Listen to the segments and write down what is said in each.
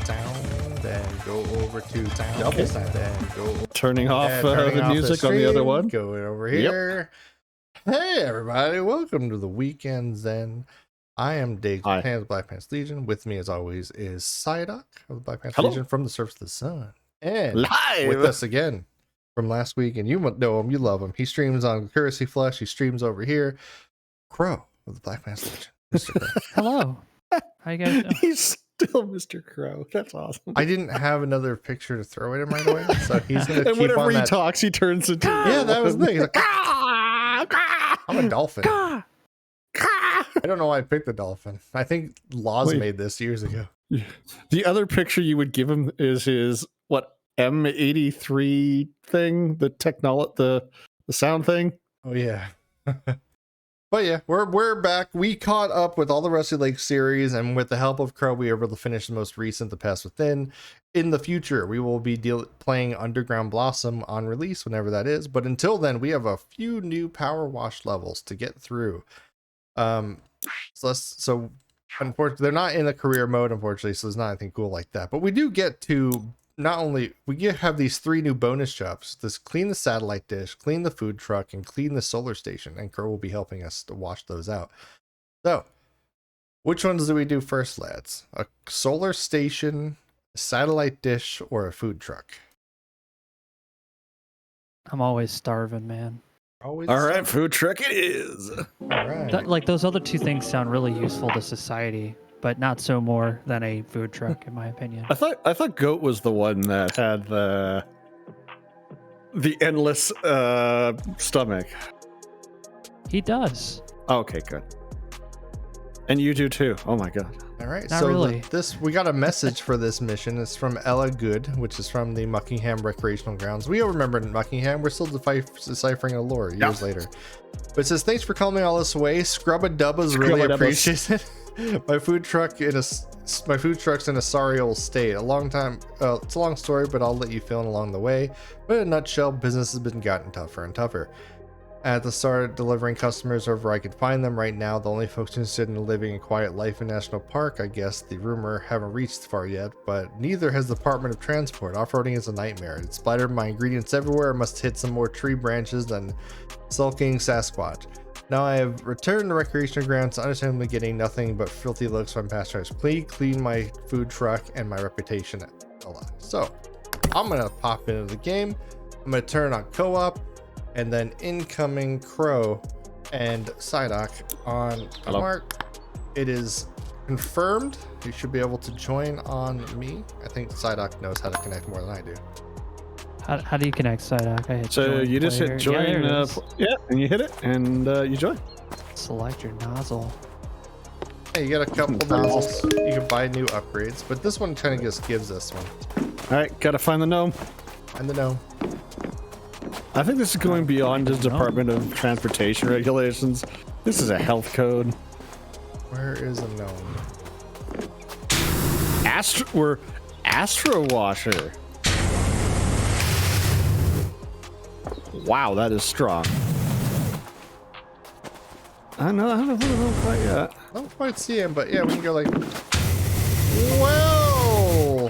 sound, then go over to sound, Okay. then go Turning off turning the off music on the stream, other one. Going over here. Hey everybody, welcome to the Weekend Zen. I am Dave Hi. of the Black Pants Legion. With me as always is Psydoc of the Black Pants Hello. Legion from the Surface of the Sun. And Live with us again from last week, and you know him, you love him. He streams on Courtesy Flush, he streams over here. Crow of the Black Pants Legion. Mr. Crow. Hello. How you guys doing? He's still Mr. Crow. That's awesome. I didn't have another picture to throw at him right away, so he's gonna And keep whenever on he that. talks, he turns into Yeah, that was the thing. He's like, I'm a dolphin. I don't know why I picked the dolphin. I think Laws Wait. made this years ago. The other picture you would give him is his M83 thing, the sound thing. Oh yeah. But yeah, we're back. We caught up with all the Rusty Lake series, and with the help of Crow, we were able to finish the most recent, The Past Within. In the future, we will be playing Underground Blossom on release, whenever that is. But until then, we have a few new PowerWash levels to get through. So unfortunately, they're not in the career mode, unfortunately, so there's not anything cool like that. But we do get to have these 3 new bonus jobs: this clean the satellite dish, clean the food truck, and clean the solar station. And Crow will be helping us to wash those out. So, which ones do we do first, lads? A solar station, a satellite dish, or a food truck? I'm always starving, man. Always. All right, food truck it is. All right. Like those other two things sound really useful to society, but not so more than a food truck, in my opinion. I thought Goat was the one that had the endless stomach. He does. Okay, good. And you do too. Oh my god. All right, Not so really. we got a message for this mission. It's from Ella Good, which is from the Muckingham Recreational Grounds. We all remember Muckingham. We're still deciphering a lore years later. But it says, thanks for calling me all this way. Scrubba-dubba's really appreciate it. My food truck's in a sorry old state. It's a long story, but I'll let you fill in along the way. But in a nutshell, business has been gotten tougher and tougher. At the start, delivering customers wherever I could find them. Right now, the only folks interested in living a quiet life in National Park, I guess the rumor, haven't reached far yet, but neither has the Department of Transport. Off-roading is a nightmare. It's splattered my ingredients everywhere. I must hit some more tree branches than sulking Sasquatch. Now I have returned to recreational grounds, understandably getting nothing but filthy looks from past tries. Please clean my food truck and my reputation a lot. So, I'm gonna pop into the game. I'm gonna turn on co-op, and then incoming Crow and Psydoc on Mark. It is confirmed. You should be able to join on me. I think Psydoc knows how to connect more than I do. How do you connect Psydoc? I hit So join you just player. hit join, Yeah, there it is. and you hit it, and you join. Select your nozzle. Hey, you got a couple nozzles. You can buy new upgrades, but this one kind of just gives us one. All right, gotta find the gnome. And the gnome. I think this is going beyond the Department of Transportation regulations. This is a health code. Where is a gnome? We're Astro Washer. Wow, that is strong. I don't know quite yet. I don't quite see him, but yeah, we can go like. Whoa!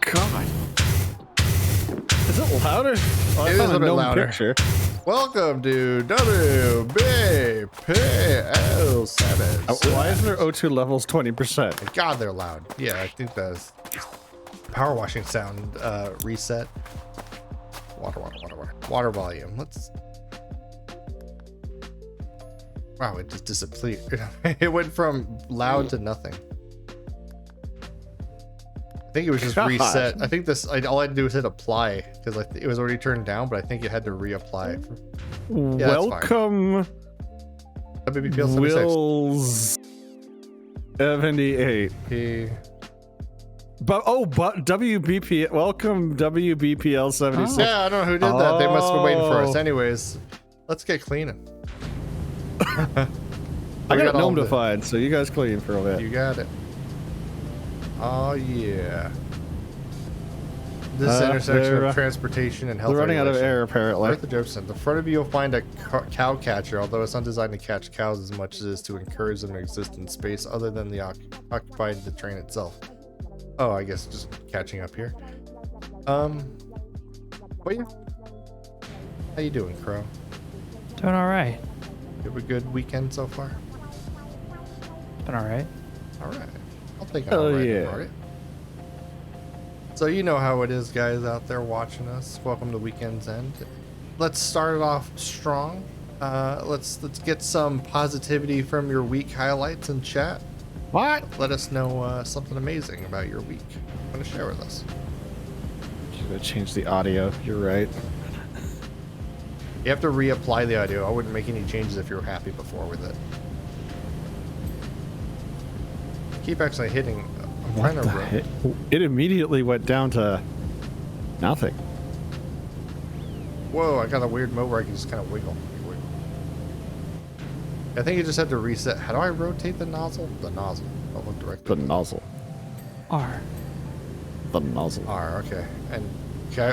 God. Is it louder? Oh, It is a bit louder. Picture. Welcome to WBPL7. Why isn't there O2 levels 20%? God, they're loud. Yeah, I think that's power washing sound reset. Water volume. Wow, it just disappeared. It went from loud to nothing. I think it was just God. reset. I think all I had to do was hit apply because it was already turned down, but I think it had to reapply. Yeah, Welcome, WBPL 76. Wills 78. But WBP, welcome WBPL 76. Yeah, I don't know who did that. They must have been waiting for us. Anyways, let's get cleaning. I got gnome to find, so you guys clean for a bit. You got it. Oh yeah. This intersection they're, of transportation and health. They're running out of air, apparently. North of Jefferson. In front of you, you'll find a cow catcher, although it's not designed to catch cows as much as it is to encourage them to exist in space other than the occupied the train itself. Oh, I guess just catching up here. But yeah. How you doing, Crow? Doing all right. You have a good weekend so far? It's been all right. All right. I'll take it. Oh, All right, yeah. all right. So you know how it is, guys out there watching us. Welcome to Weekend's End. Let's start it off strong. Let's get some positivity from your week highlights in chat. What? Let us know something amazing about your week. Want to share with us? You gotta change the audio. You're right. You have to reapply the audio. I wouldn't make any changes if you were happy before with it. Keep actually hitting. I'm What trying the to. heck? It immediately went down to nothing. Whoa! I got a weird mode where I can just kind of wiggle. I think you just had to reset. How do I rotate the nozzle? The nozzle. I'll look directly. The nozzle. R. The nozzle. R. Okay. And okay,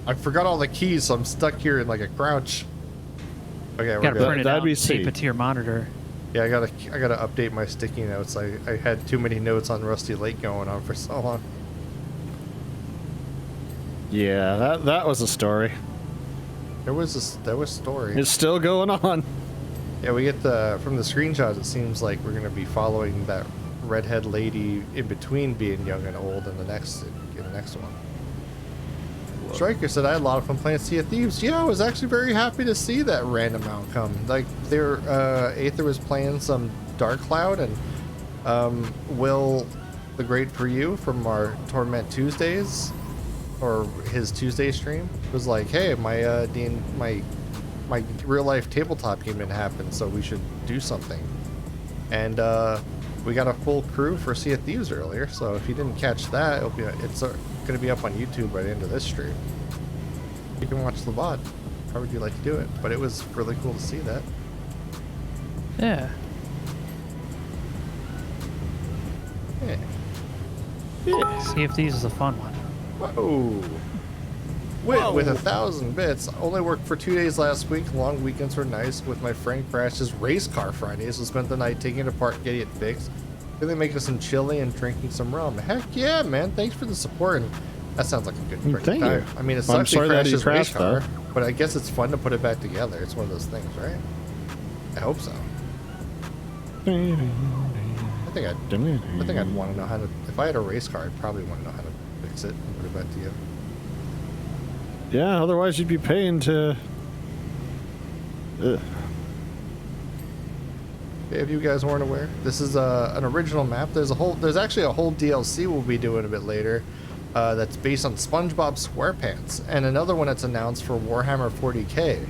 I forgot all the keys, so I'm stuck here in like a crouch. Okay, You we're gotta good. print it That'd out be and tape C. it to your monitor. Yeah, I gotta update my sticky notes. I had too many notes on Rusty Lake going on for so long. Yeah, that was a story. There was story. It's still going on. Yeah, we get from the screenshots. It seems like we're gonna be following that redhead lady in between being young and old in the next one. Striker said, I had a lot of fun playing Sea of Thieves. Yeah, I was actually very happy to see that random outcome. Like, Aether was playing some Dark Cloud, and Will, the Great For You from our Torment Tuesdays, or his Tuesday stream, was like, hey, my real life tabletop game didn't happen, so we should do something. And we got a full crew for Sea of Thieves earlier, so if you didn't catch that, it's going to be up on YouTube by the end of this stream. You can watch the VOD. How would you like to do it? But it was really cool to see that. Yeah. Yeah. See if these is a fun one. Whoa. Wit with 1,000 bits. Only worked for 2 days last week. Long weekends were nice. With my friend crashed his race car Friday, so spent the night taking it apart, getting it fixed. Really making some chili and drinking some rum. Heck yeah, man! Thanks for the support. And that sounds like a good freaking Thank time. you. I mean, it Well, I'm sucks he sorry that crashed he his race crashed, car, though. but I guess it's fun to put it back together. It's one of those things, right? I hope so. I think I'd want to know how to. If I had a race car, I'd probably want to know how to fix it and put it back together. Yeah, otherwise you'd be paying to... Ugh. If you guys weren't aware, this is an original map. There's actually a whole DLC we'll be doing a bit later that's based on SpongeBob SquarePants, and another one that's announced for Warhammer 40k.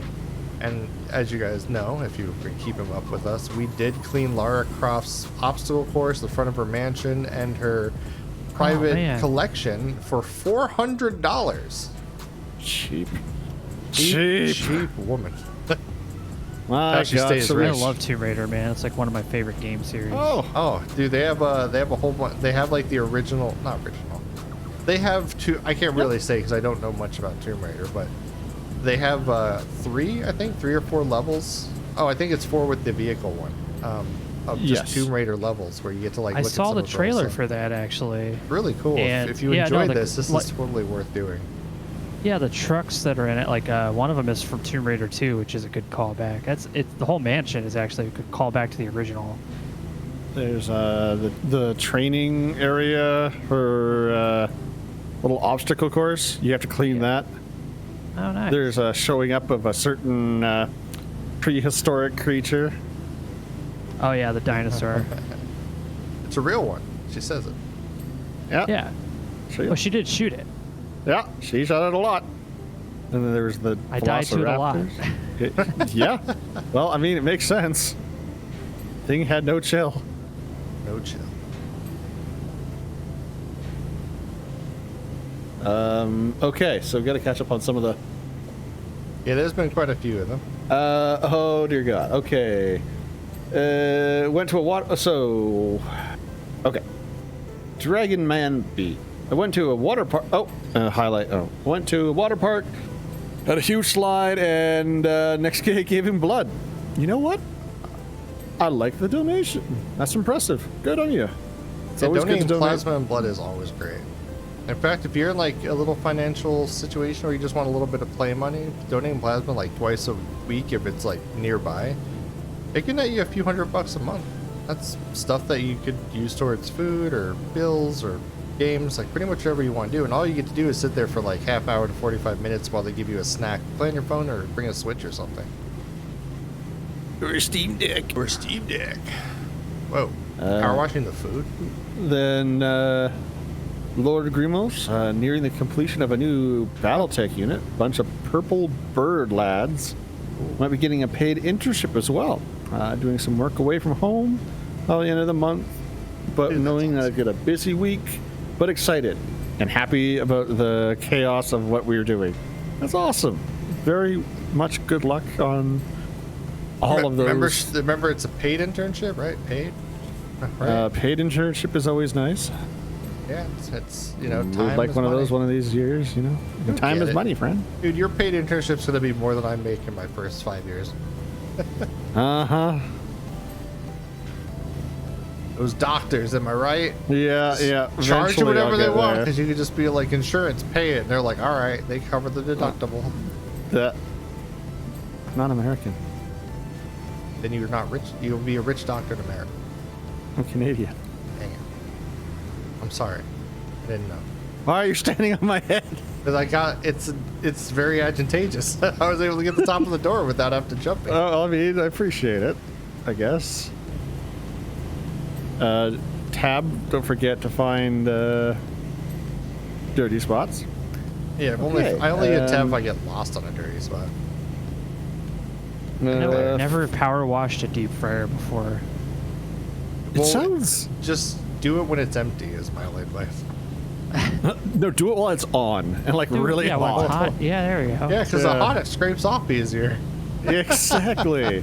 And as you guys know, if you've been keeping up with us, we did clean Lara Croft's obstacle course, the front of her mansion, and her private collection for $400. Cheap. Cheap woman. My Actually God, stays so I rich. love Tomb Raider, man. It's like one of my favorite game series. Oh, dude, they have a whole bunch. They have like the original, not original. They have two. I can't really say because I don't know much about Tomb Raider, but they have three or four levels. Oh, I think it's four with the vehicle one. Of just Yes. Tomb Raider levels where you get to like. I Look at saw some the of those trailer and- for that actually. Really cool. And- If you yeah, no, enjoyed the- this is like- totally worth doing. Yeah, the trucks that are in it, like one of them is from Tomb Raider 2, which is a good callback. The whole mansion is actually a good callback to the original. There's the training area for little obstacle course. You have to clean that. Oh, nice. There's a showing up of a certain prehistoric creature. Oh yeah, the dinosaur. It's a real one. She says it. Yeah. Yeah. She, Oh, she did shoot it. yeah, she shot it a lot. And then there's the I died to it a lot. Velociraptors. Yeah. Well, I mean, it makes sense. Thing had no chill. No chill. Okay, so we've got to catch up on some of the... Yeah, there's been quite a few of them. Oh, dear God. Okay. Went to a water... So... Okay. Dragon Man beat. I went to a water park. Highlight. Oh, went to a water park, had a huge slide, and next guy gave him blood. You know what? I like the donation. That's impressive. Good on you. It's always good to Donating donate. plasma and blood is always great. In fact, if you're in like a little financial situation where you just want a little bit of play money, donating plasma like twice a week if it's like nearby, it can net you a few $100 a month. That's stuff that you could use towards food or bills or games, like pretty much whatever you want to do. And all you get to do is sit there for like half hour to 45 minutes while they give you a snack. Play on your phone or bring a Switch or something. Or a Steam Deck. Or a Steam Deck. Whoa. Power washing the food? Then, Lord Grimos, nearing the completion of a new BattleTech unit. Bunch of purple bird lads. Might be getting a paid internship as well. Doing some work away from home by the end of the month. But Dude, knowing that I get a busy week, but excited and happy about the chaos of what we're doing. That's awesome. Very much good luck on all of those. Remember, it's a paid internship, right? Paid? Right? Paid internship is always nice. Yeah, it's you know, We'd time like is one of money. those one of these years, you know. And time get is it. money, friend. Dude, your paid internship's gonna be more than I make in my first 5 years. Uh-huh. Those doctors, am I right? Yeah. Charge you Eventually whatever I'll they get want there. because you could just be like, insurance, pay it. And they're like, all right, they cover the deductible. That. Not American. Then you're not rich. You'll be a rich doctor in America. I'm Canadian. Dang it. I'm sorry. I didn't know. Why are you standing on my head? Because I got, it's very advantageous. I was able to get the top of the door without having to jump in. I mean, I appreciate it, I guess. Tab, don't forget to find dirty spots. Yeah, I only get tab if I get lost on a dirty spot. Never power washed a deep fryer before. It Well, sounds. Just do it when it's empty is my only advice. No, do it while it's on and like really yeah, when it's hot. hot. Yeah, there we go. Yeah, because Yeah. the hot it scrapes off easier. Exactly.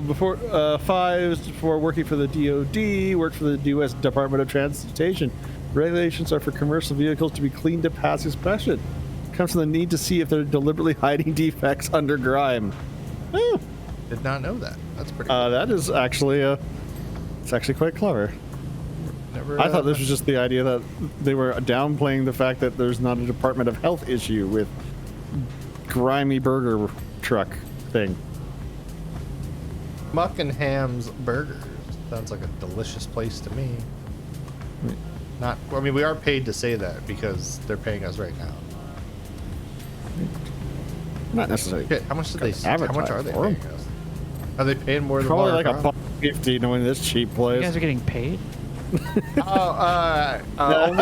Before working for the DoD, worked for the U.S. Department of Transportation. Regulations are for commercial vehicles to be cleaned to pass inspection. Comes from the need to see if they're deliberately hiding defects under grime. Oh, Did not know that. That's pretty cool. that is actually it's actually quite clever. Never, I thought this was just the idea that they were downplaying the fact that there's not a Department of Health issue with grimy burger truck thing. Muck and Ham's Burgers. Sounds like a delicious place to me. Not, I mean, we are paid to say that because they're paying us right now. Not necessarily. Shit, how much did they? How much Advertise are they for 'em. paying us? Are they paying more than Probably like Watercraft? $1.50 knowing this cheap You place. guys are getting paid? Only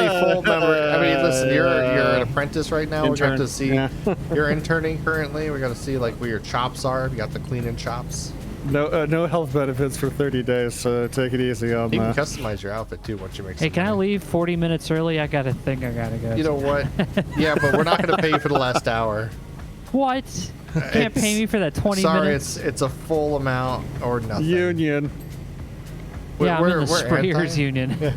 full member. I mean, listen, you're an apprentice right now. We got Intern, to see yeah. you're interning currently. We got to see like where your chops are. If you got the cleaning chops. No health benefits for 30 days, so take it easy on You can that. customize your outfit too once you make. Hey, some can I money. leave 40 minutes early? I got a thing I gotta go. You know what? Yeah, but we're not going to pay you for the last hour. What? You can't pay It's- me for that 20 Sorry, minutes? it's a full amount or nothing. Union. Yeah, I'm in the we're sprayers anti- union. Yeah.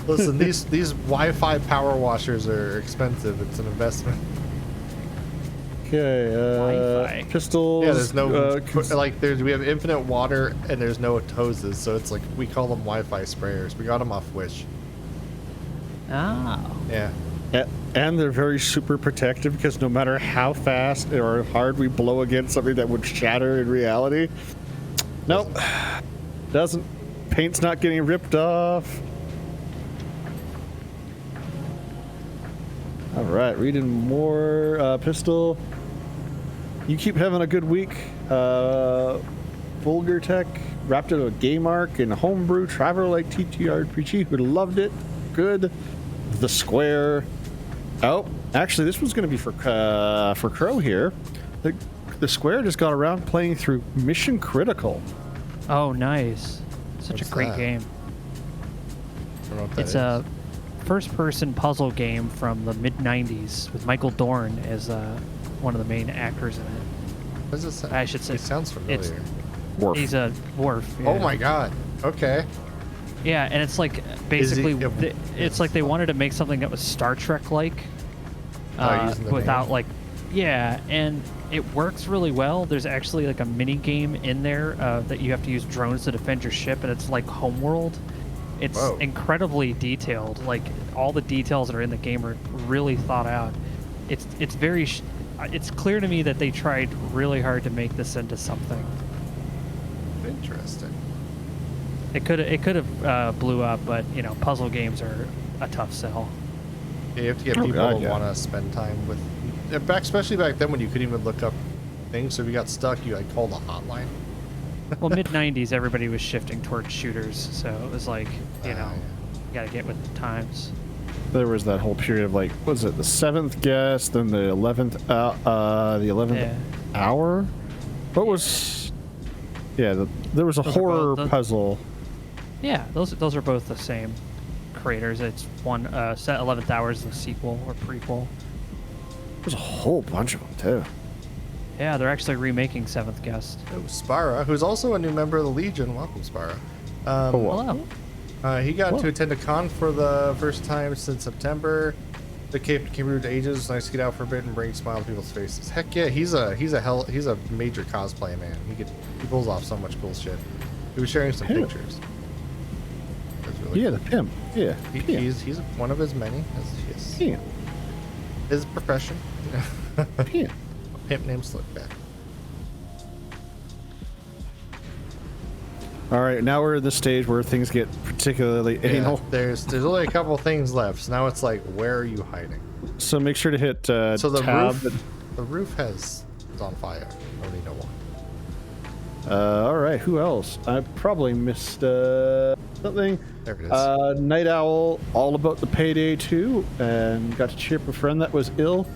Listen, these Wi-Fi power washers are expensive. It's an investment. Okay, Wi-Fi. pistols. Yeah, there's no cons- we have infinite water and there's no hoses, so it's like we call them Wi-Fi sprayers. We got them off Wish. Oh. Yeah. and they're very super protective because no matter how fast or hard we blow against something that would shatter in reality, nope, doesn't. Paint's not getting ripped off. All right, reading more. Pistol. You keep having a good week. Vulgar Tech wrapped it a game arc and homebrew Traveler like TTRPG who loved it. Good. The Square. Oh, actually, this was going to be for Crow here. The Square just got around playing through Mission Critical. Oh, nice. Such What's a great that? game. I don't know what that It's is. a first-person puzzle game from the mid-90s with Michael Dorn as one of the main actors in it. What does it sound? I should say It sounds familiar. it's- Worf. He's a dwarf. Oh yeah. my god. Okay. Yeah, and it's like basically, it- it's like they wanted to make something that was Star Trek-like, using the without name. like, yeah, and it works really well. There's actually like a mini game in there that you have to use drones to defend your ship, and it's like Homeworld. It's Whoa. incredibly detailed. Like all the details that are in the game are really thought out. It's very. It's clear to me that they tried really hard to make this into something. Interesting. It could have blew up, but you know, puzzle games are a tough sell. Yeah, you have to get Oh, people God, to yeah. want to spend time with. Especially back then when you couldn't even look up things. So if you got stuck, you like called a hotline. Well, mid '90s, everybody was shifting towards shooters, so it was like, you know, Yeah. you gotta get with the times. There was that whole period of like, was it the 7th guest, then the 11th, Yeah. hour? What was? Yeah, there was a Those are horror both the- puzzle. Yeah, those are both the same creators. It's one set 11th Hour is the sequel or prequel. There's a whole bunch of them too. Yeah, they're actually remaking Seventh Guest. Oh, Spara, who's also a new member of the Legion. Welcome, Spara. Oh, wow. Hello. He got Whoa. to attend a con for the first time since September. The Cape came to ages. Nice to get out for a bit and bring a smile to people's faces. Heck yeah, he's a major cosplay man. He pulls off so much cool shit. He was sharing some Yeah. pictures. That's really Yeah, the pimp. Yeah, cool. pimp. He's one of his many. That's Pimp. his profession. Pimp. Pimp named Slickback. All right, now we're at the stage where things get particularly anal. There's only a couple things left. So now it's like, where are you hiding? So make sure to hit So the tab. roof is on fire. I don't even know why. All right, who else? I probably missed something. There it is. Night Owl, all about the payday too, and got to cheer up a friend that was ill.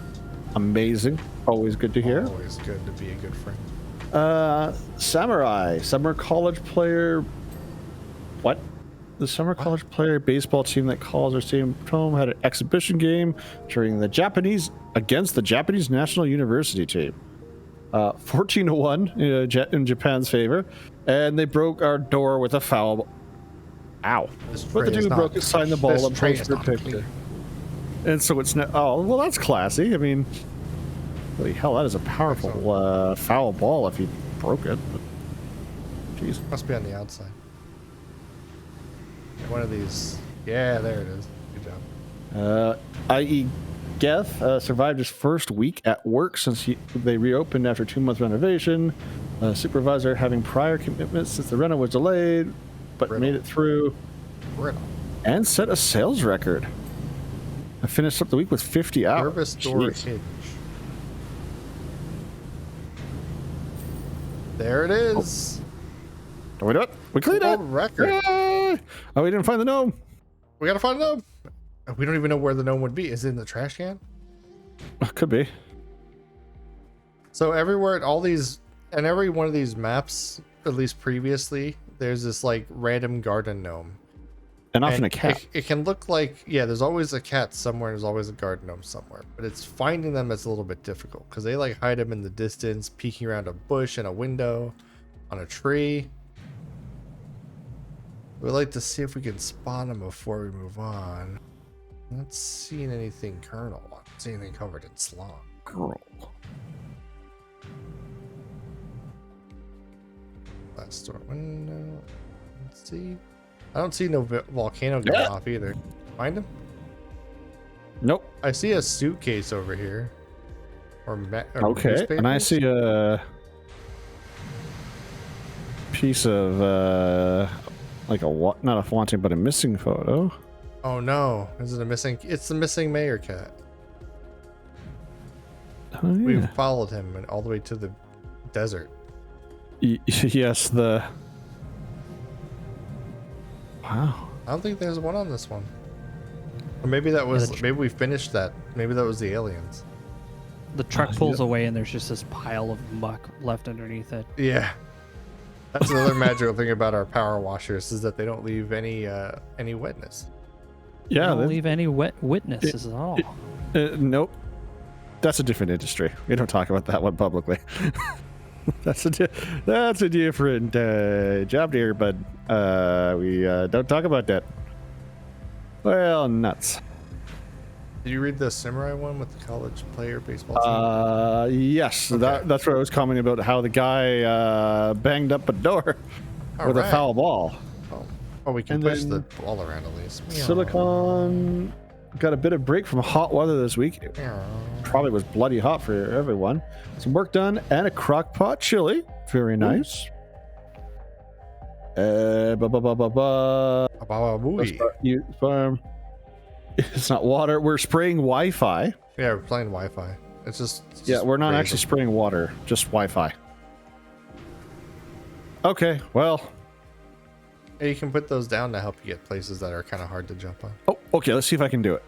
Amazing, always good to hear. Always good to be a good friend. Samurai, summer college player. What? The summer college player baseball team that calls their stadium home had an exhibition game during the Japanese against the Japanese National University team. 14-1 in Japan's favor, and they broke our door with a foul. Ow! This But the tray is dude not- broke it, signed the ball, this and tray posted is a not picture. clean. And so it's not. Oh, well, that's classy. I mean, holy hell, that is a powerful foul ball if he broke it. But, jeez. Must be on the outside. One of these. Yeah, there it is. Good job. I.E. Geth survived his first week at work since they reopened after 2-month renovation. Supervisor having prior commitments since the reno was delayed, but Riddle. made it through Brittle. and set a sales record. I finished up the week with 50 hours. Service door Jeez. hinge. There it is. Don't we do it? We cleaned it. World record. Yay! Oh, we didn't find the gnome. We gotta find a gnome. We don't even know where the gnome would be. Is it in the trash can? Could be. So everywhere, all these, and every one of these maps, at least previously, there's this like random garden gnome. And often And a cat. It can look like, yeah, there's always a cat somewhere, there's always a garden gnome somewhere. But it's finding them that's a little bit difficult because they like hide them in the distance, peeking around a bush and a window, on a tree. We'd like to see if we can spot them before we move on. Not seeing anything kernel. Not seeing anything covered in slime. Girl. Glass door window. Let's see. I don't see no volcano going off either. Find him? Nope. I see a suitcase over here. Or Okay. And I see a piece of like not a wanting but a missing photo. Oh no! Is it a missing? It's the missing mayor cat. Oh, yeah. We've followed him and all the way to the desert. Yes, the. Wow. I don't think there's one on this one. Or maybe that was. Maybe we finished that. Maybe that was the aliens. The truck pulls away, and there's just this pile of muck left underneath it. Yeah. That's another magical thing about our power washers is that they don't leave any wetness. Yeah. Don't leave any witnesses at all. Nope. That's a different industry. We don't talk about that one publicly. That's a different job there, bud. We don't talk about that. Well, nuts. Did you read the Samurai one with the college player baseball team? Yes, Okay. that's what I was commenting about, how the guy banged up a door with a foul ball. Oh, we can And push the then ball around at least. Silicon got a bit of break from hot weather this week. It probably was bloody hot for everyone. Some work done and a crock pot chili. Very nice. It's not water. We're spraying Wi-Fi. Yeah, we're playing Wi-Fi. It's just Yeah, we're not random. actually spraying water, just Wi-Fi. Okay, well. Yeah, you can put those down to help you get places that are kind of hard to jump on. Oh, okay. Let's see if I can do it.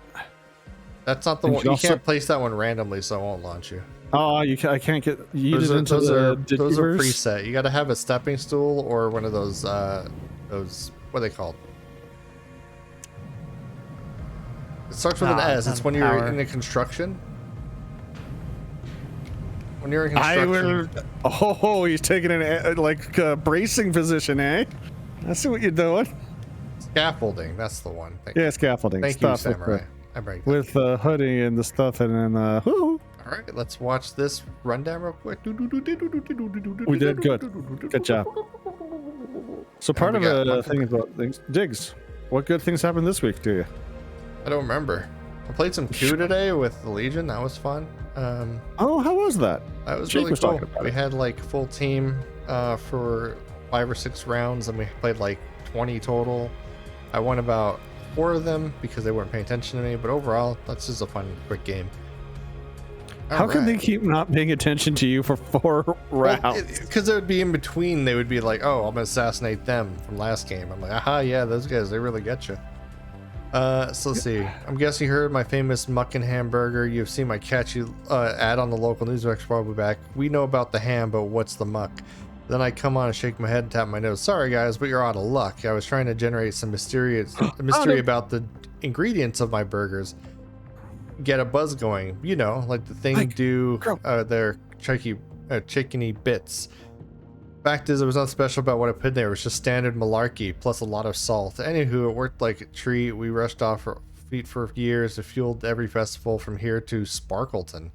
That's not the And one. you You also- can't place that one randomly, so it won't launch you. Oh, I can't get Those yeeted are, into those the are Digiverse. preset. You got to have a stepping stool or one of those what are they called? It starts with an S. It's when you're power. in the construction. When you're in I construction. will. Oh, he's taking an bracing position, eh? I see what you're doing. Scaffolding. That's the one. Yeah, scaffolding. Thank you, stuff Samurai. I break that. with the hoodie and the stuff, and then All right, let's watch this rundown real quick. we did good. Good job. So part of we got the one thing about things, Diggs. What good things happened this week to you? I don't remember. I played some Q today with the Legion. That was fun. Oh, how was that? That was Jake really was cool. talking about We it. had like full team for 5 or 6 rounds, and we played like 20 total. I won about 4 of them because they weren't paying attention to me, but overall, that's just a fun, quick game. How can they keep not paying attention to you for 4 rounds? Because it would be in between. They would be like, "Oh, I'm gonna assassinate them from last game." I'm like, "Aha, yeah, those guys, they really get you." So let's see. I'm guessing you heard my famous muckin hamburger. You've seen my catchy ad on the local news extra probably back. We know about the ham, but what's the muck? Then I come on and shake my head and tap my nose. Sorry guys, but you're out of luck. I was trying to generate some mystery about the ingredients of my burgers. Get a buzz going, you know, like the thing do their chickeny bits. Fact is, it was not special about what I put in there. It was just standard malarkey plus a lot of salt. Anywho, it worked like a treat. We rushed off our feet for years. It fueled every festival from here to Sparkleton.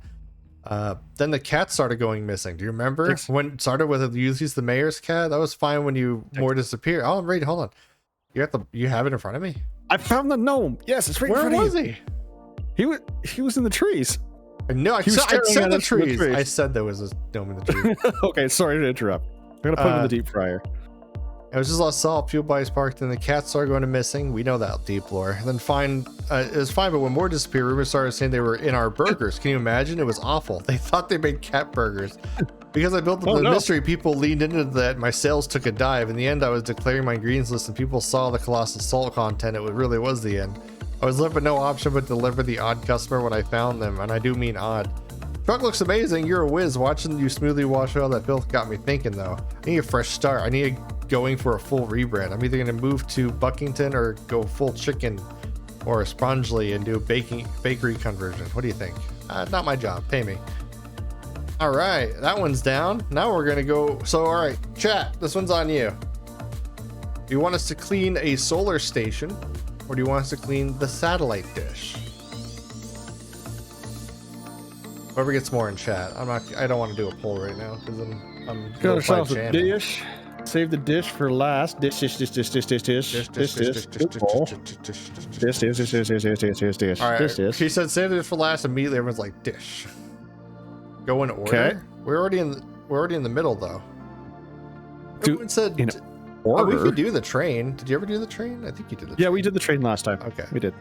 Then the cat started going missing. Do you remember when it started with Ulysses the mayor's cat? That was fine when you more disappeared. Oh, right, hold on. You have it in front of me. I found the gnome. Yes, it's right in Where front of was you. He was in the trees. No, I He was said staring at the us from the trees. trees. I said there was a gnome in the tree. Okay, sorry to interrupt. I'm gonna put it in the deep fryer. It was just lost salt, fuel bodies parked, and the cats started going to missing. We know that deep lore. And then it was fine, but when more disappeared, rumors started saying they were in our burgers. Can you imagine? It was awful. They thought they made cat burgers. Because I built up the mystery, people leaned into that. My sales took a dive. In the end, I was declaring my ingredients list, and people saw the colossal salt content. It really was the end. I was left with no option but deliver the odd customer when I found them, and I do mean odd. Truck looks amazing. You're a whiz. Watching you smoothly wash out all that filth got me thinking, though. I need a fresh start. I need going for a full rebrand. I'm either going to move to Buckington or go full chicken or Spongely and do a bakery conversion. What do you think? Not my job. Pay me. All right. That one's down. Now we're going to go. So, all right, chat. This one's on you. Do you want us to clean a solar station or do you want us to clean the satellite dish? Whoever gets more in chat. I don't want to do a poll right now because I'm Got ourselves a dish. Save the dish for last. Dish. All right. She said save it for last. Immediately, everyone's like dish. Go in order. Okay. We're already in the middle though. Everyone said in we order. could do the train. Did you ever do the train? I think you did. Yeah, we did the train last time. Okay. We did.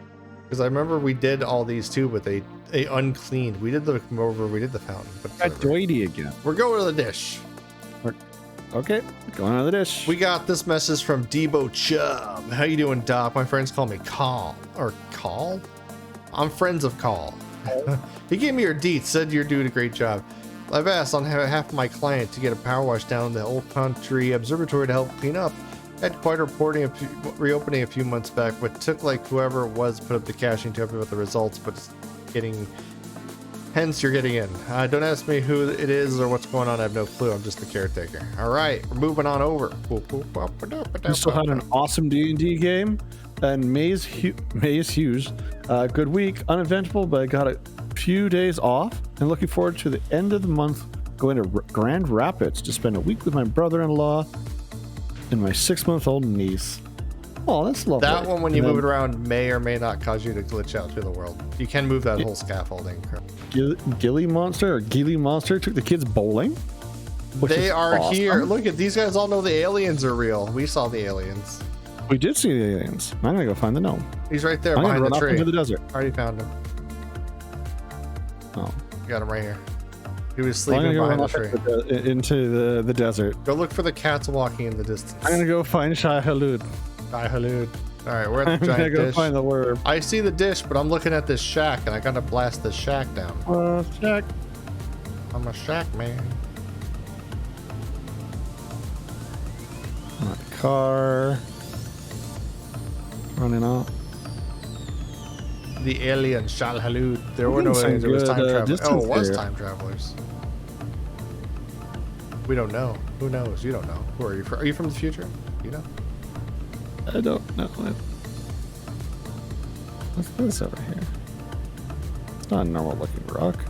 Because I remember we did all these too, but they uncleaned. We did the fountain. But Doity again. we're going to the dish. Okay, going on the dish. We got this message from Debo Chubb. How you doing, Doc? My friends call me Call. I'm friends of Call. He gave me your deets, said you're doing a great job. I've asked on behalf of my client to get a PowerWash down to the Old Country Observatory to help clean up. Had quite a reopening a few months back, but took like whoever it was put up the caching to help me with the results, but it's getting Hence, you're getting in. Don't ask me who it is or what's going on. I have no clue. I'm just the caretaker. All right, we're moving on over. We still had an awesome D&D game, and Maze Hughes. Good week, uneventful, but I got a few days off, and looking forward to the end of the month going to Grand Rapids to spend a week with my brother-in-law and my 6-month-old niece. Oh, that's lovely. That one, when you move it around, may or may not cause you to glitch out through the world. You can move that whole scaffolding. Gilly Monster took the kids bowling. They are awesome. Here. Look at these guys. All know the aliens are real. We saw the aliens. We did see the aliens. I'm gonna go find the gnome. He's right there I'm behind gonna the run tree. Off into the desert. Already found him. Oh, got him right here. He was sleeping behind the tree. Into the desert. Go look for the cats walking in the distance. I'm gonna go find Shai Halud. Shai Halud. All right, we're at the giant I'm gonna go dish. find the worm. I see the dish, but I'm looking at this shack, and I gotta blast this shack down. Shack. I'm a shack man. My car. Running off. The alien Shai Halud. There were no aliens. There was time travelers. Oh, it was time travelers. We don't know. Who knows? You don't know. Who are you from? Are you from the future? You know? I don't know. What's this over here? It's not a normal looking rock.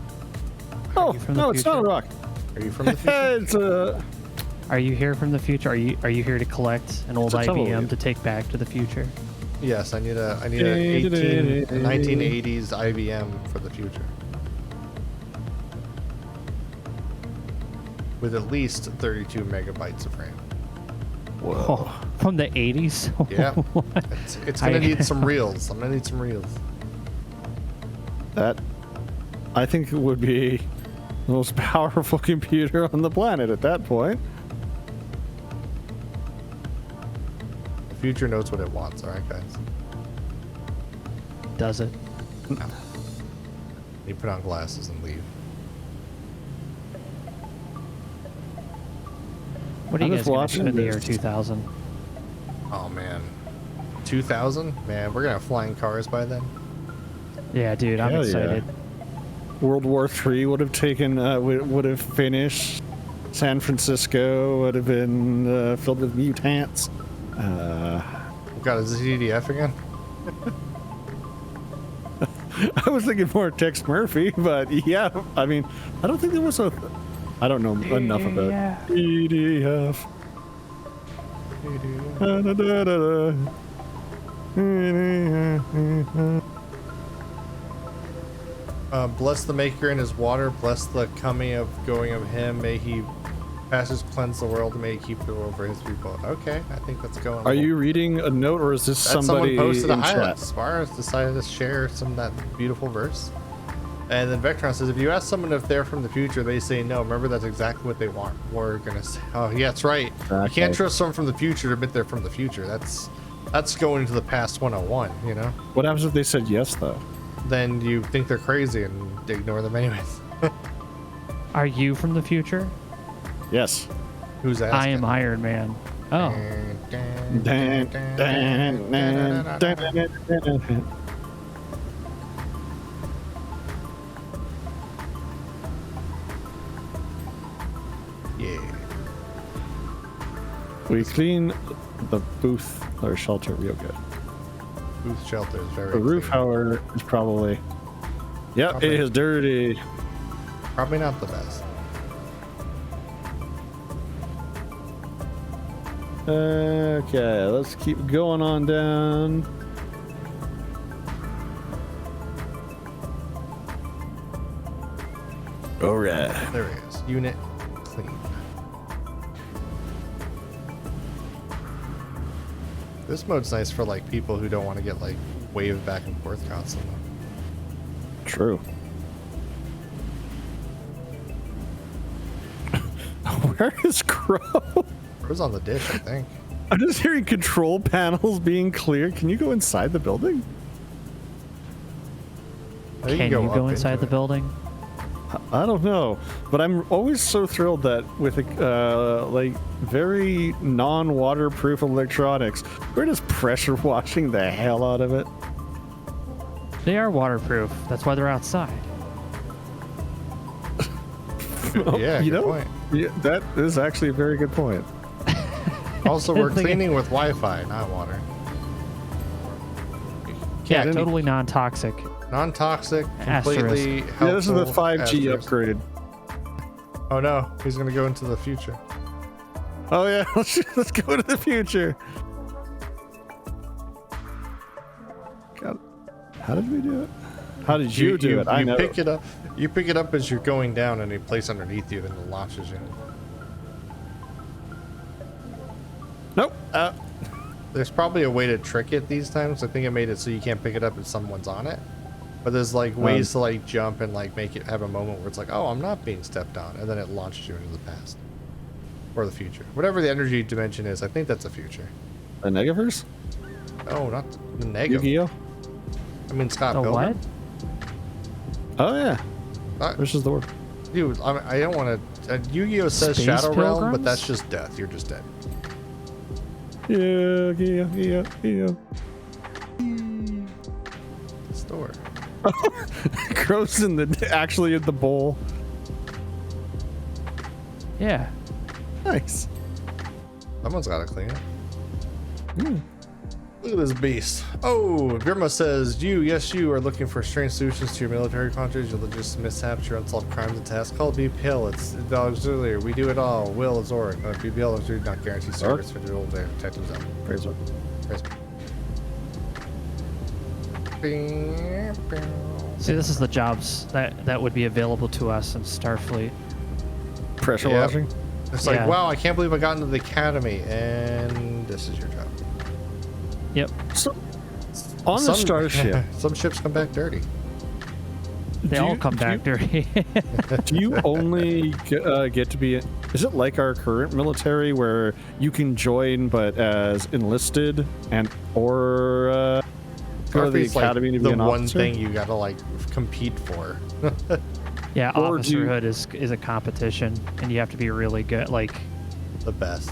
Oh, no, it's not a rock. Are you from the future? It's a... Are you here from the future? Are you here to collect an old IBM to take back to the future? Yes, I need a 1980s IBM for the future. With at least 32 megabytes of RAM. Whoa. Oh, from the 80s? Yeah. It's gonna need some reels. I'm gonna need some reels. That, I think, it would be the most powerful computer on the planet at that point. The future knows what it wants, alright guys? Does it? No. You put on glasses and leave. What are you guys gonna do in the year 2000? Oh man. 2000? Man, we're gonna have flying cars by then. Yeah, dude, I'm excited. Yeah. World War III would have taken, would have finished. San Francisco would have been filled with mutants. We got a ZDF again? I was thinking more Tex Murphy, but yeah, I mean, I don't think there was a... I don't know enough about EDF. Bless the maker in his water, bless the coming of going of him, may he passes cleanse the world, may he keep the world for his people. Okay, I think that's going. Are you reading a note, or is this somebody someone posted a in highlight? chat? Spars decided to share some of that beautiful verse. And then Vectron says, if you ask someone if they're from the future, they say no. Remember, that's exactly what they want. We're gonna say, oh yeah, that's right. Okay. You can't trust someone from the future to admit they're from the future. That's going into the past 101, you know? What happens if they said yes, though? Then you think they're crazy and ignore them anyways. Are you from the future? Yes. Who's asking? I am Iron Man. Oh. Yeah. We clean the booth or shelter real good. Booth shelter is very The roof, clean. however, is probably... Yep, Probably. it is dirty. Probably not the best. Okay, let's keep going on down. Alright. There he is. Unit clean. This mode's nice for like people who don't want to get like waved back and forth constantly. True. Where is Crow? It was on the dish, I think. I'm just hearing control panels being cleared. Can you go inside the building? I think Can you up go inside into the it. building? I don't know, but I'm always so thrilled that with like very non-waterproof electronics, we're just pressure washing the hell out of it. They are waterproof. That's why they're outside. Yeah, you good know, point. yeah, that is actually a very good point. Also, we're Thinking- cleaning with Wi-Fi, not water. Yeah, any- totally non-toxic. Non-toxic, completely helpful. Yeah, this is the 5G asterisk. upgrade. Oh no, he's gonna go into the future. Oh yeah, let's go to the future. God, how did we do it? How did you do it? I know. Pick it up. You pick it up as you're going down, and you place underneath you, and it launches you. Nope. There's probably a way to trick it these times. I think it made it so you can't pick it up if someone's on it. But there's like ways to like jump and like make it have a moment where it's like, oh, I'm not being stepped on, and then it launches you into the past or the future, whatever the energy dimension is. I think that's a future. The Negaverse? Oh, not the negative. Yu-Gi-Oh? I mean Scott The Pilgrim. what? Oh yeah. Uh, Which is the word? Dude, I don't want to. Yu-Gi-Oh says Space Shadow Realm, but Pilgrims? that's just death. You're just dead. Yeah. Store. Grows in the actually in the bowl. Yeah. Nice. Someone's got to clean it. Look at this beast. Oh, Grandma says, yes, you are looking for strange solutions to your military contracts, your logistics mishaps, your unsolved crimes and tasks. Call BPL. It's the auxiliary. We do it all. Will is Oric. BPL do not guarantee service for the old detectives out. Praise Lord. See, this is the jobs that would be available to us in Starfleet. Pressure Yep. washing. It's like, Yeah. wow, I can't believe I got into the academy, and this is your job. Yep. So, on the starship, some ships come back dirty. They Do all you- come do back dirty. do you only get to be? Is it like our current military where you can join but as enlisted and or go to the Starfleet's, like, academy to be the an one officer? thing you gotta like compete for. Yeah, Or do you- officerhood is a competition, and you have to be really good. Like, The best.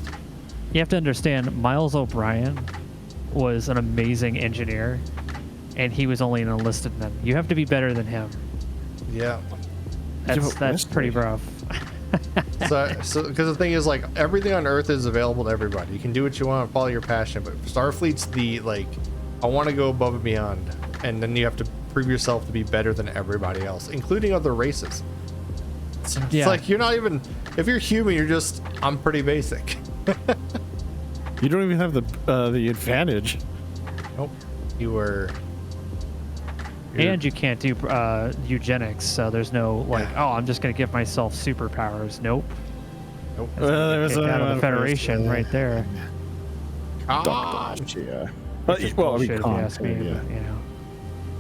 you have to understand, Miles O'Brien was an amazing engineer, and he was only an enlisted man. You have to be better than him. Yeah. That's pretty rough. So because the thing is, like, everything on Earth is available to everybody. You can do what you want, follow your passion, but Starfleet's the, like, I want to go above and beyond, and then you have to prove yourself to be better than everybody else, including other races. So it's Yeah. like, you're not even, if you're human, you're just, I'm pretty basic. You don't even have the advantage. Nope. You're And you can't do eugenics, so there's no, like, Yeah. oh, I'm just going to give myself superpowers. Nope. nope. That's gonna there get was kicked out of a- the Federation right there. God. Yeah. Which is Well, I mean, bullshit, if you ask me, yeah. but, you know.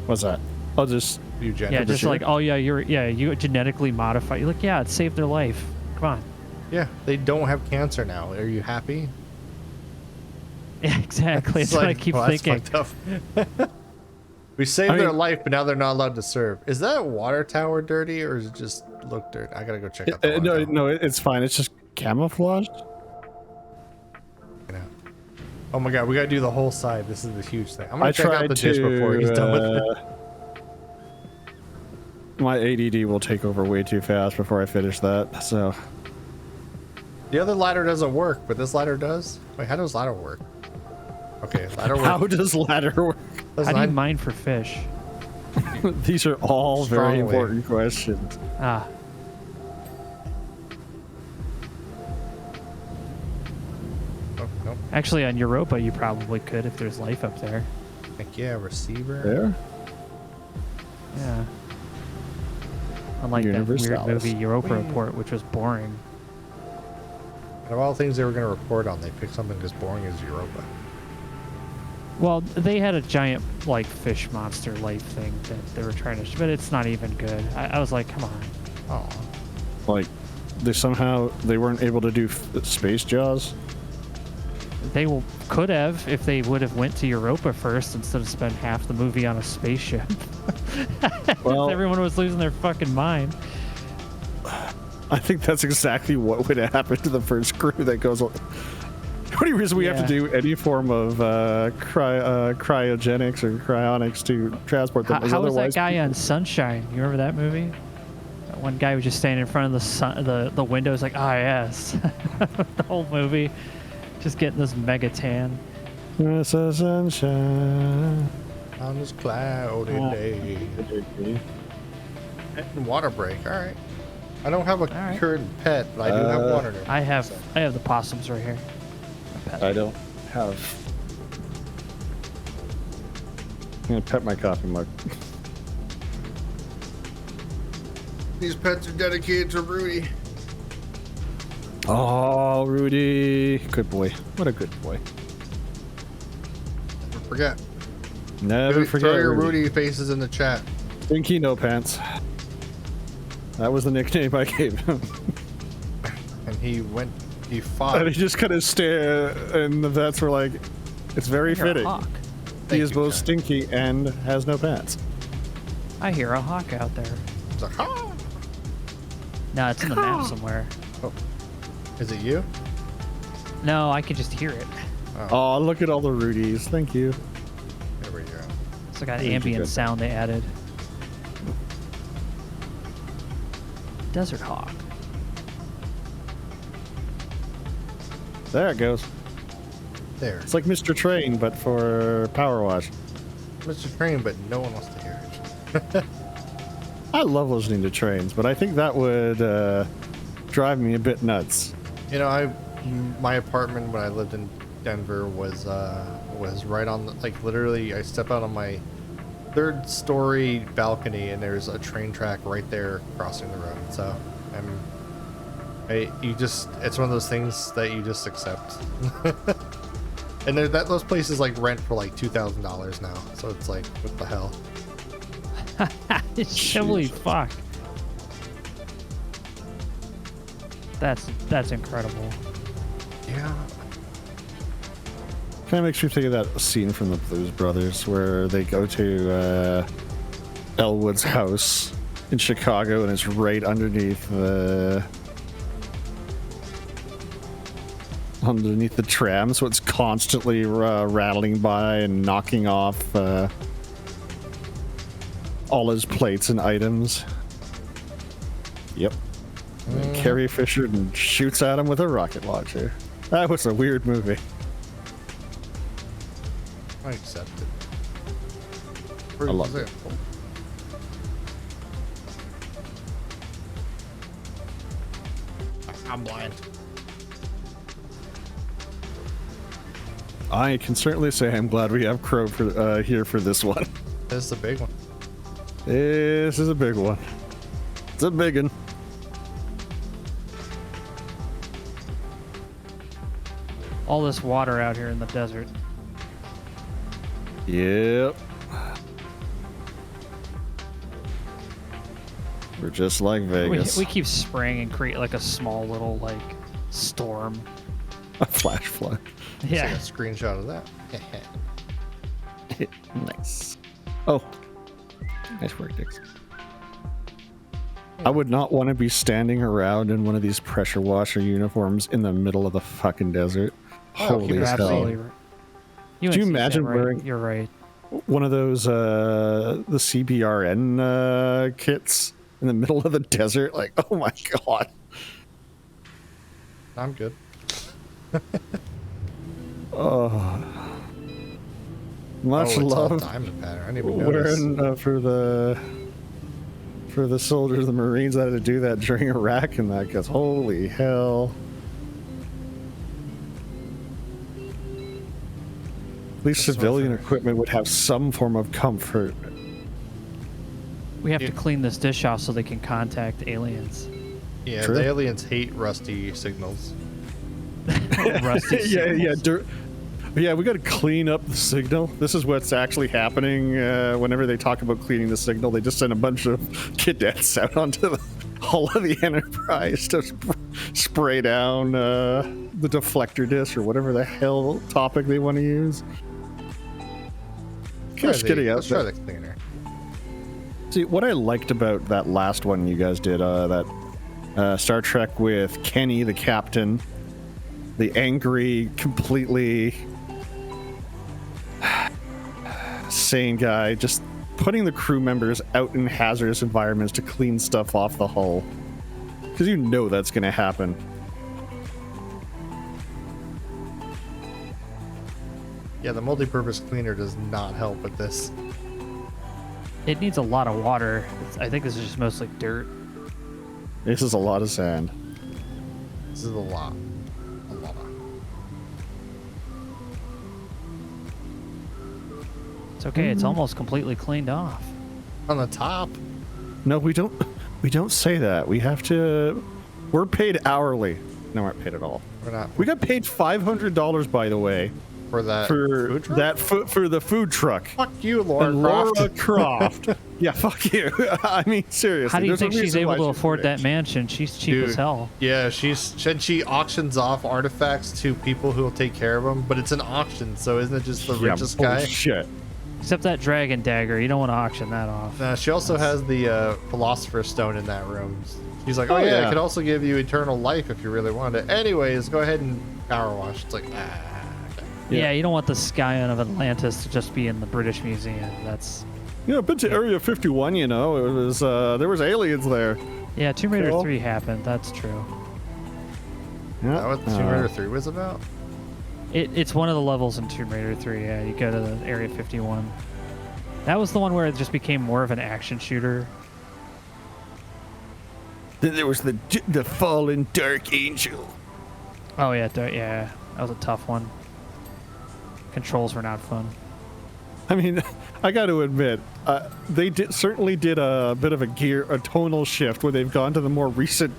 What's that? I'll just. Eugenics. Yeah, just sure. like, oh yeah, you genetically modify. You're like, yeah, it saved their life. Come on. Yeah, they don't have cancer now. Are you happy? Yeah, exactly. That's what I keep well, that's thinking. fucked up. We saved their life, but now they're not allowed to serve. Is that water tower dirty, or is it just look dirty? I gotta go check out the water tower. No, it's fine. It's just camouflaged. You know. Oh my god, we gotta do the whole side. This is the huge thing. I'm gonna I check out tried the dish before he's done with it. My ADD will take over way too fast before I finish that. So The other ladder doesn't work, but this ladder does. Wait, how does ladder work? Okay, ladder how works. does ladder work? How do you mine for fish? These are all very Strongly. important questions. Ah, Oh, nope. actually, on Europa, you probably could if there's life up there. Heck yeah, receiver. There. Yeah. Unlike that weird Universalis. movie Europa Report, which was boring. Out of all the things they were gonna report on, they picked something as boring as Europa. Well, they had a giant like fish monster life thing that they were trying to, but it's not even good. I was like, come on. Oh, Like they weren't able to do space jaws. They could have if they would have went to Europa first instead of spend half the movie on a spaceship. Well, Everyone was losing their fucking mind. I think that's exactly what would happen to the first crew that goes on. The only reason we have to Yeah. do any form of cryogenics or cryonics to transport them is How was that otherwise guy on Sunshine? You remember that movie? one guy was just standing in front of the windows like, ah, yes. The whole movie, just getting this mega tan. It's a sunshine On this cloudy day. And water break. All right. I don't have a right. current pet, but I do have water. I have the possums right here. I don't have. I'm gonna pet my coffee mug. These pets are dedicated to Rudy. Oh, Rudy. Good boy. What a good boy. Never forget. Never forget Throw your Rudy faces in the chat. Stinky No Pants. That was the nickname I gave him. And he fought. And he just kind of stared, and the vets were like, it's very I hear a fitting. hawk. He is both stinky and has no pants. I hear a hawk out there. It's like, ah! No, it's in the map somewhere. Oh. Is it you? No, I can just hear it. Oh, look at all the Rudies. Thank you. There we go. It's like an Really ambient good. sound they added. Desert hawk. There it goes. There. It's like Mr. Train, but for PowerWash. Mr. Train, but no one wants to hear it. I love listening to trains, but I think that would drive me a bit nuts. You know, my apartment when I lived in Denver was right on the, like literally I step out on my 3rd story balcony and there's a train track right there crossing the road. So it's one of those things that you just accept. And those places like rent for like $2,000 now. So it's like, what the hell? Holy fuck. That's incredible. Yeah. Kind of makes me think of that scene from the Blues Brothers where they go to Elwood's house in Chicago and it's right underneath the tram, so it's constantly rattling by and knocking off all his plates and items. Yep. And then Carrie Fisher shoots at him with a rocket launcher. That was a weird movie. I accept it. I love it. I'm blind. I can certainly say I'm glad we have Crow for here for this one. This is the big one. This is a big one. It's a big one. All this water out here in the desert. Yep. We're just like Vegas. We keep spraying and create like a small little like storm. A flash flood. Yeah. Take a screenshot of that. Nice. Oh. Nice work, Dix. I would not want to be standing around in one of these pressure washer uniforms in the middle of the fucking desert. Holy You're hell. absolutely right. Could you imagine right. wearing You're right. one of those the CBRN kits in the middle of the desert? Like, oh my god. I'm good. Oh. Much it's all love. diamond pattern. I didn't even notice. Wearing for the soldiers, the Marines that had to do that during Iraq, and that gets holy hell. At least civilian equipment would have some form of comfort. We have to clean this dish off so they can contact aliens. Yeah, True. the aliens hate rusty signals. Rusty signals. Yeah, we got to clean up the signal. This is what's actually happening whenever they talk about cleaning the signal. They just send a bunch of cadets out onto the hull of the Enterprise to spray down the deflector dish or whatever the hell topic they want to use. Just getting out Let's try there. the cleaner. See, what I liked about that last one you guys did, that Star Trek with Kenny, the captain, the angry, completely sane guy, just putting the crew members out in hazardous environments to clean stuff off the hull. Because you know that's going to happen. Yeah, the multi-purpose cleaner does not help with this. It needs a lot of water. I think this is just mostly dirt. This is a lot of sand. This is a lot. A lot. It's okay. It's almost completely cleaned off. On the top. No, we don't. We don't say that. We have to. We're paid hourly. No, we're not paid at all. We're not. We got paid $500, by the way, For that for food truck? that for the food truck. Fuck you, Laura And Croft. Laura Croft. Yeah, fuck you. I mean, seriously. How do you there's a think she's reason able why to she's afford that rich. mansion? She's cheap Dude, as hell. Yeah, she auctions off artifacts to people who will take care of them, but it's an auction, so isn't it just the Yeah, richest guy? bullshit. Except that dragon dagger. You don't want to auction that off. She also has the Philosopher's Stone in that room. She's like, oh, Oh, yeah, yeah. it could also give you eternal life if you really wanted it. Anyways, go ahead and power wash. It's like, okay. Yeah, you don't want the Scion of Atlantis to just be in the British Museum. That's Yeah, I've been to Area 51. You know, it was there was aliens there. yeah. Tomb Raider Cool. 3 happened. That's true. Yeah. Is that what Tomb Raider 3 was about? It's one of the levels in Tomb Raider 3. Yeah, you go to the Area 51. That was the one where it just became more of an action shooter. Then there was the fallen dark angel. Oh yeah, yeah. That was a tough one. Controls were not fun. I mean, I got to admit, they certainly did a bit of a tonal shift where they've gone to the more recent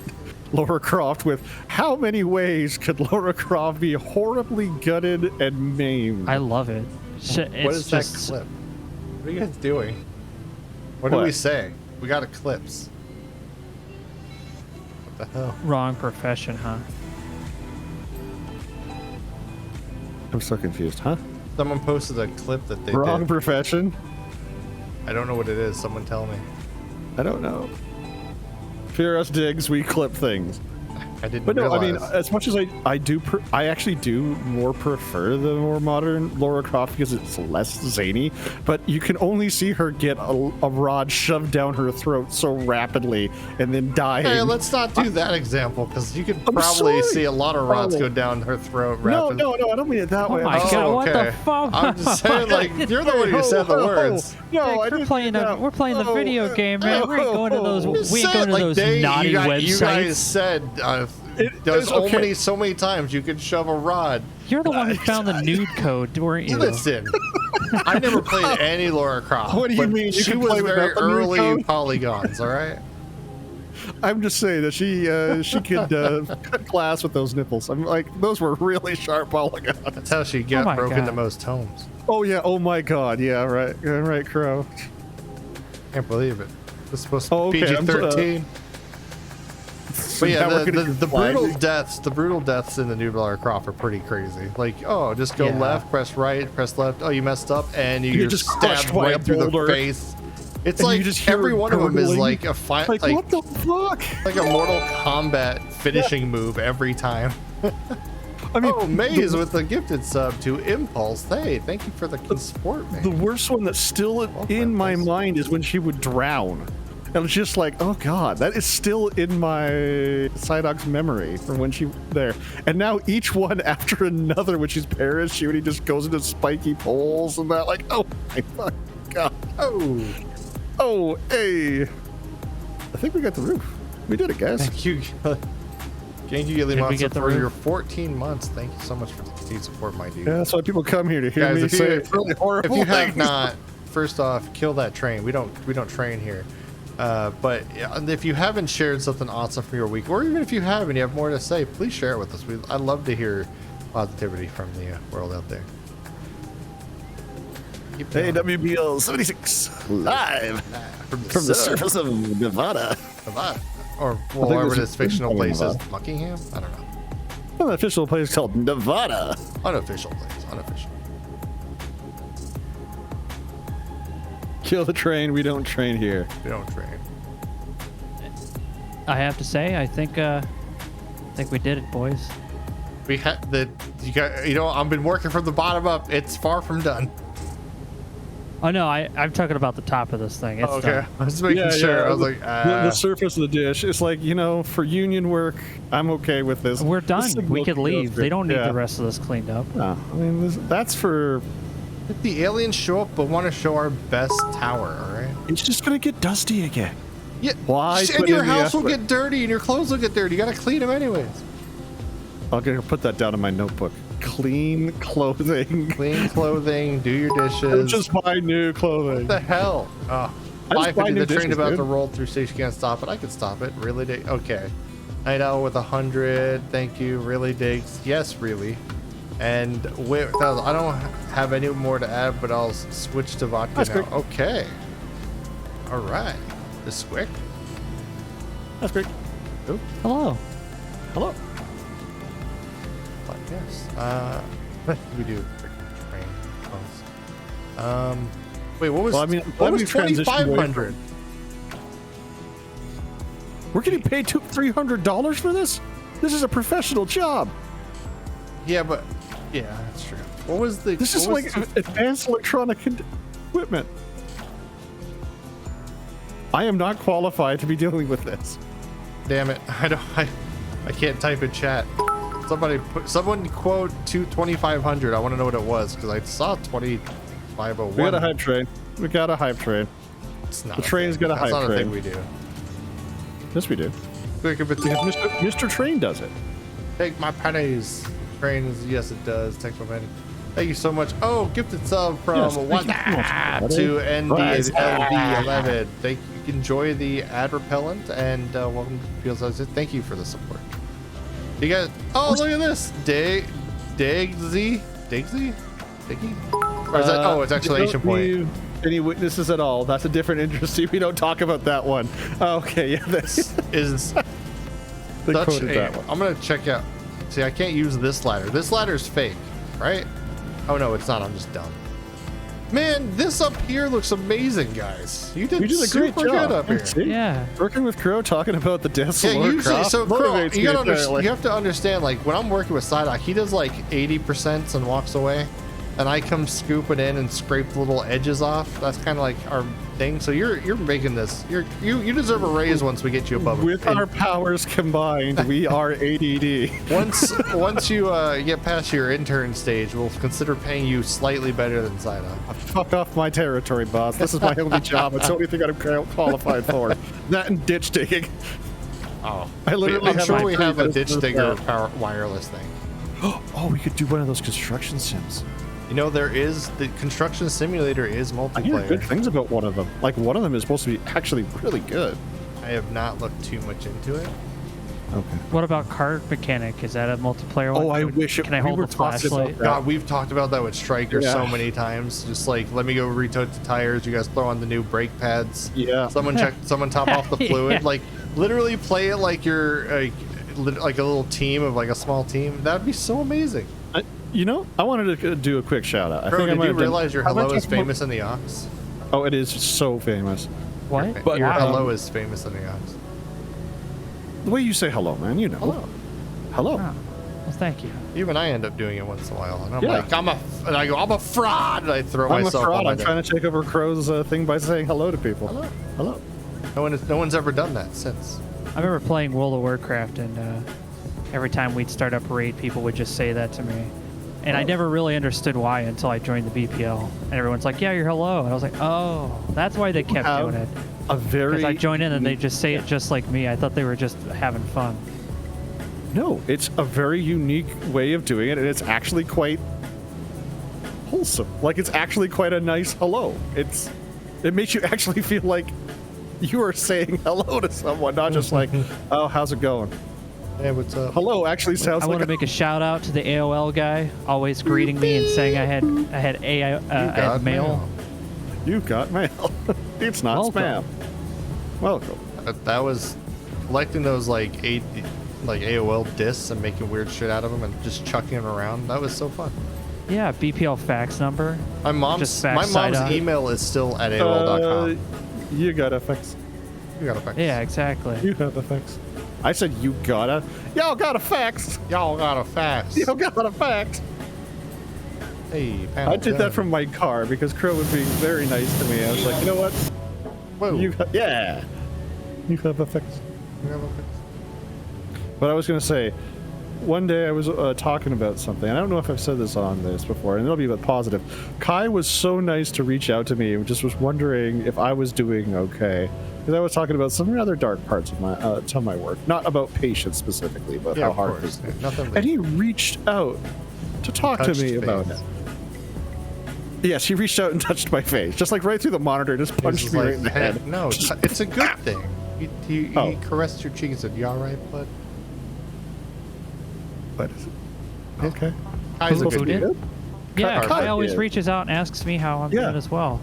Lara Croft with how many ways could Lara Croft be horribly gutted and maimed? I love it. What What is that clip? What are you guys doing? What do What? we say? We got eclipse. What the hell? Wrong profession, huh? I'm so confused, huh? Someone posted a clip that they Wrong did. profession? I don't know what it is. Someone tell me. I don't know. Fear us digs, we clip things. I didn't But no, I realize. mean, as much as I actually do more prefer the more modern Lara Croft because it's less zany. But you can only see her get a rod shoved down her throat so rapidly and then die. Hey, let's not do that example because you could I'm probably sorry. see a lot of rods Oh. go down her throat. no, rapid. no, I don't mean it that way. my I'm God, what the okay. fuck? I'm just saying, like, you're the one who said the words. No, Like, I we're didn't playing mean the that. we're playing the Oh, video game, man. We ain't going to those. Just We ain't Said, going to those naughty you websites. guys said there's it's okay. so many times you could shove a rod. You're the one who found the nude code, weren't you? Listen, I never played any Lara Croft. What do you but mean? You She can was play very without the nude early code? polygons. All right. I'm just saying that she could cut glass with those nipples. I'm like, those were really sharp polygons. That's how she got my broken God. the most homes. Oh yeah. Oh my God. Yeah. Right. Yeah, right. Crow. Can't believe it. It's supposed to Oh, be okay, PG-13. But yeah, Now we're the gonna brutal deaths in the new Lara Croft are pretty crazy. Like, oh, just go Yeah. left, press right, press left. Oh, you messed up, and you You get just stabbed crushed by a right through the boulder. face. It's And you like just hear every one of them is gurgling. like a fight, Like, like what the fuck? a Mortal Kombat finishing move every time. I mean, Oh, Maze with the gifted sub to Impulse. Hey, thank you for the support, man. the worst one that's still in my mind is when she would drown. And it's just like, oh God, that is still in my Psydoc's memory from when she there. And now each one after another when she's parachuting just goes into spiky poles and that. Like, oh my fuck God. Oh, hey. I think we got the roof. We did it, guys. Thank you. Thank you, Did we Gilly get the for roof? your 14 months. Thank you so much for the continued support, my dude. Yeah, that's why people come here to hear Guys, me if you- say really horrible If you have things. not, first off, kill that train. We don't train here. But if you haven't shared something awesome from your week, or even if you have and you have more to say, please share it with us. I'd love to hear positivity from the world out there. Keep Hey, going. WBL 76 live from from the surface of Nevada. or think wherever this this is fictional in place is. Nevada. Buckingham? I don't know. An official place called Nevada. Unofficial place. Unofficial. Kill the train. We don't train here. We don't train. I have to say, I think we did it, boys. We had the I've been working from the bottom up. It's far from done. Oh no, I'm talking about the top of this thing. It's Okay, done. I was making sure. I was like, the surface of the dish. It's like, for union work, I'm okay with this. We're done. This We could signal leave. goes They don't need yeah. the rest of this cleaned up. No, I mean, that's for. if the aliens show up but want to show our best tower, all right? It's just gonna get dusty again. Yeah. Why And put your in the house will effort? get dirty, and your clothes will get dirty. You gotta clean them anyways. I'm gonna put that down in my notebook. Clean clothing. Clean clothing, do your dishes. Just buy new clothing. What the hell? Oh, I just buy 550. new The train dishes, about dude. to roll through station. Can't stop it. I can stop it. Really? Okay. Night Owl with 100. Thank you. Really digs. Yes, really. And wait, I don't have any more to add, but I'll switch to vodka That's now. quick. Okay. All right. This is quick. That's great. Oh, Hello. hello. But yes. We do quick train phones. Wait, what was? Well, I mean, what was we transitioned away 2,500? We're getting paid $300 for this? This is a professional job. Yeah, but yeah, that's true. What was the? This is what was like advanced electronic equipment. I am not qualified to be dealing with this. Damn it! I can't type in chat. Someone quote 2,500. I want to know what it was because I saw 2,501. We got a hype train. We got a hype train. It's not the a train's thing. got a That's hype not a train. thing we do. Yes, we do. Quick, if it's Because Mr. Train does it. take my pennies. Trains, yes, it does. Take my pennies. Thank you so much. Oh, gifted sub from Yes, thank you so much, to buddy. NDLD11. Thank you. Enjoy the ad repellent and welcome to Fields. Thank you for the support. You guys. Oh, look at this. Diggsy? Diggy? Or is that? Oh, it's exclamation point. Need any witnesses at all? That's a different industry. We don't talk about that one. Okay, yeah, this Is they Dutch. quoted that one. I'm gonna check out. See, I can't use this ladder. This ladder's fake, right? Oh no, it's not. I'm just dumb. Man, this up here looks amazing, guys. You did You did a super great job. good up here. See? Yeah. Working with Crow, talking about the deaths Yeah, of Lord usually, Croft so Crow, motivates me, you apparently. have to understand, like, when I'm working with Psydoc, he does like 80% and walks away, and I come scooping in and scrape the little edges off. That's kind of like our thing. So you're making this. You deserve a raise once we get you above. With our powers combined, we are ADD. Once you get past your intern stage, we'll consider paying you slightly better than Psydoc. Fuck off my territory, boss. This is my only job. It's the only thing I'm qualified for. That and ditch digging. Oh, I literally I'm have sure my we have a previous ditch with digger that. power wireless thing. Oh, we could do one of those construction sims. You know, the construction simulator is I hear good multiplayer. things about one of them. Like, one of them is supposed to be actually really good. I have not looked too much into it. Okay. What about cart mechanic? Is that a multiplayer one? Oh, I wish it- Can I we hold were the talking about flashlight? that. God, we've talked about that with Striker Yeah. so many times. Just like, let me go retote the tires. You guys throw on the new brake pads. Yeah. Someone top off the fluid. Yeah. Like, literally play it like you're like a little team of like a small team. That'd be so amazing. I wanted to do a quick shout out. I Bro, think I did might you have done- realize your How hello much is famous in the Ox? Oh, it is so famous. What? But- Your Wow. hello is famous in the Ox. The way you say hello, man, you know. Hello. Hello. Oh, well, thank you. Even I end up doing it once in a while, and I'm Yeah. like, I'm a fraud, and I throw I'm a myself fraud. on my I'm trying to take over Crow's thing by saying hello to people. Hello. Hello. No one's ever done that since. I remember playing World of Warcraft, and every time we'd start up raid, people would just say that to me. And I never really understood why until I joined the BPL. And everyone's like, yeah, you're hello. And I was like, oh, that's why they kept Have doing it. A very Because I joined in and they just say it just like me. I thought they were just having fun. No, it's a very unique way of doing it, and it's actually quite wholesome. Like, it's actually quite a nice hello. It makes you actually feel like you are saying hello to someone, not just like, oh, how's it going? Hey, what's up? Hello actually sounds I like want to make a shout out to the AOL guy, always greeting me and saying I had mail. You got mail. It's not Welcome. spam. Welcome. That was collecting those like AOL discs and making weird shit out of them and just chucking them around. That was so fun. Yeah, BPL fax number. My mom's Just fax Psydoc. email is still at AOL.com. You got a fix. You got a fax. Yeah, exactly. You have a fix. I said you gotta. Y'all got a fax. Y'all got a fax. Y'all got a fax. Hey, I did that from my car because Crow was being very nice to me. I was like, you know what? Whoa. You have effects. But I was going to say, one day I was talking about something. I don't know if I've said this on this before, and it'll be about positive. Kai was so nice to reach out to me and just was wondering if I was doing okay. Because I was talking about some rather dark parts of my work. Not about patients specifically, but how hard it is. And he reached out to talk to me about it. Yes, he reached out and touched my face. Just like right through the monitor, just punched me right in the head. No, it's a good thing. He caressed your cheek and said, "You all right, bud?" But okay. Kai's a good dude. Yeah, Kai always reaches out and asks me how I'm doing as well.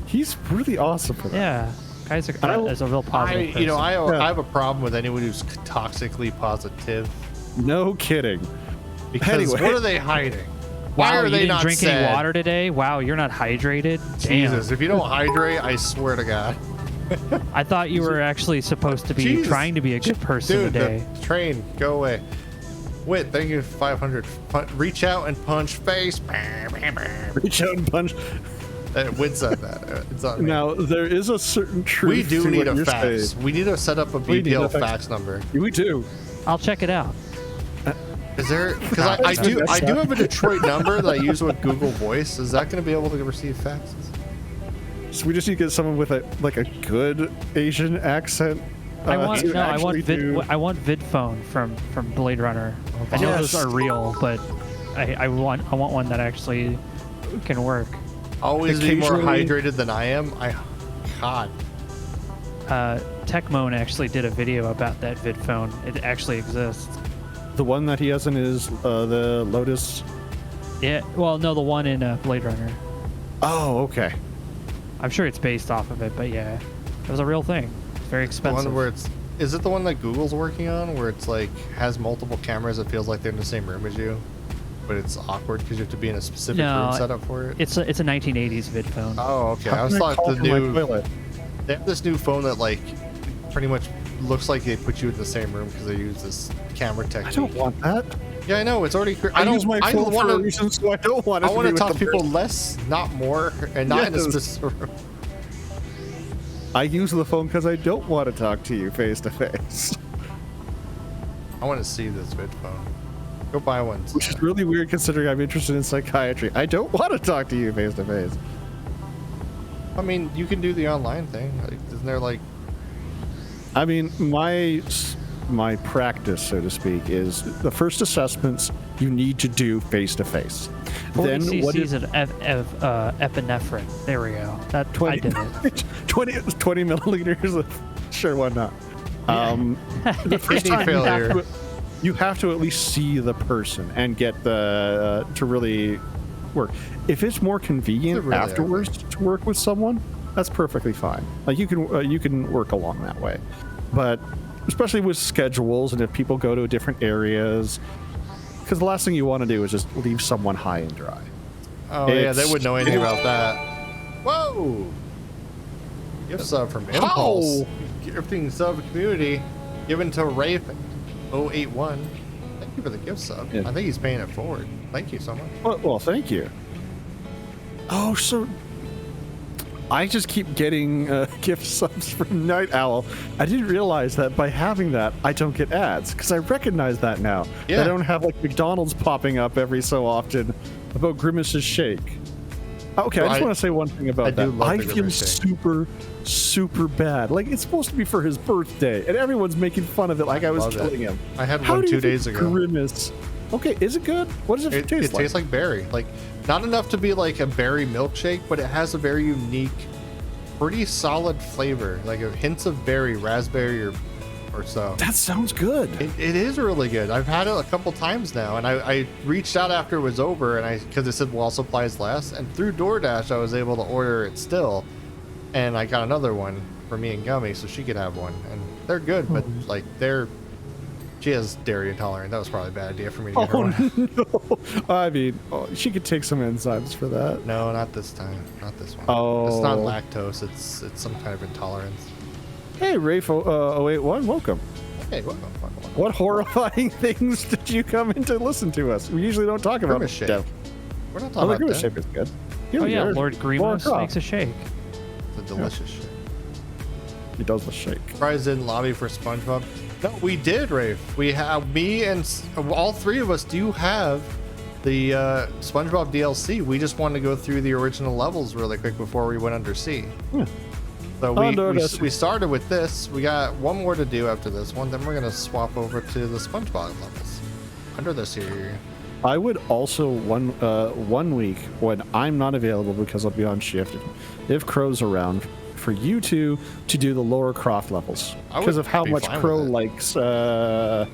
He's really awesome for that. Yeah, Kai's is a real positive person. I have a problem with anyone who's toxically positive. No kidding. Because what are they hiding? Why Wow, are you they didn't not drink sad? any water today? Wow, you're not hydrated? Damn. Jesus, if you don't hydrate, I swear to God. I thought you were actually supposed to be trying to be a good person Dude, today. the train, go away. Wit, thank you for 500. Reach out and punch face. Reach out and punch. Wit said that. It's on me. Now, there is a certain truth. We do to need what a you're fax. saying. We need to set up a BPL fax number. We do. I'll check it out. Is there? Because I do have a Detroit number that I use with Google Voice. Is that going to be able to receive faxes? So we just need to get someone with a good Asian accent. I want VidPhone from Blade Runner. I know those are real, but I want one that actually can work. Always be more hydrated than I am. God. Techmoan actually did a video about that VidPhone. It actually exists. The one that he has in his the Lotus. Yeah. Well, no, the one in Blade Runner. Oh, okay. I'm sure it's based off of it, but yeah, it was a real thing. It's very expensive. The one where is it the one that Google's working on, where it's like has multiple cameras? It feels like they're in the same room as you, but it's awkward because you have to be in a specific room setup for it. It's a 1980s VidPhone. Oh, okay. I was thought they have this new phone that like pretty much looks like they put you in the same room because they use this camera technique. I don't want that. Yeah, I know it's already. I use my phone for a reason, so I don't want. I want to talk to people less, not more, and not in a specific room. I use the phone because I don't want to talk to you face to face. I want to see this VidPhone. Go buy one. Which is really weird considering I'm interested in psychiatry. I don't want to talk to you face to face. I mean, you can do the online thing. Like, isn't there like? I mean, my practice, so to speak, is the first assessments you need to do face to face. 40 Then cc's of epinephrine. There we go. That 20, I did it. 20 milliliters of sure, why not? The first Kidney failure. You have to at least see the person and get the to really work. If it's more convenient afterwards to work with someone, that's perfectly fine. Like you can work along that way, but especially with schedules and if people go to different areas, because the last thing you want to do is just leave someone high and dry. Oh yeah, they wouldn't know anything about that. Whoa! Gift sub from Impulse. Gifting sub community given to Rafe 081. Thank you for the gift sub. Yeah. I think he's paying it forward. Thank you so much. Well, thank you. Oh, so I just keep getting gift subs from Night Owl. I didn't realize that by having that, I don't get ads, because I recognize that now. Yeah. I don't have like McDonald's popping up every so often about Grimace's Shake. Okay, I just want to say one thing about that. I feel super bad. Like, it's supposed to be for his birthday, and everyone's making fun of it like I was killing him. I had one 2 days ago. Grimace. Okay, is it good? What does it taste like? It tastes like berry. Like, not enough to be like a berry milkshake, but it has a very unique, pretty solid flavor. Like hints of berry, raspberry, or so. That sounds good. It is really good. I've had it a couple times now, and I reached out after it was over, and because it said while supplies last, and through DoorDash I was able to order it still, and I got another one for me and Gummy so she could have one, and they're good, but like she has dairy intolerant. That was probably a bad idea for me to get her one. No. I mean, she could take some enzymes for that. No, not this time. Not this one. Oh. It's not lactose. It's some kind of intolerance. Hey, Rafe 081, welcome. Hey, welcome. What horrifying things did you come in to listen to us? We usually don't talk about Grimace Shake. We're not Oh, talking the about Grimace that. shake is good. Oh yeah, there's Lord Lara Grimace Croft. makes a shake. It's a delicious shit. He does the shake. Surprised didn't lobby for SpongeBob. No, we did, Rafe. We have me and all three of us do have the SpongeBob DLC. We just wanted to go through the original levels really quick before we went undersea. Yeah. So Undersea. we started with this. We got one more to do after this one. Then we're gonna swap over to the SpongeBob levels. Under this here. I would also one week when I'm not available because I'll be on shift, if Crow's around, for you two to do the Lara Croft levels I because would of how be much fine Crow with it. likes Yeah,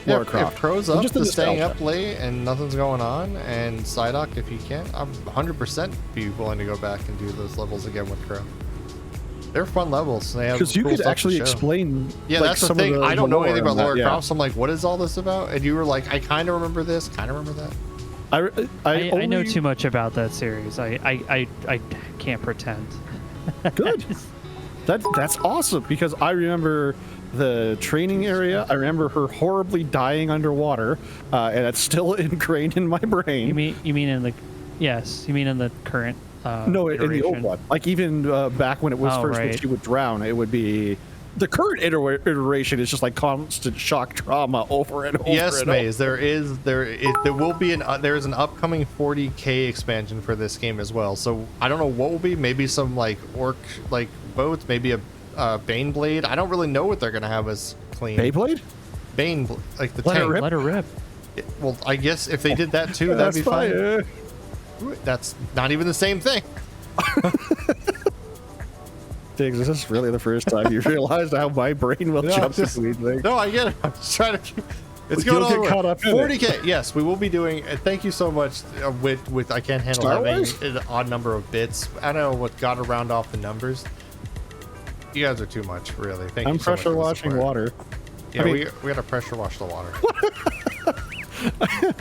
Lara Croft. if Crow's And up just the to staying nostalgia. up late and nothing's going on, and Psydoc, if you can, I'm 100% be willing to go back and do those levels again with Crow. They're fun levels. They have Because you cool could stuff to actually show. explain. Yeah, like, that's the some of thing. I don't know lore anything about in that, Lara yeah. Croft, so I'm like, what is all this about? And you were like, I kind of remember this, kind of remember that. I know only- too much about that series. I can't pretend. Good. That's awesome because I remember the training area. I remember her horribly dying underwater, and it's still ingrained in my brain. You mean in the yes? You mean in the current? No, in the old iteration? one. Like even back when it was Oh, first when right. she would drown, it would be the current iteration is just like constant shock trauma over and over. Yes, and over. Maze. There will be there is an upcoming 40K expansion for this game as well. So I don't know what will be. Maybe some like orc like boats. Maybe a Bane blade. I don't really know what they're gonna have as clean. Beyblade? Bane like the Let it tank. rip. Let her rip. Well, I guess if they did that too, that'd That's be fine. fire. That's not even the same thing. Diggs, is this really the first time you realized how my brain will No, jump just- between things? No, I get it. I'm just trying to keep. It's You'll going get on. caught up in it. 40K. Yes, we will be doing. Thank you so much. With I can't handle Star having Wars? an odd number of bits. I don't know what got around off the numbers. You guys are too much, really. Thank I'm you so much for pressure the washing support. water. Yeah, I mean- we gotta pressure wash the water.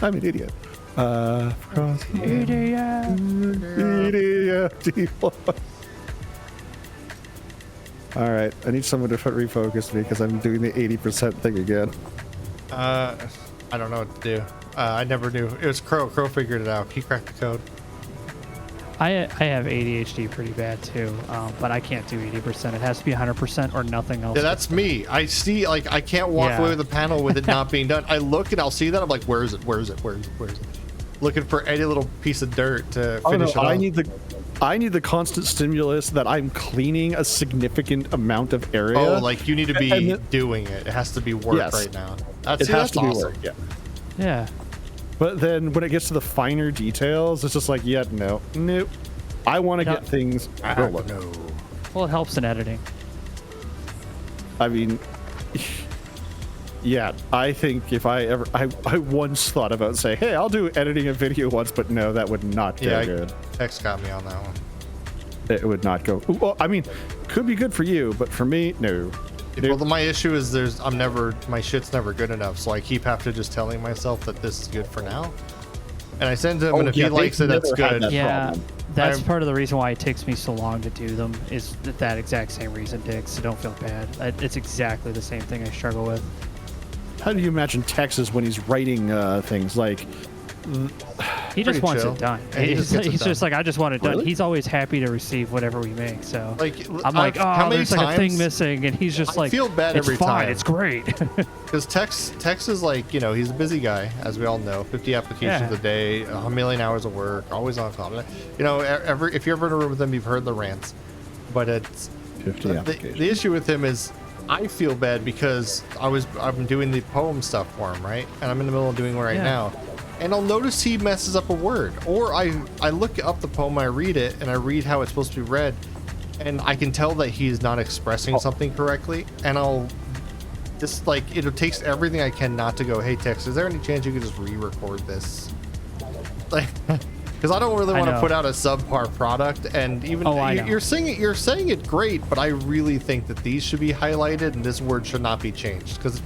I'm an idiot. Cross idiot. All right, I need someone to refocus me because I'm doing the 80% thing again. I don't know what to do. I never knew. It was Crow. Crow figured it out. He cracked the code. I have ADHD pretty bad too, but I can't do 80%. It has to be 100% or nothing else. Yeah, that's me. I see, like, I can't walk Yeah. away with the panel with it not being done. I look and I'll see that. I'm like, where is it? Where is it? Where is it? Where is it? Looking for any little piece of dirt to Oh no, finish it off. I need the constant stimulus that I'm cleaning a significant amount of area. Oh, like you need to be And then- doing it. It has to be work Yes. right now. it has that's to be awesome. work. Yeah. Yeah. But then when it gets to the finer details, it's just like, yeah, nope. I want to No. get things rolling. No. Well, it helps in editing. I mean, yeah, I think if I ever, I once thought about saying, hey, I'll do editing a video once, but no, that would not go Yeah, good. Tex got me on that one. It would not go. Well, I mean, could be good for you, but for me, no. Well, my issue is my shit's never good enough, so I keep having to just telling myself that this is good for now. And I send to him, and if he likes it, that's never had good. that Yeah, problem. that's I'm- part of the reason why it takes me so long to do them. Is that exact same reason, Dick? So don't feel bad. It's exactly the same thing I struggle with. How do you imagine Texas when he's writing things like? He just Pretty wants chill. it done. Yeah, he just gets it He's just done. like, I just want it done. Really? He's always happy to receive whatever we make. So Like, I'm like, how oh, many there's like a thing times- missing, and he's just I like, feel bad it's every fine. time. It's great. Because Tex is like, he's a busy guy, as we all know. 50 applications Yeah. a day, a million hours of work, always on call. If you're ever in a room with him, you've heard the rants. But it's 50 applications. the issue with him is I feel bad because I'm doing the poem stuff for him, right? And I'm in the middle of doing it right Yeah. now. And I'll notice he messes up a word. Or I look up the poem, I read it, and I read how it's supposed to be read. And I can tell that he's not expressing something correctly. And I'll just like, it takes everything I can not to go, hey, Tex, is there any chance you could just re-record this? Like, because I don't really I want to know. put out a subpar product. And even I know. you're saying it great, but I really think that these should be highlighted and this word should not be changed. Because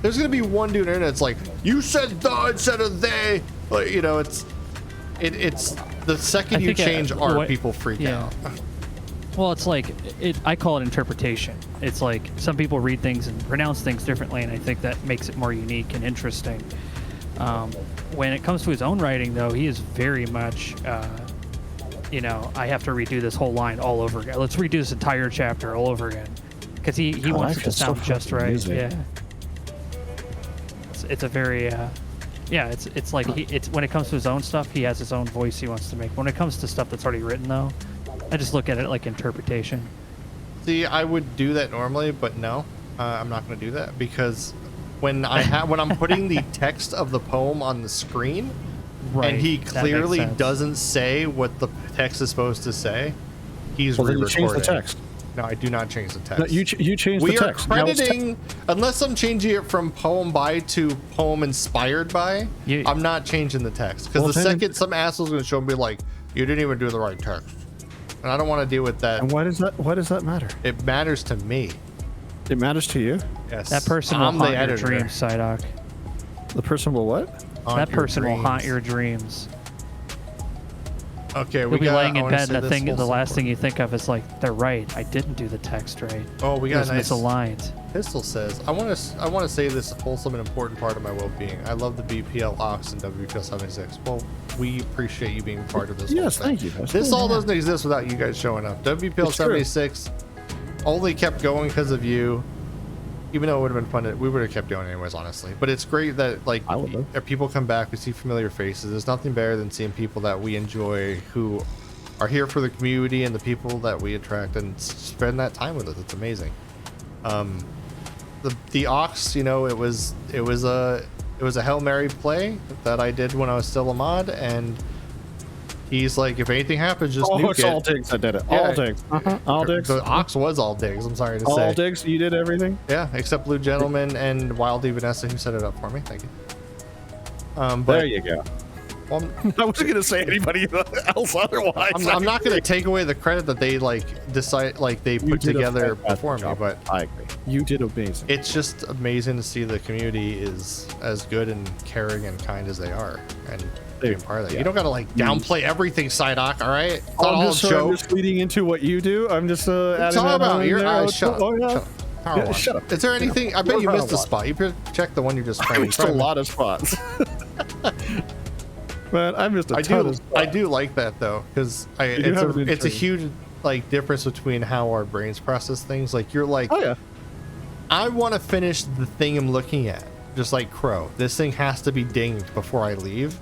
there's going to be one dude in it that's like, you said the instead of they. Like, it's the second I you think, change art, what- people freak yeah. out. Well, it's like I call it interpretation. It's like some people read things and pronounce things differently, and I think that makes it more unique and interesting. When it comes to his own writing, though, he is very much, you know, I have to redo this whole line all over again. Let's redo this entire chapter all over again, because he wants it to sound just right. Yeah. It's a very, yeah. It's like it's when it comes to his own stuff, he has his own voice he wants to make. When it comes to stuff that's already written, though, I just look at it like interpretation. See, I would do that normally, but no, I'm not going to do that because when I'm putting the text of the poem on the screen, Right, and he clearly sense. doesn't say what the text is supposed to say, he's Well, then you re-recording. change the text. No, I do not change the text. No, you change the We are text. Now it's crediting, unless I'm changing it from poem by to poem inspired by, I'm not changing the text. Because the second some asshole's going to show me like, you didn't even do the right text. And I don't want to deal with that. And why does that matter? It matters to me. It matters to you? Yes. That person will I'm the haunt your editor. dreams, Psydoc. The person will what? That person will haunt your dreams. Okay, You'll be laying in bed, and the last thing you think of is like, they're right. I didn't do the text right. Oh, we got a nice misaligned. Pistol says, I want to say this wholesome and important part of my well-being. I love the BPL Ox and WPL 76. Well, we appreciate you being part of this. Yes, whole thing. thank you. This all doesn't exist without you guys showing up. WPL 76 only kept going because of you. Even though it would have been fun, we would have kept going anyways, honestly. But it's great that like people come back, we see familiar faces. There's nothing better than seeing people that we enjoy who are here for the community and the people that we attract and spend that time with us. It's amazing. The Ox, you know, it was a Hail Mary play that I did when I was still a mod, and he's like, if anything happens, just nuke it's it. all digs. I did it. Yeah. All digs. All digs. The Ox was all digs. I'm sorry to say. All digs. You did everything. Yeah, except Blue Gentleman and Wildy Vanessa, who set it up for me. Thank you. But there you go. Well, I wasn't gonna say anybody else otherwise. I'm not gonna take away the credit that they they put together before me, but I agree. You did amazing. It's just amazing to see the community is as good and caring and kind as they are, and being part of that. You don't gotta like downplay everything, Psydoc. All right, it's not all a joke. I'm just leading into what you do. I'm just adding Talk about your eyes. Shut up. Yeah. Yeah, shut up. Is there anything? I bet you missed a spot. You could check the one you just I missed a lot of spots. Man, I missed a ton of spots. I do like that though, because it's a huge like difference between how our brains process things. Like you're like, oh yeah, I want to finish the thing I'm looking at, just like Crow. This thing has to be dinged before I leave.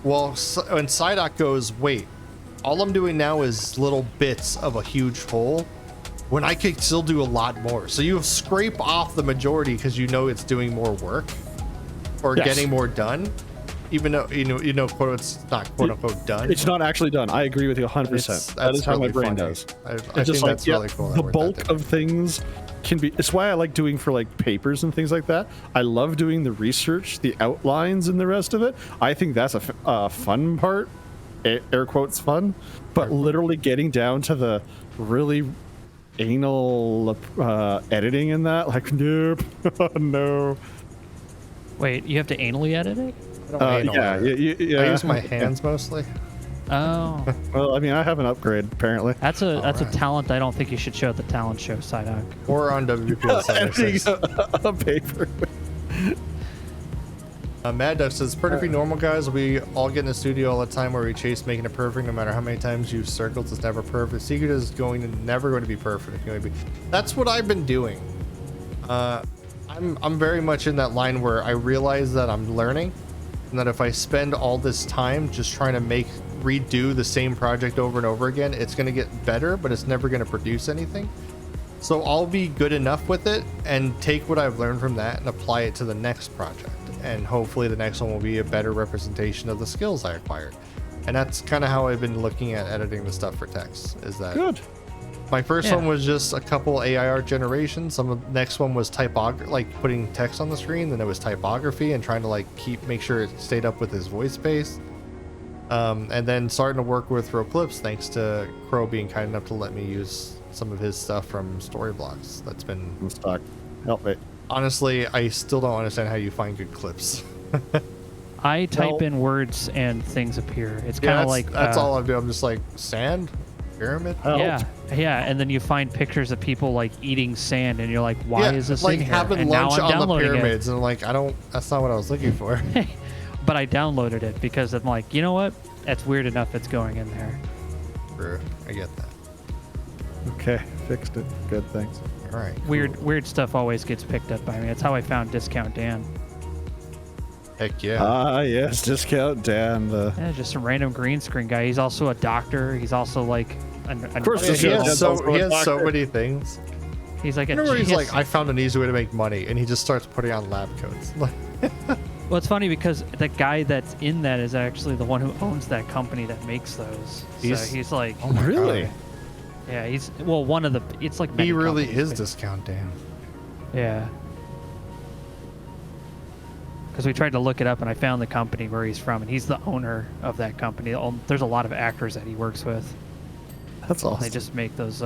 Well, when Psydoc goes, wait, all I'm doing now is little bits of a huge hole, when I could still do a lot more. So you scrape off the majority because you know it's doing more work or getting more done, even though you know quote, it's not quote unquote done. It's not actually done. I agree with you 100%. That is how my brain does. I think that's really cool. The bulk of things can be. It's why I like doing for like papers and things like that. I love doing the research, the outlines, and the rest of it. I think that's a fun part. Air quotes fun, but literally getting down to the really anal editing in that, like, nope. No. Wait, you have to anally edit it? Yeah. I use my hands mostly. Oh. Well, I mean, I have an upgrade apparently. That's a talent I don't think you should show at the talent show, Psydoc. Or on WPL 76. A paper. Mad Duck says, perfectly normal guys. We all get in the studio all the time where we chase making it perfect. No matter how many times you've circled, it's never perfect. Secret is never going to be perfect. It's going to be. That's what I've been doing. I'm very much in that line where I realize that I'm learning, and that if I spend all this time just trying to redo the same project over and over again, it's going to get better, but it's never going to produce anything. So I'll be good enough with it and take what I've learned from that and apply it to the next project. And hopefully the next one will be a better representation of the skills I acquired. And that's kind of how I've been looking at editing the stuff for text, is that good. My first one was just a couple AI art generations. The next one was typography, like putting text on the screen. Then it was typography and trying to like make sure it stayed up with his voice space. And then starting to work with Row Clips, thanks to Crow being kind enough to let me use some of his stuff from Storyblocks. That's been I'm stuck. Help me. Honestly, I still don't understand how you find good clips. I type in words and things appear. It's kind of like that's all I do. I'm just like sand, pyramid. Yeah, and then you find pictures of people like eating sand, and you're like, why is this like in here? having And lunch now I'm on the downloading pyramids, and I'm like, that's not what I was looking for. but I downloaded it because I'm like, you know what? That's weird enough. It's going in there. Sure, I get that. Okay, fixed it. Good, thanks. All right. Weird stuff always gets picked up by me. That's how I found Discount Dan. Heck yeah. Ah, yes, Discount Dan. Yeah, just a random green screen guy. He's also a doctor. He's also like, Of course, Yeah, he has so doctor. many things. he's like a. You know where he's he like, has- I found an easy way to make money, and he just starts putting on lab coats. Well, it's funny because the guy that's in that is actually the one who owns that company that makes those. So he's like, oh my Really? God. yeah, he's one of the. It's like He many really companies, is Discount Dan. Yeah. Because we tried to look it up, and I found the company where he's from, and he's the owner of that company. There's a lot of actors that he works with. That's awesome. They just make those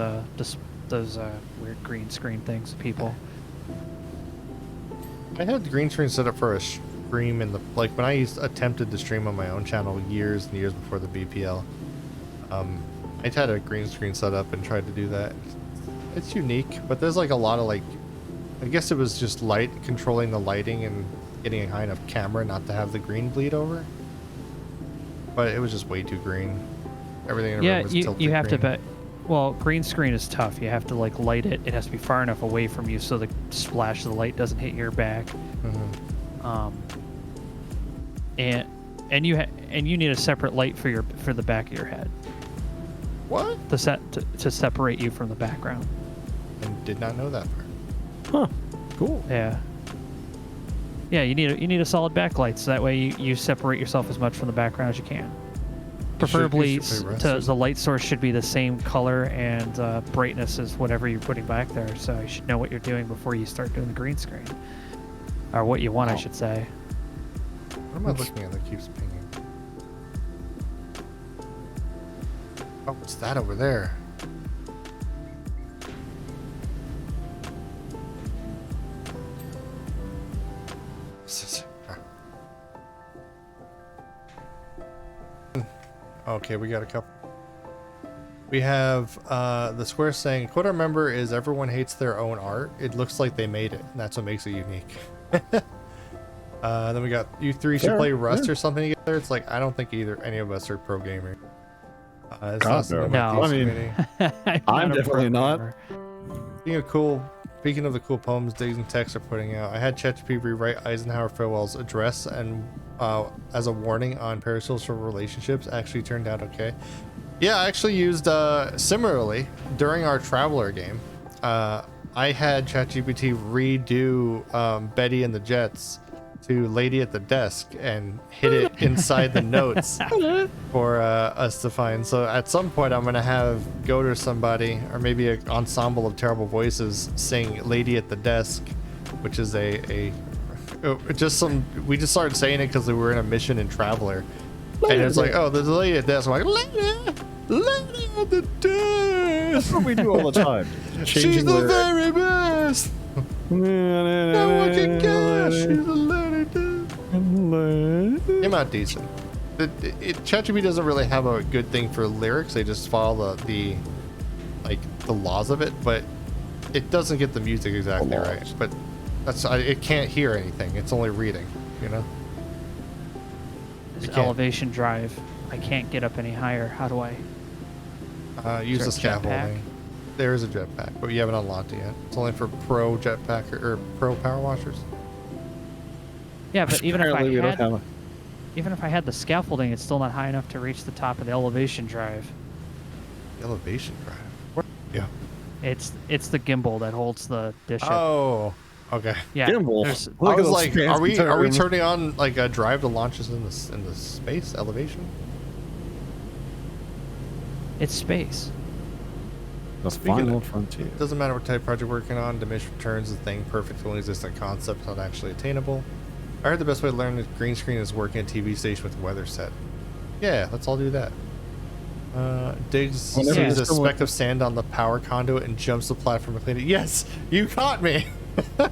weird green screen things. People. I had the green screen set up for a stream in the when I attempted to stream on my own channel years and years before the BPL. I had a green screen set up and tried to do that. It's unique, but there's like a lot of I guess it was just light controlling the lighting and getting a high enough camera not to have the green bleed over. But it was just way too green. Everything in the Yeah, room was you tilted have to green. bet. Well, green screen is tough. You have to like light it. It has to be far enough away from you so the splash of the light doesn't hit your back. Mhm. And you need a separate light for the back of your head What? to separate you from the background. And did not know that part. Huh. Cool. Yeah. Yeah, you need a solid backlight so that way you separate yourself as much from the background as you can. Preferably, you should play Rust or the light source should be the same color and brightness as whatever you're putting back there. So you should know what you're doing before you start doing the green screen, or what you want, I should say. What am I looking at that keeps pinging? Oh, what's that over there? Okay, we got a couple. We have the square saying, quote I remember is everyone hates their own art. It looks like they made it, and that's what makes it unique. Then we got you three should Sure, play Rust yeah. or something together. It's like I don't think any of us are pro gamers. It's God, not something no. like I mean, community. I'm a definitely not. programmer. Speaking of the cool poems Diggs and Tex are putting out, I had ChatGPT rewrite Eisenhower Farewell's address and as a warning on parasocial relationships. Actually turned out okay. Yeah, I actually used similarly during our Traveler game. I had ChatGPT redo Betty and the Jets to Lady at the Desk and hit it inside the notes for us to find. So at some point I'm gonna have Goat or somebody, or maybe an ensemble of terrible voices, sing Lady at the Desk, which is we just started saying it because we were in a mission in Traveler, and it's like, oh, there's a lady at the desk. I'm like, lady at the desk. That's what we do all the time. She's Changing the lyrics. very best. No one can guess. She's a lady. Came out decent. ChatGPT doesn't really have a good thing for lyrics. They just follow the laws of it, but it doesn't get the music exactly right. But it can't hear anything. It's only reading. You know. This You can't. elevation drive. I can't get up any higher. How do I? Use the Is there a jetpack? scaffolding. There is a jetpack, but you haven't unlocked it yet. It's only for pro jetpack or pro power washers. Yeah, but Apparently we don't have a- even if I had the scaffolding, it's still not high enough to reach the top of the elevation drive. Elevation drive. What? Yeah. It's the gimbal that holds the dish up. Oh. Okay. Yeah. Gimbal. there's- Look I at was those like, fancy are we terms. turning on like a drive to launch us in the space elevation? It's space. The Speaking final of- frontier. It doesn't matter what type of project you're working on. Diminishing returns is a thing. Perfect only existent concept, not actually attainable. I heard the best way to learn the green screen is working a TV station with a weather set. Yeah, let's all do that. Diggs Whenever sees a there's someone- speck of sand on the power conduit and jumps the platform to clean it. Yes, you caught me. I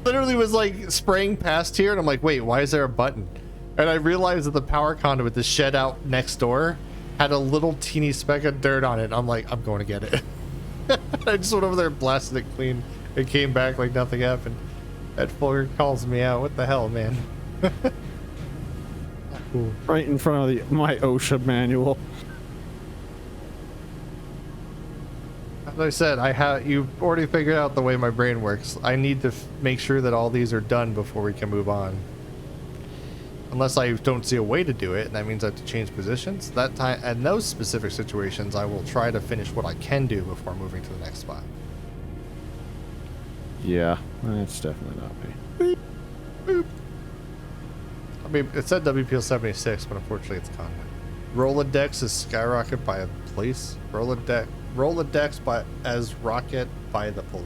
literally was like spraying past here, and I'm like, wait, why is there a button? And I realized that the power conduit, the shed out next door, had a little teeny speck of dirt on it. I'm like, I'm going to get it. I just went over there and blasted it clean. It came back like nothing happened. That Fulger calls me out. What the hell, man? Right in front of my OSHA manual. As I said, you've already figured out the way my brain works. I need to make sure that all these are done before we can move on. Unless I don't see a way to do it, and that means I have to change positions. That time, in those specific situations, I will try to finish what I can do before moving to the next spot. Yeah, that's definitely not me. Boop. I mean, it said WPL 76, but unfortunately it's gone. Rolodex is skyrocketed by a police. Rolodex by as rocket by the police.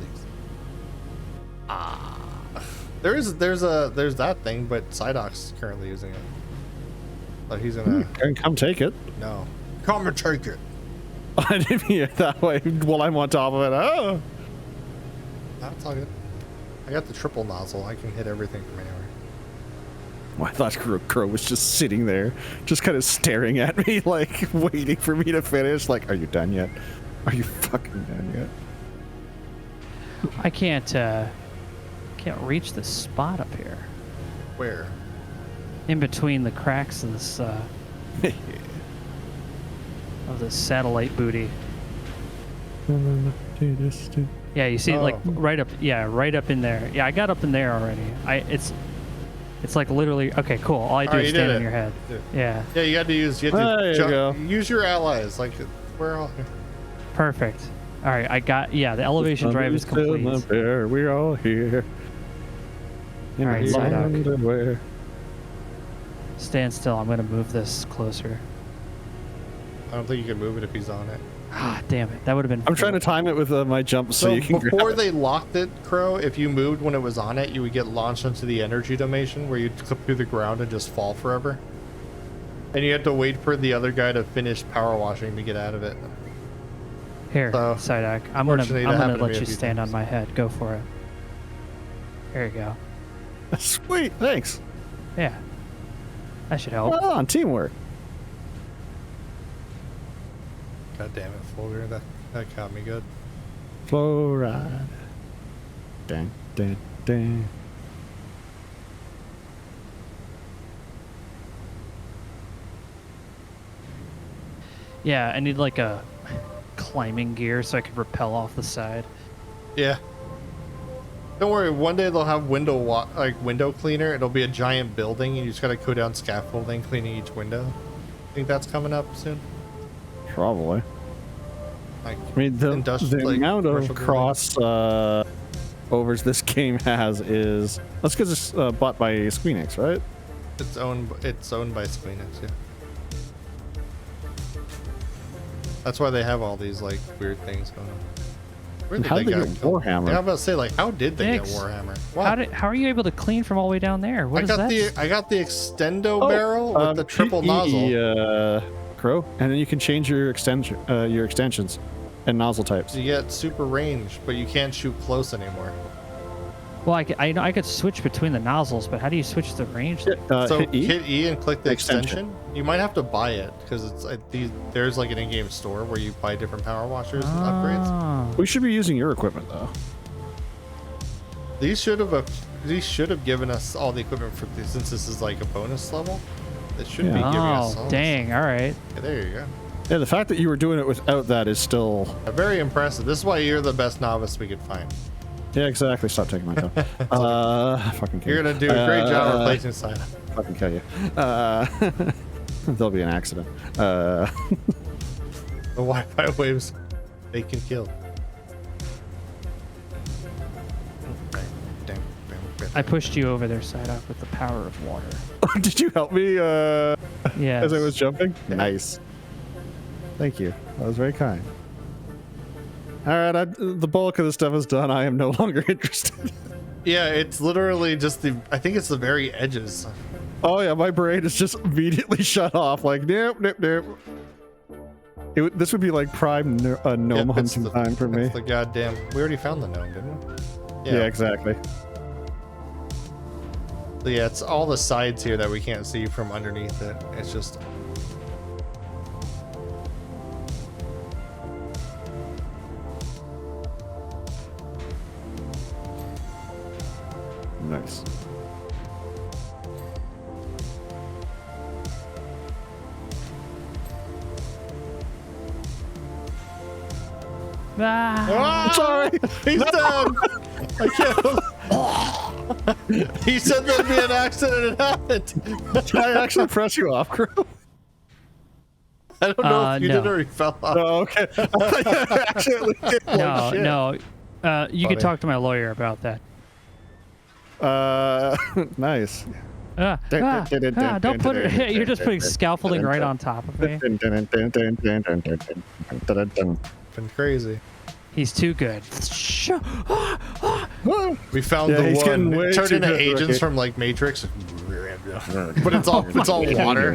Ah. There's that thing, but Psydoc's currently using it. But he's gonna Come take it. no. Come and take it. I didn't mean it that way while I'm on top of it. Oh. That's all good. I got the triple nozzle. I can hit everything from anywhere. Well, I thought Crow was just sitting there, just kind of staring at me, like waiting for me to finish. Like, are you done yet? Are you fucking done yet? I can't reach this spot up here. Where? In between the cracks of this satellite booty. Yeah, you see, like right up in there. Yeah, I got up in there already. It's like literally okay, cool. All I do is stand on your head. Yeah. Yeah, you got to use. Use your allies. Like we're all here. Perfect. All right, I got. Yeah, the elevation drive is complete. We're all here. All right, Psydoc. Stand still. I'm gonna move this closer. I don't think you can move it if he's on it. Ah, damn it. That would have been. I'm trying to time it with my jump so you can before grab they locked it, Crow, if you moved when it was on it, you would get launched into the energy dimension where you'd clip through the ground and just fall forever. And you have to wait for the other guy to finish power washing to get out of it. Here, So, Psydoc. I'm gonna to let me a you few stand times. on my head. Go for it. There you go. Sweet, thanks. Yeah. That should help. Well on, teamwork. God damn it, Folger. That got me good. Flow ride. Dang, dang, dang. Yeah, I need like a climbing gear so I can rappel off the side. Yeah. Don't worry, one day they'll have window cleaner. It'll be a giant building and you just gotta go down scaffolding cleaning each window. Think that's coming up soon? Probably. Like I mean, the like, amount of commercial cross overs this game has is that's because it's bought by Squeenix, right? buildings. It's owned by Squeenix, yeah. That's why they have all these like weird things going on. Where did How did they get killed? Warhammer? Yeah, I'm about to say, like, how did they Nix. get Warhammer? What? How are you able to clean from all the way down there? What is that? I got the extendo barrel with the triple nozzle. Crow, and then you can change your extensions and nozzle types. You get super range, but you can't shoot close anymore. Well, I could switch between the nozzles, but how do you switch the range? So hit E. hit E and click the Extension. extension. You might have to buy it because it's there's like an in-game store where you buy different power washers and upgrades. Ah. We should be using your equipment though. These should have given us all the equipment for this, since this is like a bonus level. It should be giving us all Oh, this. dang. All right. Yeah, there you go. Yeah, the fact that you were doing it without that is still. Very impressive. This is why you're the best novice we could find. Yeah, exactly. Stop taking my time. Fucking kill You're gonna do a great job replacing Psydoc. Fucking kill you. There'll be an accident. The Wi-Fi waves, they can kill. I pushed you over there, Psydoc, with the power of water. Did you help me Yeah. as I was jumping? Nice. Thank you. That was very kind. All right, the bulk of the stuff is done. I am no longer interested. Yeah, it's literally just I think it's the very edges. Oh yeah, my brain is just immediately shut off. Like, nope, nope, nope. This would be like prime gnome Yep, it's hunting time for me. It's the goddamn. We already found the gnome, didn't we? Yeah, exactly. So yeah, it's all the sides here that we can't see from underneath it. It's just. Nice. Ah. Sorry. He's dead. I can't. He said there'd be an accident. It happened. Did I actually press you off, Crew? I don't know if you no. did or he fell off. Oh, okay. I actually did. No, shit. no. You Funny. can talk to my lawyer about that. Nice. Don't put it. You're just putting scaffolding right on top of me. Been crazy. He's too good. We found Yeah, the he's getting one. way Turned too into good. agents Okay. from like Matrix. But it's all water.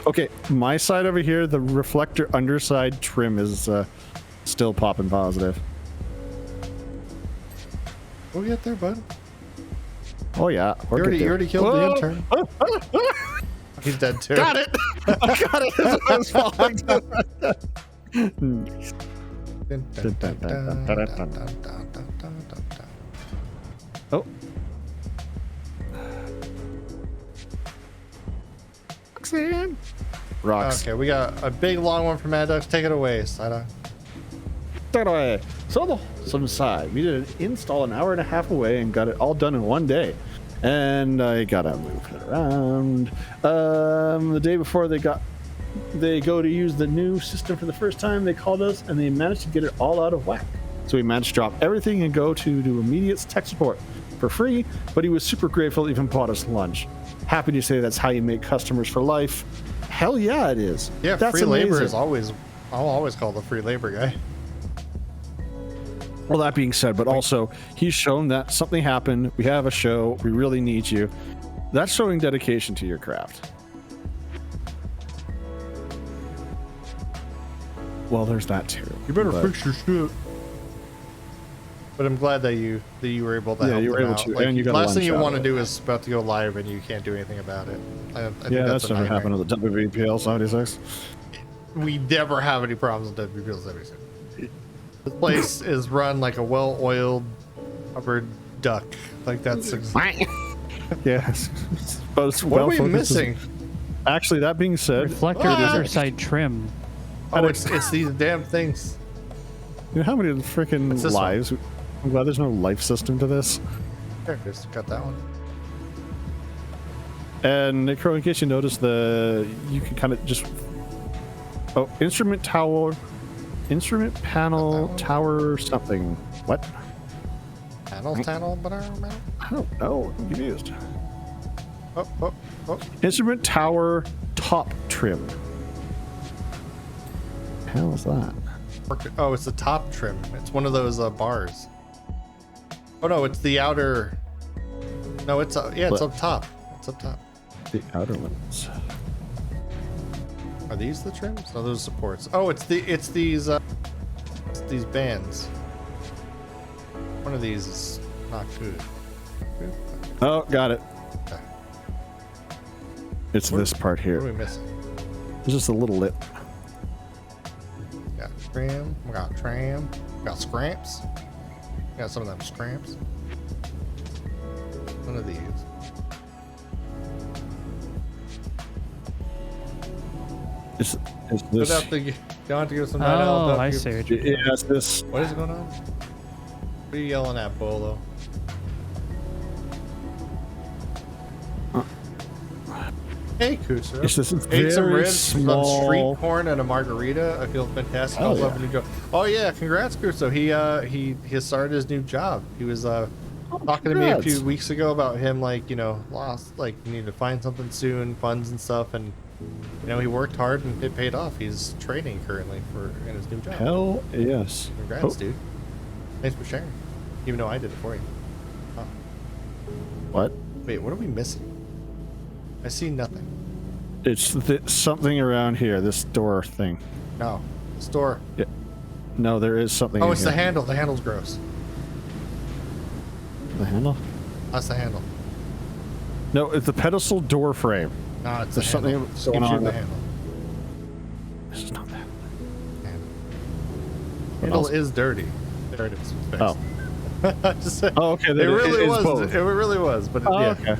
Okay, my side over here, the reflector underside trim is still popping positive. We'll get there, bud. Oh yeah, You already killed the intern. Oh, He's dead too. got it! I got it! I was falling down. Oh. Roxanne. Rocks. Okay, we got a big long one from Maddox. Take it away, Psydoc. Take it away. So the wholesome side. We did an install an hour and a half away and got it all done in one day. And I gotta move it around. The day before they go to use the new system for the first time, they called us and they managed to get it all out of whack. So we managed to drop everything and go to do immediate tech support for free, but he was super grateful, even bought us lunch. Happy to say that's how you make customers for life. Hell yeah, it is. Yeah, That's free labor amazing. is always. I'll always call the free labor guy. Well, that being said, but also he's shown that something happened. We have a show. We really need you. That's showing dedication to your craft. Well, there's that too. You better but- fix your shit. But I'm glad that you were able to Yeah, help you were them able out. to, Like, and you got a last thing lunch you out want to of do it. is about to go live and you can't do anything about it. I think Yeah, that's that's a never nightmare. happened to the WVPL 76. We never have any problems with WPLs every single. This place is run like a well-oiled rubber duck. Like that's. Yes. But it's What are we well-focused. missing? Actually, that being said, Reflector Ah! underside trim. Oh, it's these damn things. you know how many freaking What's this one? lives? I'm glad there's no life system to this. There, just cut that one. And Crow, in case you noticed, you can kind of just instrument panel tower something. What? Panel, but I don't know. I'm confused. oh. Instrument tower top trim. The hell is that? Oh, it's the top trim. It's one of those bars. Oh no, it's the outer. No, it's it's What? up top. It's up top. The outer limits. Are these the trims? No, those are supports. Oh, it's these bands. One of these is not good. Oh, got it. Okay. It's this part What here. are we missing? It's just a little lip. We got trim. We got tram. We got scramps. We got some of them scramps. One of these. It's Put this. out the. Don't have to give some. Oh, I see what you're Yeah, it's this. What is going on? What are you yelling at, Bolo? Hey, Kusa. It's this Ate some very ribs, some small- street corn, and a margarita. I feel fantastic. I Oh, was yeah. loving to go. Oh yeah, congrats, Kusa. He started his new job. He was talking to me a congrats. few weeks ago about him lost, needed to find something soon, funds and stuff, and he worked hard and it paid off. He's training currently in his new job. Hell yes. Congrats, Oh, dude. Thanks for sharing. Even though I did it for you. Huh. What? Wait, what are we missing? I see nothing. It's something around here. This door thing. No. Store. Yeah. No, there is something. Oh, in it's the here. handle. The handle's gross. The handle? That's the handle. No, it's the pedestal door frame. No, it's the There's handle. something Just going gives you on the there. handle. This is not that. Handle. What Handle else? is dirty. There it is. It's fixed. Oh. Just saying. Oh, okay. It then really is was. both. It really was. But Oh, yeah. okay.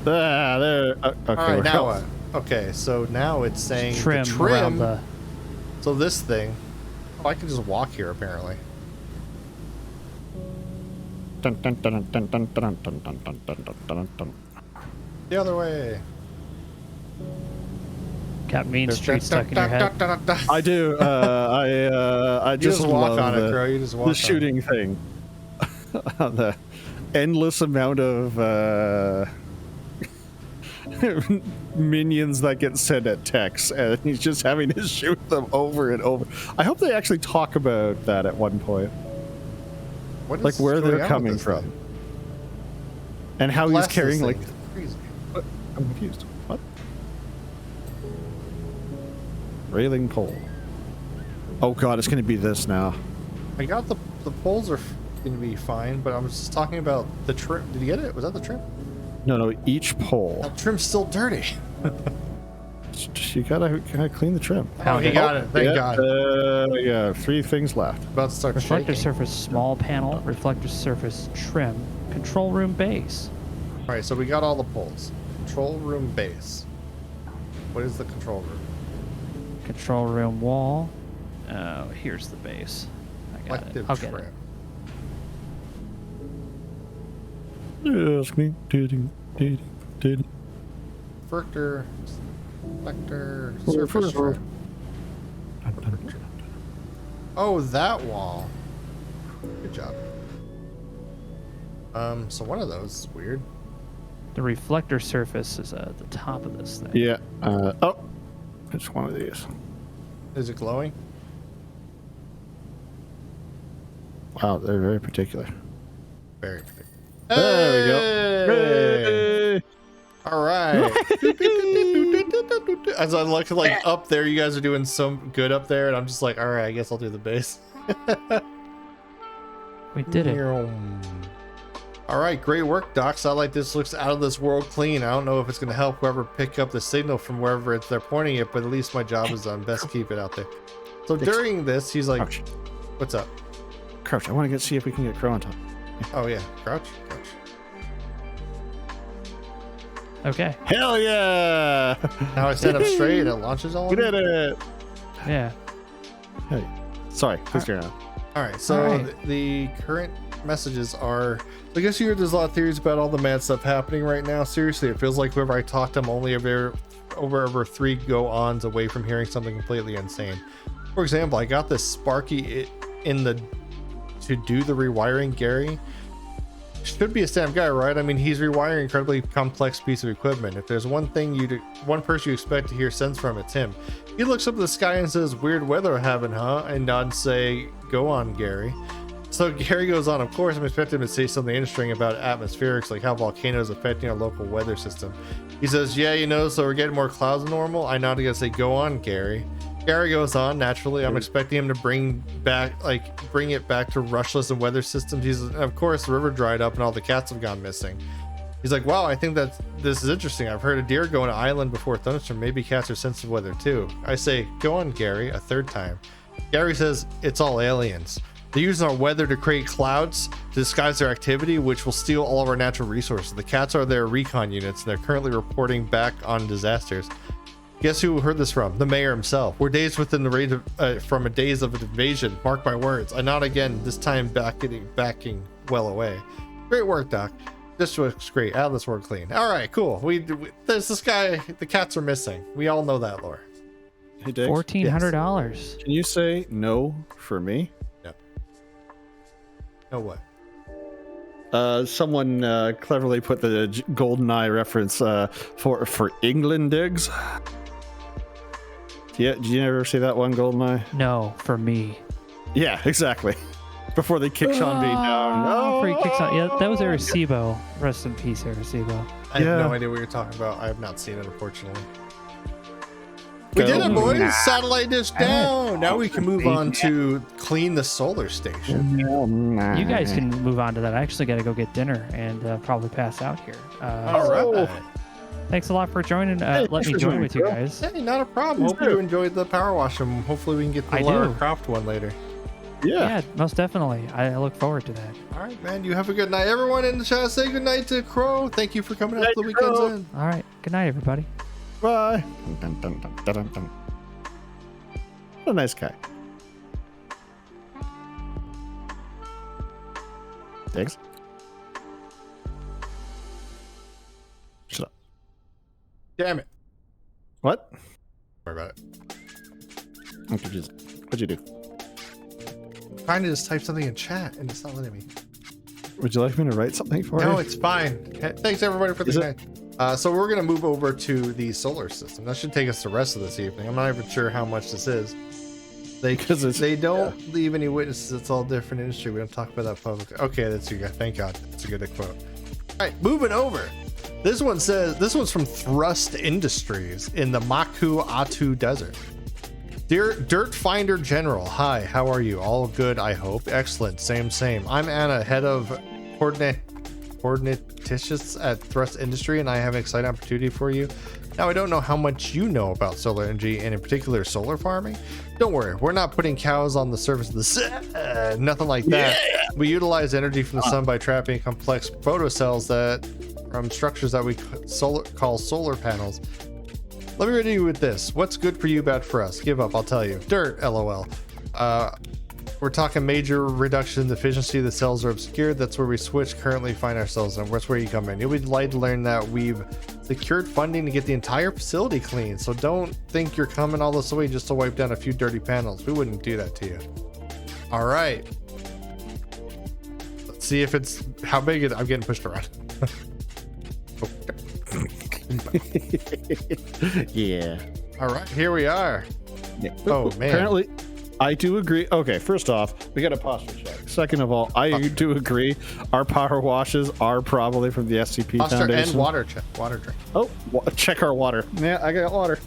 Ah, there. Okay. All right, we're now go- what? Okay, so now it's saying trim the around trim. the So this thing, oh, I can just walk here apparently. Dun, dun, dun, dun, dun, dun, dun, dun, dun, dun, dun, dun. The other way. Got Main Street stuck in your head. I do. I You just walk love on it, bro. You just walk the on shooting thing. The endless amount of minions that get sent at Tex, and he's just having to shoot them over and over. I hope they actually talk about that at one point, What like is where going on they're with coming this from, thing? and how he's Blast this carrying thing. like. It's crazy. What? I'm confused. What? Railing pole. Oh god, it's gonna be this now. I got the poles are going to be fine, but I was just talking about the trim. Did you get it? Was that the trim? No, each pole. That trim's still dirty. You gotta clean the trim. Oh, he got it. Thank God. Yeah, 3 things left. About to start Reflector shaking. surface small panel, reflector surface trim, control room base. All right, so we got all the poles. Control room base. What is the control room? Control room wall. Oh, here's the base. I got it. Reflective I'll get trim. it. Yes, me. Reflector surface trim. Oh, that wall. Good job. So one of those is weird. The reflector surface is at the top of this thing. Yeah. Oh, it's one of these. Is it glowing? Wow, they're very particular. Very good. There we go. Hey! All right. As I look like up there, you guys are doing so good up there, and I'm just like, all right, I guess I'll do the base. We did it. All right, great work, Doc. Satellite this looks out of this world clean. I don't know if it's going to help whoever pick up the signal from wherever they're pointing it, but at least my job is done. Best keep it out there. So during this, he's like, Crouch. what's up? Crouch. I want to see if we can get Crow on top. Oh, yeah. Crouch. Okay. Hell yeah! Now I stand up straight and it launches all We of them? did it! Yeah. Hey. Sorry, please carry on. All right, so All right. the current messages are. I guess you heard there's a lot of theories about all the mad stuff happening right now. Seriously, it feels like whoever I talked to, I'm only over 3 go-ons away from hearing something completely insane. For example, I got this Sparky to do the rewiring. Gary should be a stamp guy, right? I mean, he's rewiring an incredibly complex piece of equipment. If there's one person you expect to hear sense from, it's him. He looks up at the sky and says, "Weird weather we're having, huh?" And nods, say, "Go on, Gary." So Gary goes on, "Of course, I'm expecting him to say something interesting about atmospherics, like how volcanoes affecting our local weather system." He says, "Yeah, so we're getting more clouds than normal." I nod again and say, "Go on, Gary." Gary goes on, "Naturally, I'm expecting him to bring it back to rushless and weather systems." He's, "Of course, the river dried up and all the cats have gone missing." He's like, "Wow, I think that this is interesting. I've heard a deer go on an island before a thunderstorm. Maybe cats are sensitive weather too." I say, "Go on, Gary," a third time. Gary says, "It's all aliens. They're using our weather to create clouds to disguise their activity, which will steal all of our natural resources. The cats are their recon units, and they're currently reporting back on disasters." Guess who heard this from? The mayor himself. "We're days within the rate of, from a days of an invasion. Mark my words." I nod again, this time backing well away. "Great work, Doc. This looks great. Out of this world clean." All right, cool. There's this guy. The cats are missing. We all know that lore. Hey, Diggs. $1,400. Can you say no for me? No. No what? Someone cleverly put the GoldenEye reference for England, Diggs. Yeah, did you ever see that one, GoldenEye? No, for me. Yeah, exactly. Before they kick Sean Bean down. Before he kicks on. Yeah, that was Arecibo. Rest in peace, Arecibo. I have no idea what you're talking about. I have not seen it, unfortunately. We did it, Go. boys! Satellite dish down! Now we can move on to clean the solar station. You guys can move on to that. I actually got to go get dinner and probably pass out here. All right. Thanks a lot for joining. Let me for join joining, with you bro. guys. Hey, not a problem. Hope you enjoyed the PowerWash, and hopefully we can get the I Lara do. Croft one later. Yeah, most definitely. I look forward to that. All right, man. You have a good night. Everyone in the chat, say good night to Crow. Thank you for coming out the weekend's Crow. in. All right. Good night, everybody. Bye. What a nice guy. Thanks. Shut up. Damn it. What? Sorry about it. I'm confused. What'd you do? I'm trying to just type something in chat and it's not letting me. Would you like me to write something for you? No, it's fine. Thanks everybody for the night. So we're gonna move over to the solar system. That should take us the rest of this evening. I'm not even sure how much this is. They don't leave any witnesses. It's all different industry. We don't talk about that publicly. Okay, that's you guys. Thank God. That's a good quote. All right, moving over. This one says this one's from Thrust Industries in the Maku Atu Desert. Dear Dirt Finder General, hi, how are you? All good, I hope. Excellent, same. I'm Anna, head of coordinaticians at Thrust Industry, and I have an exciting opportunity for you. Now, I don't know how much you know about solar energy, and in particular solar farming. Don't worry, we're not putting cows on the surface of the sun, nothing like that. Yeah. We utilize energy from the sun by trapping complex photocells from structures that we call solar panels. Let me read you with this. What's good for you, bad for us? Give up, I'll tell you. Dirt, LOL. We're talking major reduction in the efficiency. The cells are obscured. That's where we currently find ourselves, and that's where you come in. You'll be delighted to learn that we've secured funding to get the entire facility clean. So don't think you're coming all this way just to wipe down a few dirty panels. We wouldn't do that to you. All right. Let's see if it's how big it is. I'm getting pushed around. Yeah. All right, here we are. Yeah. Oh man. Apparently, I do agree. Okay, first off, we got a posture check. Second of all, I do agree. Our power washes are probably from the SCP posture Foundation. And water check. Water drink. Oh, check our water. Yeah, I got water.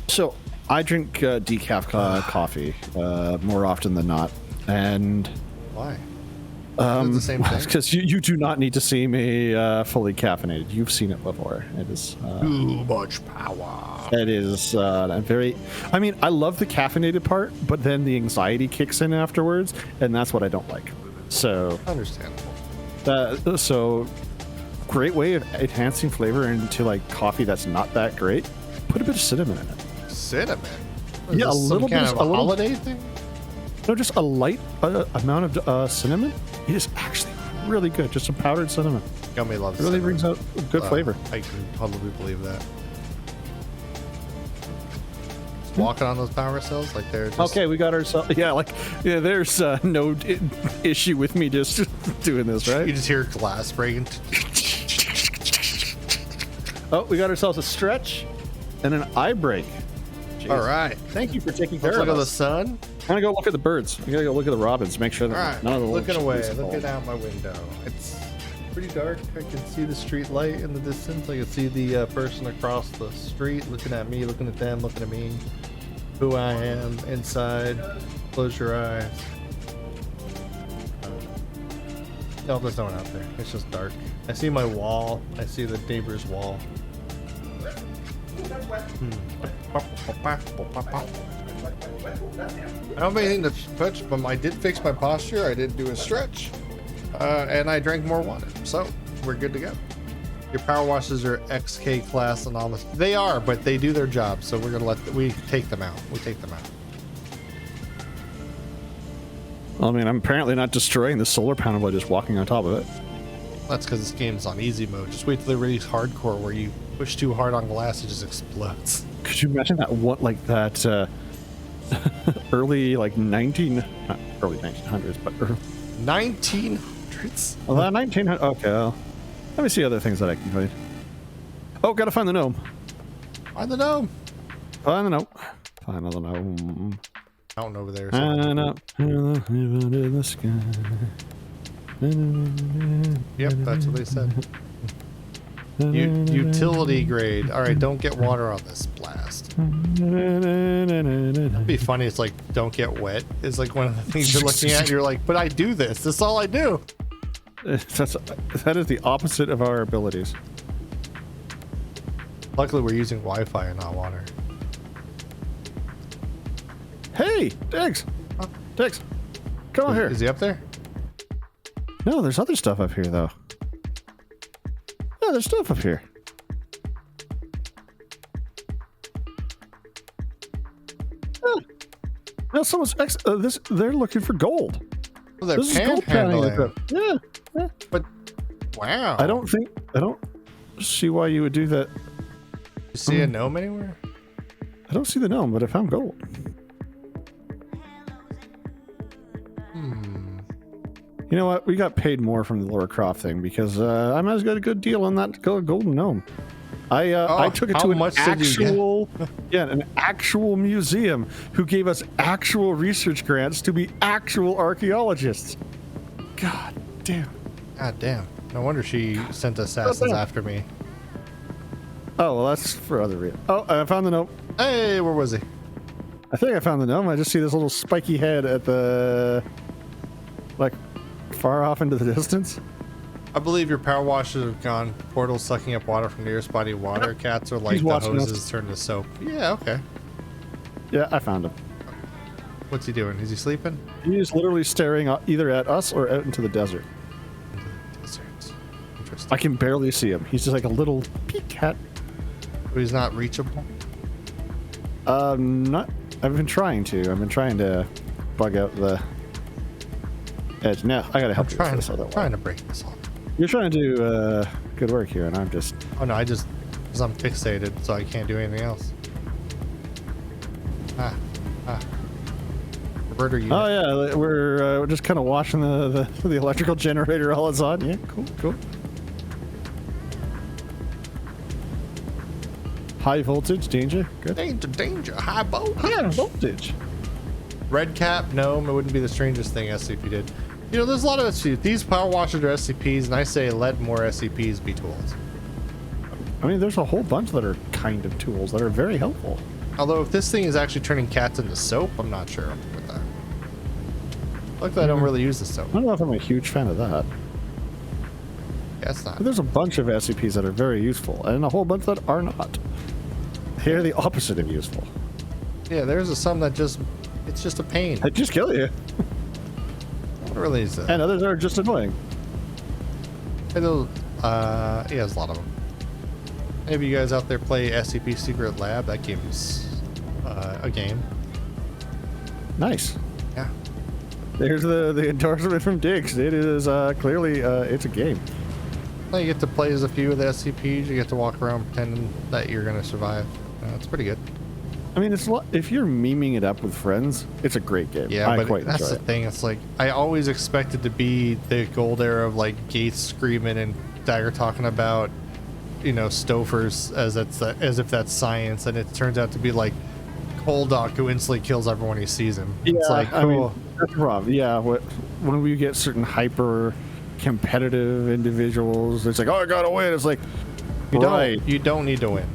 So I drink decaf coffee more often than not, and why? The same thing. Because you do not need to see me fully caffeinated. You've seen it before. It is too much power. It is very. I mean, I love the caffeinated part, but then the anxiety kicks in afterwards, and that's what I don't like. So understandable. So great way of enhancing flavor into like coffee that's not that great. Put a bit of cinnamon in it. Cinnamon. Yeah, a little bit. Of a holiday thing. No, just a light amount of cinnamon. It is actually really good. Just some powdered cinnamon. Gummy loves it. Really cinnamon. brings out good flavor. I can totally believe that. Just walking on those power cells like they're just... Okay, we got ourselves. Yeah, there's no issue with me just doing this, right? You just hear glass breaking. Oh, we got ourselves a stretch and an eye break. Jeez. All right. Thank you for taking care of us. Let's look at the sun. I'm gonna go look at the birds. We gotta go look at the robins. Make sure that none of the looking away, looking out my window. It's pretty dark. I can see the street light in the distance. I can see the person across the street looking at me, looking at them, looking at me. Who I am inside. Close your eyes. No, there's no one out there. It's just dark. I see my wall. I see the neighbor's wall. I don't have anything to touch, but I did fix my posture. I did do a stretch, and I drank more water. So we're good to go. Your power washes are XK class anomalous. They are, but they do their job. So we're gonna we take them out. We take them out. Well, I mean, I'm apparently not destroying the solar panel by just walking on top of it. That's because this game's on easy mode. Just wait till they release hardcore, where you push too hard on glass, it just explodes. Could you imagine that? What like that? Early like not early 1900s, but 1900s. Well, 1900. Okay, well, let me see other things that I can find. Oh, gotta find the gnome. Find the gnome. Find the gnome. Find the gnome. Mountain over there. And up in the sky. Yep, that's what they said. Utility grade. All right, don't get water on this blast. It'd be funny. It's like don't get wet. It's like one of the things you're looking at. You're like, but I do this. That's all I do. That is the opposite of our abilities. Luckily, we're using Wi-Fi and not water. Hey, Diggs! Diggs, come on here. Is he up there? No, there's other stuff up here, though. Yeah, there's stuff up here. know, someone's they're looking for gold. Well, they're This is gold panning panhandling. equipment. Yeah. But wow. I don't see why you would do that. You see a gnome anywhere? I don't see the gnome, but I found gold. You know what? We got paid more from the Laura Croft thing because I might as well got a good deal on that golden gnome. I took it how to an much did you get? an actual museum who gave us actual research grants to be actual archaeologists. God damn. God damn. No wonder she sent assassins after me. Oh, well, that's for other reasons. Oh, I found the gnome. Hey, where was he? I think I found the gnome. I just see this little spiky head at the, like, far off into the distance. I believe your power washes have gone. Portals sucking up water from nearest body water. Cats are like He's the watching us. hoses turned to soap. Yeah, okay. Yeah, I found him. What's he doing? Is he sleeping? He is literally staring either at us or out into the desert. Desert. Interesting. I can barely see him. He's just like a little peak cat. But he's not reachable. Not. I've been trying to. I've been trying to bug out the edge. Now I gotta help you with this other one. Trying to break this off. You're trying to do good work here, and I'm just. Oh no, because I'm fixated, so I can't do anything else. Reverter unit. Oh yeah, we're just kind of watching the electrical generator all it's on. Yeah, cool. High voltage, danger. Good. Danger, high voltage. High voltage. Red cap, gnome, it wouldn't be the strangest thing SCP did. You know, there's a lot of SCPs. These power washers are SCPs, and I say let more SCPs be tools. I mean, there's a whole bunch that are kind of tools that are very helpful. Although, if this thing is actually turning cats into soap, I'm not sure with that. Luckily, I don't really use the soap. I don't know if I'm a huge fan of that. Yeah, it's not. But there's a bunch of SCPs that are very useful, and a whole bunch that are not. They're the opposite of useful. Yeah, there's some that it's just a pain. They just kill you. What really is that? And others are just annoying. Yeah, there's a lot of them. Any of you guys out there play SCP Secret Lab? That game's a game. Nice. Yeah. There's the endorsement from Diggs. It is clearly it's a game. Well, you get to play as a few of the SCPs. You get to walk around pretending that you're going to survive. It's pretty good. I mean, it's if you're memeing it up with friends, it's a great game. Yeah, I but quite that's enjoy the it. thing. It's like I always expected to be the gold era of like Gates screaming and Dagger talking about, you know, Stofers as if that's science, and it turns out to be like Koldak who instantly kills everyone he sees him. Yeah, It's like, cool. I mean, that's wrong. Yeah, when we get certain hyper competitive individuals, it's like, oh, I gotta win. It's like, You right. don't need to win.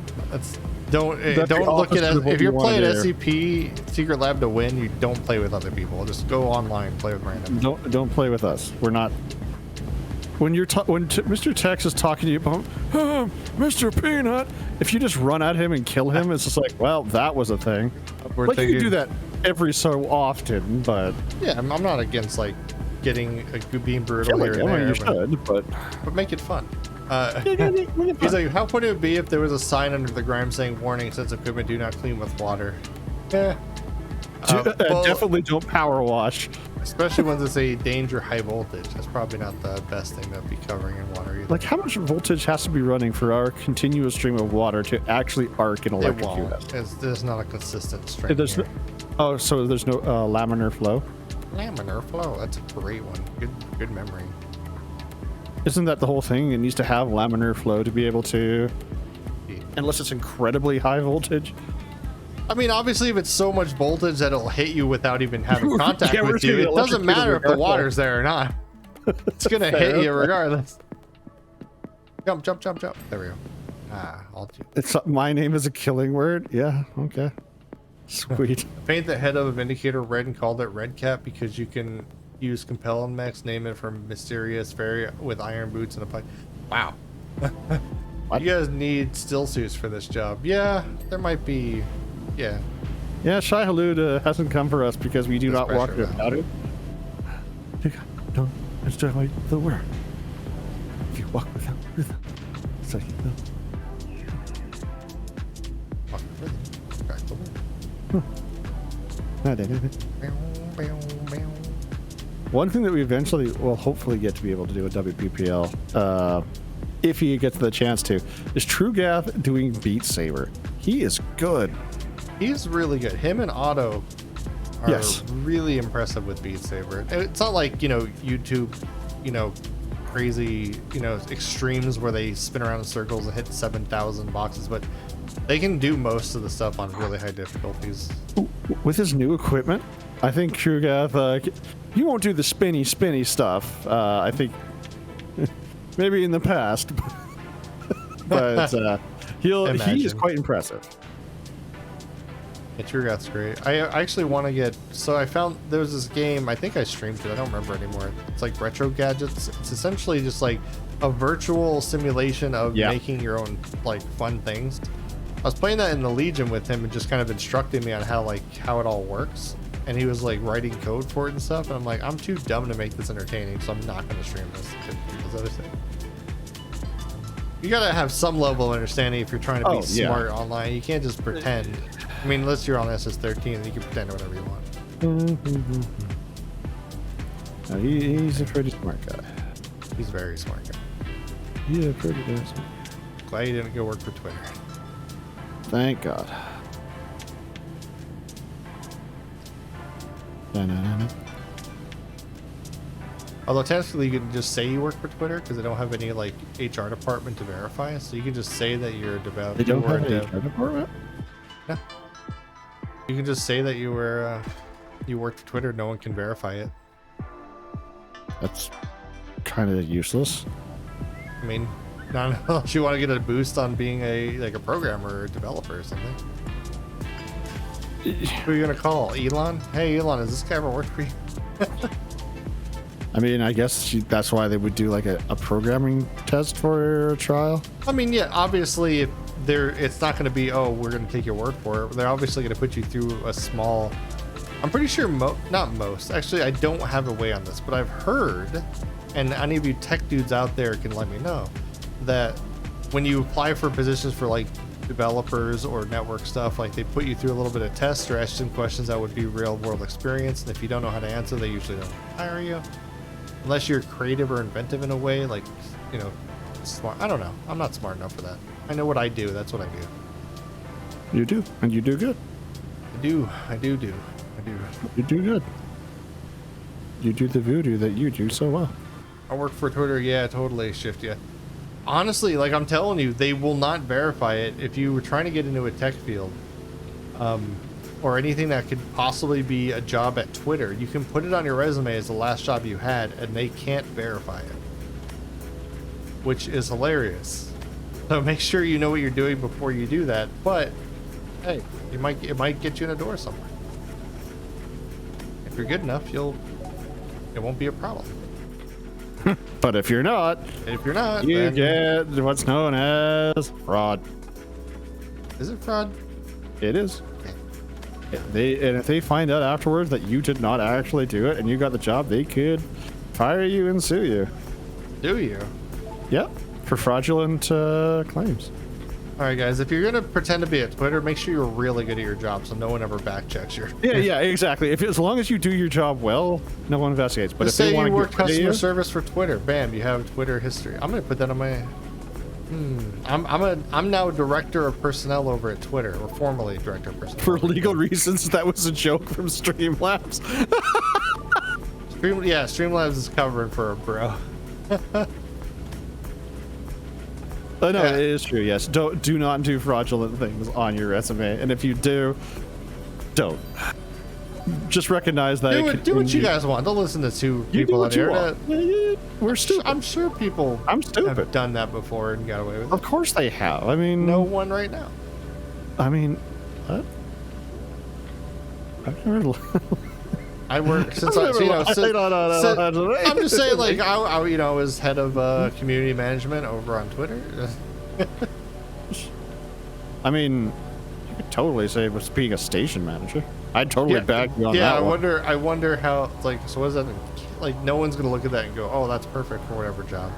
Don't That's the look at opposite of it. what If you're you wanna playing do. SCP Secret Lab to win, you don't play with other people. Just go online, play with random. Don't play with us. We're not. When Mr. Tex is talking to you about, oh, Mr. Peanut, if you just run at him and kill him, it's just like, well, that was a thing. We're Like you thinking- can do that every so often, but Yeah, I'm not against like getting being brutal here and killing him, there, you should. But but make it fun. He's like, how funny it would be if there was a sign under the grime saying, "Warning: sense equipment do not clean with water." Yeah. Well, definitely don't power wash. especially when it's a danger high voltage. That's probably not the best thing to be covering in water either. Like, how much voltage has to be running for our continuous stream of water to actually arc and It electrocute won't. us? There's not a consistent stream. There's no, here. oh, so there's no laminar flow? Laminar flow. That's a great one. Good memory. Isn't that the whole thing? It needs to have laminar flow to be able to, unless it's incredibly high voltage. I mean, obviously, if it's so much voltage that it'll hit you without even having contact Yeah, we're with you, saying it doesn't electrocuted matter if the regardless. water's there or not. It's gonna Fair, hit you okay. regardless. Jump. There we go. I'll do. It's my name is a killing word. Yeah. Okay. Sweet. Paint the head of a Vindicator red and called it Red Cap because you can use Compel and Max, name it from mysterious fairy with iron boots and a pipe. Wow. What? You guys need still suits for this job. Yeah, there might be. Yeah. Yeah, Shai Halud hasn't come for us because we do There's not walk pressure without it. Don't destroy the world. If you walk without rhythm, so you know. One thing that we eventually will hopefully get to be able to do with WPPL, if he gets the chance to, is TrueGath doing Beat Saber. He is good. He's really good. Him and Otto are Yes. really impressive with Beat Saber. It's not like, YouTube, crazy, extremes where they spin around in circles and hit 7,000 boxes, but they can do most of the stuff on really high difficulties. With his new equipment, I think TrueGath, he won't do the spinny stuff. I think maybe in the past, but he is quite impressive. Yeah, TrueGath's great. I actually want to get. So I found there was this game. I think I streamed it. I don't remember anymore. It's like Retro Gadgets. It's essentially just like a virtual simulation of making your own like fun things. I was playing that in the Legion with him and just kind of instructing me on how it all works. And he was like writing code for it and stuff. And I'm like, I'm too dumb to make this entertaining, so I'm not going to stream this to do this other thing. You gotta have some level of understanding if you're trying to be smart online. You can't just pretend. I mean, unless you're on SS13, then you can pretend whatever you want. He's a pretty smart guy. He's a very smart guy. Yeah, pretty smart. Glad he didn't go work for Twitter. Thank God. Although technically you can just say you work for Twitter because they don't have any like HR department to verify. So you can just say that you're a developer. They don't have an HR department? Yeah. You can just say that you were you worked for Twitter. No one can verify it. That's kind of useless. I mean, not unless you want to get a boost on being a programmer or a developer or something. Who are you gonna call? Elon? Hey Elon, has this guy ever worked for you? I mean, I guess that's why they would do like a programming test for a trial. I mean, yeah, obviously if it's not going to be, oh, we're going to take your word for it. They're obviously going to put you through a small, I'm pretty sure not most, actually I don't have a way on this, but I've heard, and any of you tech dudes out there can let me know, that when you apply for positions for like developers or network stuff, like they put you through a little bit of tests or ask some questions that would be real world experience, and if you don't know how to answer, they usually don't hire you. Unless you're creative or inventive in a way, like, smart. I don't know. I'm not smart enough for that. I know what I do. That's what I do. You do, and you do good. I do. You do good. You do the voodoo that you do so well. I work for Twitter. Yeah, totally. Shift. Yeah. Honestly, like I'm telling you, they will not verify it if you were trying to get into a tech field. Or anything that could possibly be a job at Twitter, you can put it on your resume as the last job you had, and they can't verify it, which is hilarious. So make sure you know what you're doing before you do that. But hey, it might get you in a door somewhere. If you're good enough, it won't be a problem. But if you're not, you get what's known as fraud. Is it fraud? It is. If they find out afterwards that you did not actually do it and you got the job, they could fire you and sue you. Do you? Yep, for fraudulent claims. All right, guys. If you're gonna pretend to be at Twitter, make sure you're really good at your job, so no one ever back checks your. Yeah, exactly. As long as you do your job well, no one investigates. But just if say they want you to work customer service for Twitter, bam, you have Twitter history. I'm gonna put that on my. I'm now director of personnel over at Twitter, or formerly director of personnel. For legal reasons, that was a joke from Streamlabs. Streamlabs is covering for a bro. No, it is true. Yes, do not do fraudulent things on your resume, and if you do, don't. Just recognize that. Do what you guys want. Don't listen to two people on the internet. We're stupid. I'm sure people have done that before and got away with it. Of course they have. I mean, no one right now. I mean, what? I've never. I work since I'm just saying, like I was head of community management over on Twitter. I mean, you could totally say it was being a station manager. I'd totally back you on that. Yeah, I wonder how. Like, so what is that? Like, no one's gonna look at that and go, "Oh, that's perfect for whatever job."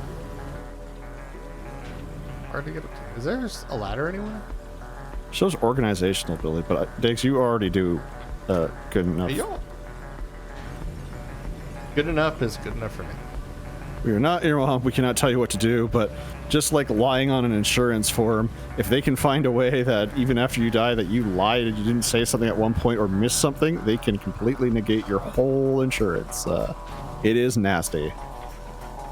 Hard to get up to. Is there a ladder anywhere? Shows organizational ability, but Diggs, you already do good enough. Good enough is good enough for me. We are not, we cannot tell you what to do, but just like lying on an insurance form, if they can find a way that even after you die that you lied and you didn't say something at one point or missed something, they can completely negate your whole insurance. It is nasty.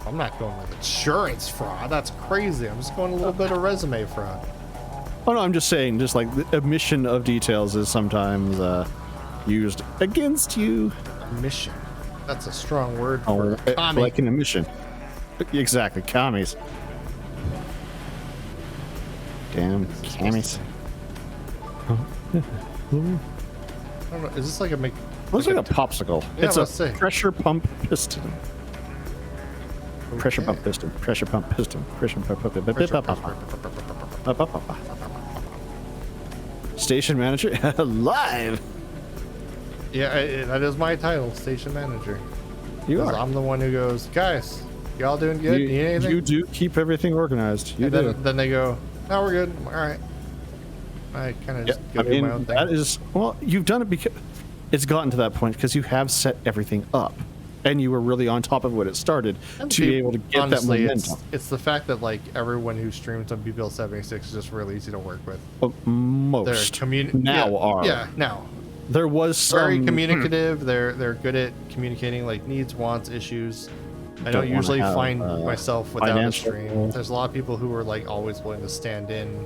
I'm not going with insurance fraud. That's crazy. I'm just going a little bit of resume fraud. Oh no, I'm just saying, just like the omission of details is sometimes used against you. Omission. That's a strong word for commie. Like an omission. Exactly, commies. Damn, commies. I don't know. Is this like a Looks like a popsicle. Yeah, it's let's a see. pressure pump piston. Okay. Pressure pump piston. Pressure pump piston. Pressure pump piston. Station manager live. Yeah, that is my title, station manager. You 'Cause are. I'm the one who goes, guys, y'all doing good? Need anything? You do keep everything organized. You And do. then they go, no, we're good. All right. I kind of just go do my own thing. that is, well, you've done it because it's gotten to that point because you have set everything up and you were really on top of what it started to be able to get Honestly, that momentum. it's the fact that like everyone who streams on BPL 76 is just really easy to work with. Most They're now are. Yeah, now. There was some Very communicative. They're good at communicating like needs, wants, issues. I don't wanna usually have, find myself without a financial- stream. There's a lot of people who are like always willing to stand in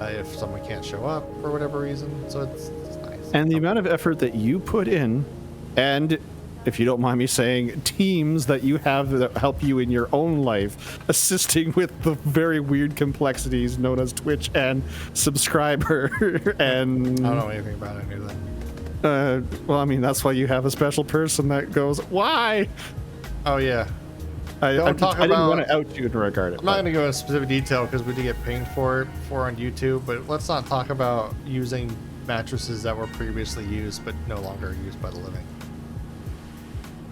if someone can't show up for whatever reason. So it's nice. And the amount of effort that you put in, and if you don't mind me saying, teams that you have that help you in your own life, assisting with the very weird complexities known as Twitch and subscriber and... I don't know anything about any of that. well, I mean, that's why you have a special person that goes, why? Oh yeah. I Don't talk didn't about- want to out you in regard. I'm not going to go into specific detail because we did get pinged for on YouTube, but let's not talk about using mattresses that were previously used but no longer used by the living.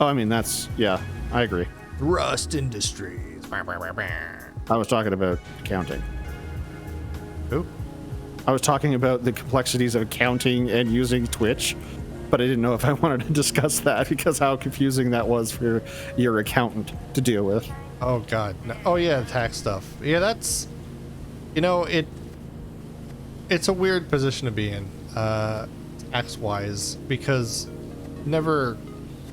Oh, I mean, that's, yeah, I agree. Rust Industries. I was talking about accounting. Who? I was talking about the complexities of accounting and using Twitch, but I didn't know if I wanted to discuss that because how confusing that was for your accountant to deal with. Oh god. No. Oh yeah, tax stuff. Yeah, that's, you know, it's a weird position to be in, tax wise, because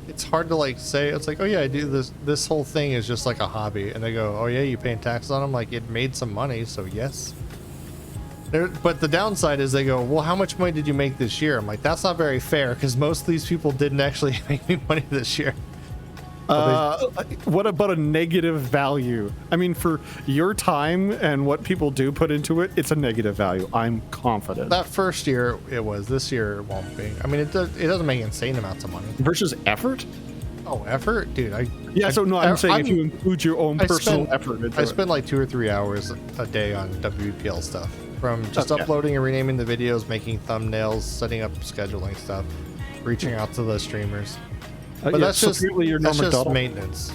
it's hard to like say, it's like, oh yeah, I do this whole thing is just like a hobby, and they go, oh yeah, you paying taxes on them? Like, it made some money, so yes. But the downside is they go, well, how much money did you make this year? I'm like, that's not very fair because most of these people didn't actually make me money this year. What about a negative value? I mean, for your time and what people do put into it, it's a negative value. I'm confident. That first year it was. This year it won't be. I mean, it doesn't make insane amounts of money. Versus effort? Oh, effort, dude. I'm saying if you include your own personal effort into I spend like 2 or 3 hours a day on WPL stuff, from just Okay. uploading and renaming the videos, making thumbnails, setting up scheduling stuff, reaching out to the streamers. But that's so just apparently you're that's Norm just Macdonald. maintenance.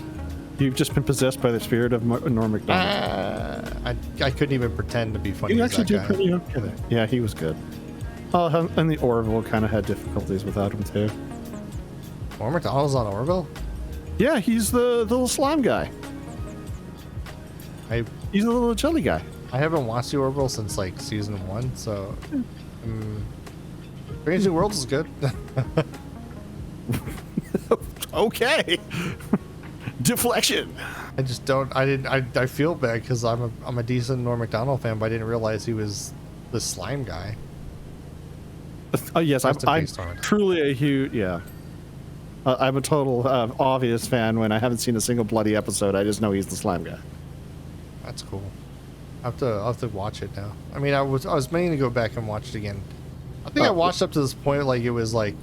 You've just been possessed by the spirit of Norm Macdonald. I couldn't even pretend to be funny. You as actually that do guy. pretty okay. Yeah, he was good. Oh, and the Orville kind of had difficulties without him too. Norm Macdonald's on Orville? Yeah, he's the little slime guy. He's a little jelly guy. I haven't watched the Orville since like season 1, so Strange New Worlds is good. Okay. Deflection. I just don't. I feel bad because I'm a decent Norm Macdonald fan, but I didn't realize he was the slime guy. Oh yes, Rest in I'm peace, Norm. truly a huge I'm a total obvious fan. When I haven't seen a single bloody episode, I just know he's the slime guy. That's cool. I'll have to watch it now. I mean, I was meaning to go back and watch it again. I think I watched up to this point, like it was like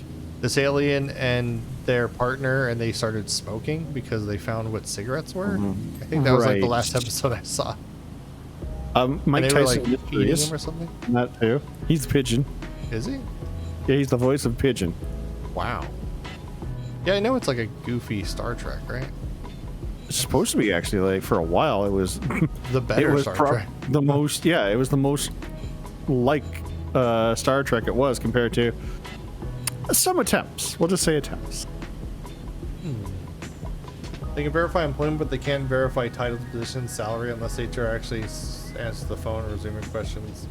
this alien and their partner, and they started smoking because they found what cigarettes were. I think that was like the Right. last episode I saw. Mike And they were Tyson like eating Mysteries, him or something. that too. He's Pigeon. Is he? Yeah, he's the voice of Pigeon. Wow. Yeah, I know it's like a goofy Star Trek, right? It's supposed to be actually, like, for a while it was The better it was Star Trek. the most, it was the most like Star Trek it was compared to Some attempts. We'll just say attempts. They can verify employment, but they can't verify title, position, salary unless HR actually answers the phone or resuming questions.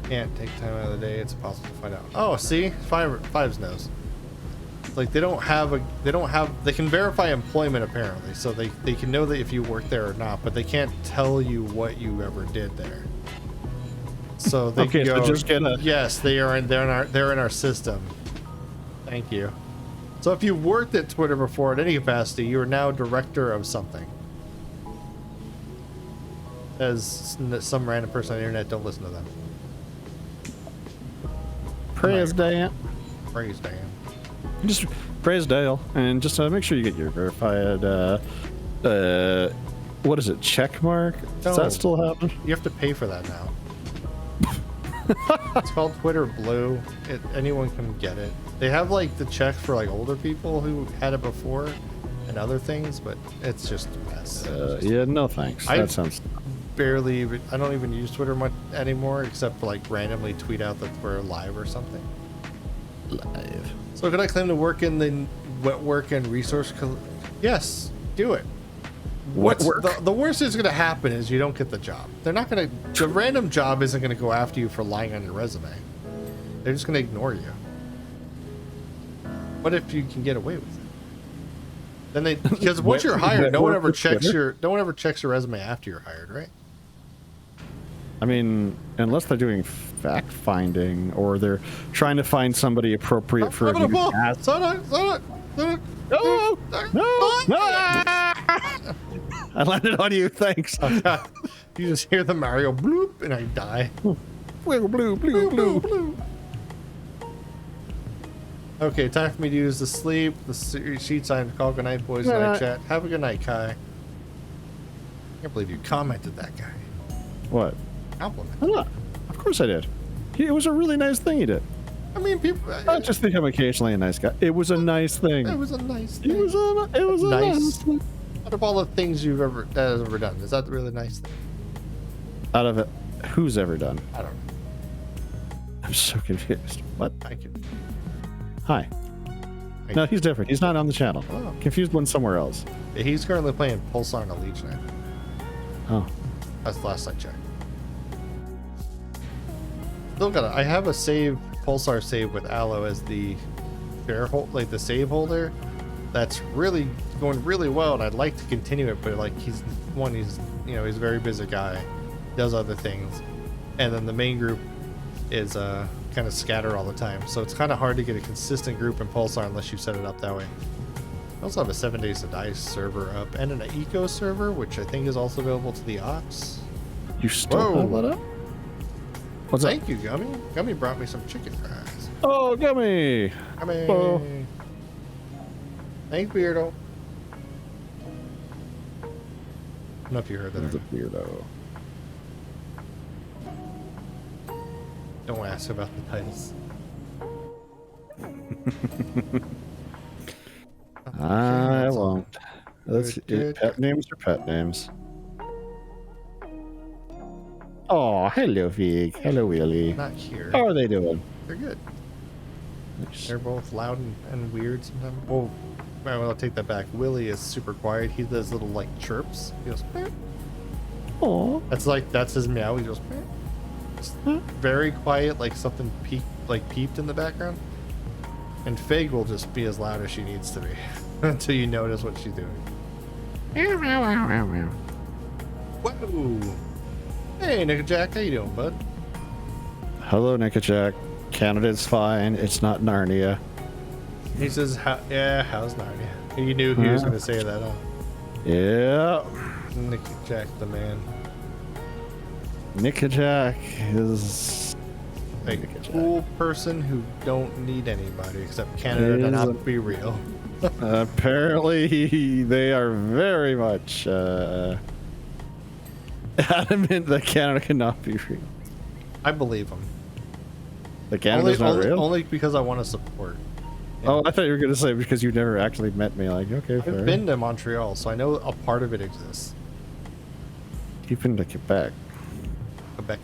Can't take time out of the day. It's impossible to find out. Oh, see, Fives knows. Like they can verify employment apparently, so they can know that if you work there or not, but they can't tell you what you ever did there. So they can go, so just get a... yes, they're in our system. Thank you. So if you worked at Twitter before in any capacity, you are now director of something. As some random person on the internet, don't listen to them. Praise Dan. Praise Dan. Just praise Dale, and just make sure you get your verified. What is it? Check mark? Does that still happen? You have to pay for that now. It's called Twitter Blue. Anyone can get it. They have like the check for like older people who had it before, and other things, but it's just a mess. Yeah, no thanks. That sounds. I don't even use Twitter much anymore, except for like randomly tweet out that we're live or something. Live. So could I claim to work in the wet work and resource? Yes, do it. Wet work. The worst that's going to happen is you don't get the job. They're not going to. The random job isn't going to go after you for lying on your resume. They're just going to ignore you. What if you can get away with it? Then because once you're hired, no one ever checks your resume after you're hired, right? I mean, unless they're doing fact finding or they're trying to find somebody appropriate for a new task. No! I landed on you, thanks. You just hear the Mario bloop and I die. Blue, blue, blue, blue, blue. Okay, time for me to use the sleep. The sheet sign to call. Good night, boys. Good night, chat. Have a good night, Kai. I can't believe you commented that guy. What? Compliment. I'm not. Of course I did. It was a really nice thing he did. I mean, people. I just think I'm occasionally a nice guy. It was a nice thing. It was a nice thing. It was a nice thing. Out of all the things you've ever done, is that the really nice thing? Out of it, who's ever done? I don't know. I'm so confused. What? I can. Hi. No, he's different. He's not on the channel. Oh. Confused one somewhere else. Yeah, he's currently playing Pulsar and Legion, I think. Oh. That's the last I checked. Still got I have a Pulsar save with Aloe as the the save holder. That's really going really well, and I'd like to continue it, but like he's a very busy guy, does other things, and then the main group is kind of scattered all the time, so it's kind of hard to get a consistent group in Pulsar unless you set it up that way. I also have a 7 Days to Die server up and an eco server, which I think is also available to the ops. You still have that up? What's Thank you, Gummy. Gummy brought me some chicken fries. Oh, Gummy! Gummy. Oh. Thanks, Beardo. I don't know if you heard that. That's a weirdo. Don't ask about the titles. I won't. Pet names are pet names. Oh, hello, Vig. Hello, Willie. Not here. How are they doing? They're good. Nice. They're both loud and weird sometimes. Well, I'll take that back. Willie is super quiet. He does little like chirps. He goes, "Meow." Aw. That's his meow. He goes, "Meow." It's very quiet, like something peeped in the background. And Fig will just be as loud as she needs to be until you notice what she's doing. Whoa! Hey, Nickajack, how you doing, bud? Hello, Nickajack. Canada's fine. It's not Narnia. He says, how's Narnia? You knew he was going to say that, huh? Yeah. Nickajack the man. Nickajack is A cool person who don't need anybody except Canada to not be real. Apparently, they are very much adamant that Canada cannot be real. I believe him. The Canada's not real? Only because I want to support. Oh, I thought you were going to say because you've never actually met me. Like, okay, fair. I've been to Montreal, so I know a part of it exists. You've been to Quebec. Quebec.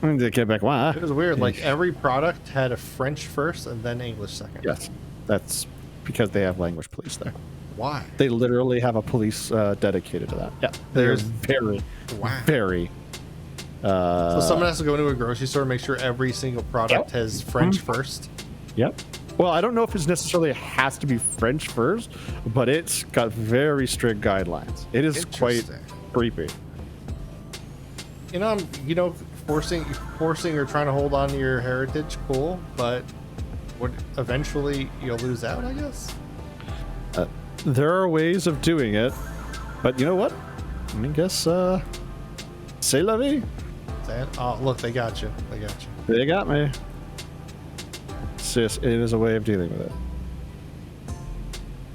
The Quebec one. It was weird. Like every product had a French first and then English second. Yes, that's because they have language police there. Why? They literally have a police dedicated to that. Yeah, There's very, wow. very. So someone has to go into a grocery store and make sure every single product has French first. Yep. Well, I don't know if it's necessarily has to be French first, but it's got very strict guidelines. It is quite creepy. Forcing or trying to hold on to your heritage, cool, but eventually you'll lose out, I guess. There are ways of doing it, but you know what? I guess c'est la vie. Oh, look, they got you. They got me. It's just, it is a way of dealing with it.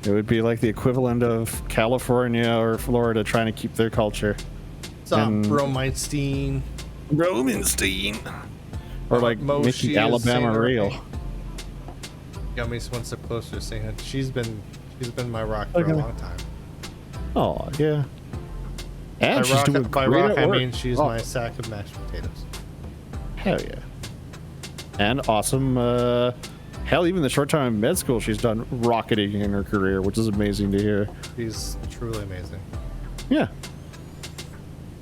It would be like the equivalent of California or Florida trying to keep their culture. Some Romanstein. Or like making Alabama real. Got me one step closer to saying that she's been my rock for a long time. Oh yeah. And she's doing by great rock at I work. mean she's my sack of mashed potatoes. Hell yeah. And awesome. Hell, even the short time in med school, she's done rocketing in her career, which is amazing to hear. She's truly amazing. Yeah.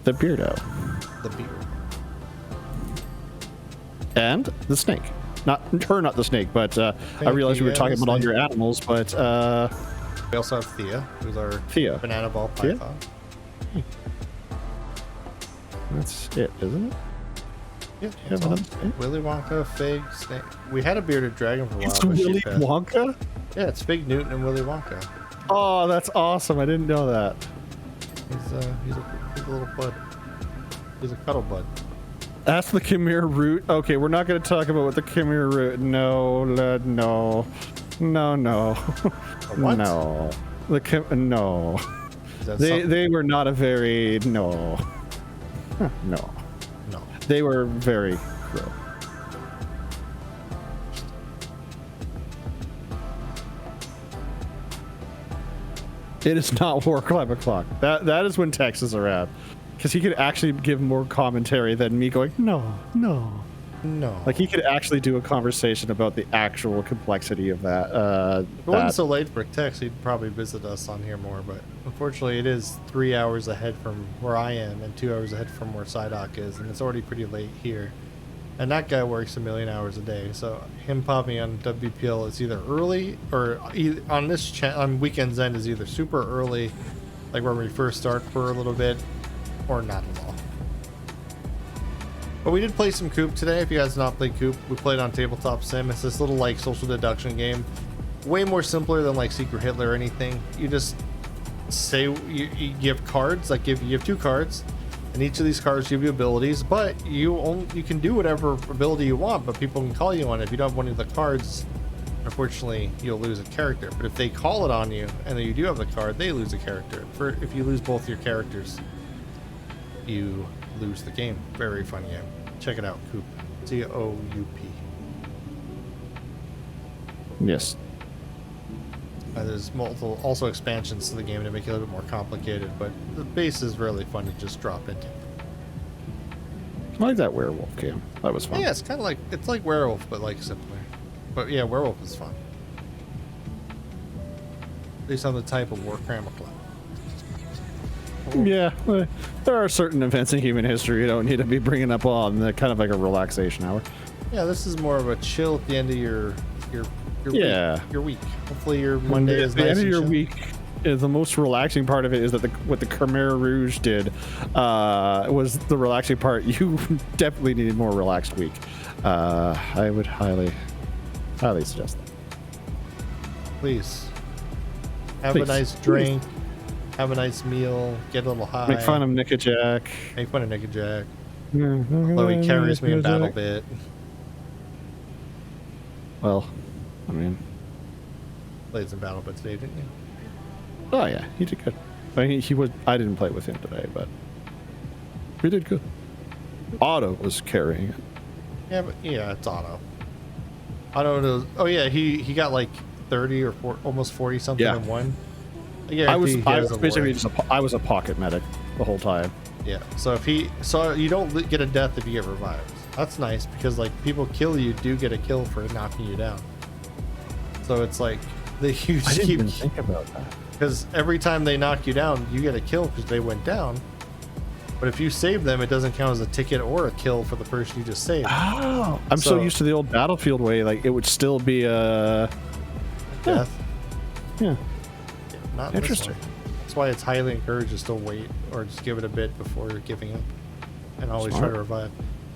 The Beardo. The beard. And the snake. Not the snake, but I realized we were talking about all your animals, but we also have Thea, who's our banana ball python. That's it, isn't it? Yeah, Willy Wonka, Fig, Snake. We had a bearded dragon for a while. It's Willy Wonka? Yeah, it's Fig Newton and Willy Wonka. Oh, that's awesome. I didn't know that. He's a little bud. He's a cuddle bud. That's the Khmer root. Okay, we're not going to talk about what the Khmer root. No. What? No. No. They were not a very no. No. They were very cruel. It is not War Club o'clock. That is when Texas are at. Because he could actually give more commentary than me going, no. Like he could actually do a conversation about the actual complexity of that. If it wasn't so late for Tex, he'd probably visit us on here more. But unfortunately, it is 3 hours ahead from where I am and 2 hours ahead from where Psydoc is, and it's already pretty late here. And that guy works a million hours a day, so him popping on WPL is either early or on this on Weekend's End is either super early, like when we first start for a little bit, or not at all. But we did play some Coop today. If you guys have not played Coop, we played on Tabletop Sim. It's this little like social deduction game, way more simpler than like Secret Hitler or anything. You just say you give cards, like you have 2 cards, and each of these cards give you abilities, but you can do whatever ability you want, but people can call you on it. If you don't have one of the cards, unfortunately you'll lose a character. But if they call it on you and then you do have the card, they lose a character. If you lose both your characters, you lose the game. Very fun game. Check it out. Coop. C-O-U-P. Yes. There's multiple also expansions to the game to make it a little bit more complicated, but the base is really fun to just drop into. I like that werewolf game. That was fun. Yeah, it's kind of like werewolf, but like simpler. But yeah, werewolf is fun. Based on the type of Warcraft club. Yeah, there are certain events in human history you don't need to be bringing up on. They're kind of like a relaxation hour. Yeah, this is more of a chill at the end of your week. Hopefully your Monday is nice. The end of your week, the most relaxing part of it is that what the Khmer Rouge did was the relaxing part. You definitely need a more relaxed week. I would highly suggest that. Please. Have a nice drink. Have a nice meal. Get a little high. Make fun of Nickajack. Make fun of Nickajack. Although he carries me in battle bit. Well, I mean, played some battle bit today, didn't you? Oh yeah, he did good. I mean, I didn't play with him today, but he did good. Otto was carrying it. Yeah, but yeah, it's Otto. Otto knows. Oh yeah, he got like 30 or almost 40 something in one. I was a pocket medic the whole time. Yeah. So you don't get a death if you get revived. That's nice because like people kill you do get a kill for knocking you down. So it's like you I just didn't keep even think about that. because every time they knock you down, you get a kill because they went down. But if you save them, it doesn't count as a ticket or a kill for the person you just saved. Oh, I'm so used to the old Battlefield way. Like it would still be a Death. Yeah. Not in this Interesting. one. That's why it's highly encouraged to still wait or just give it a bit before giving up, and always try to revive.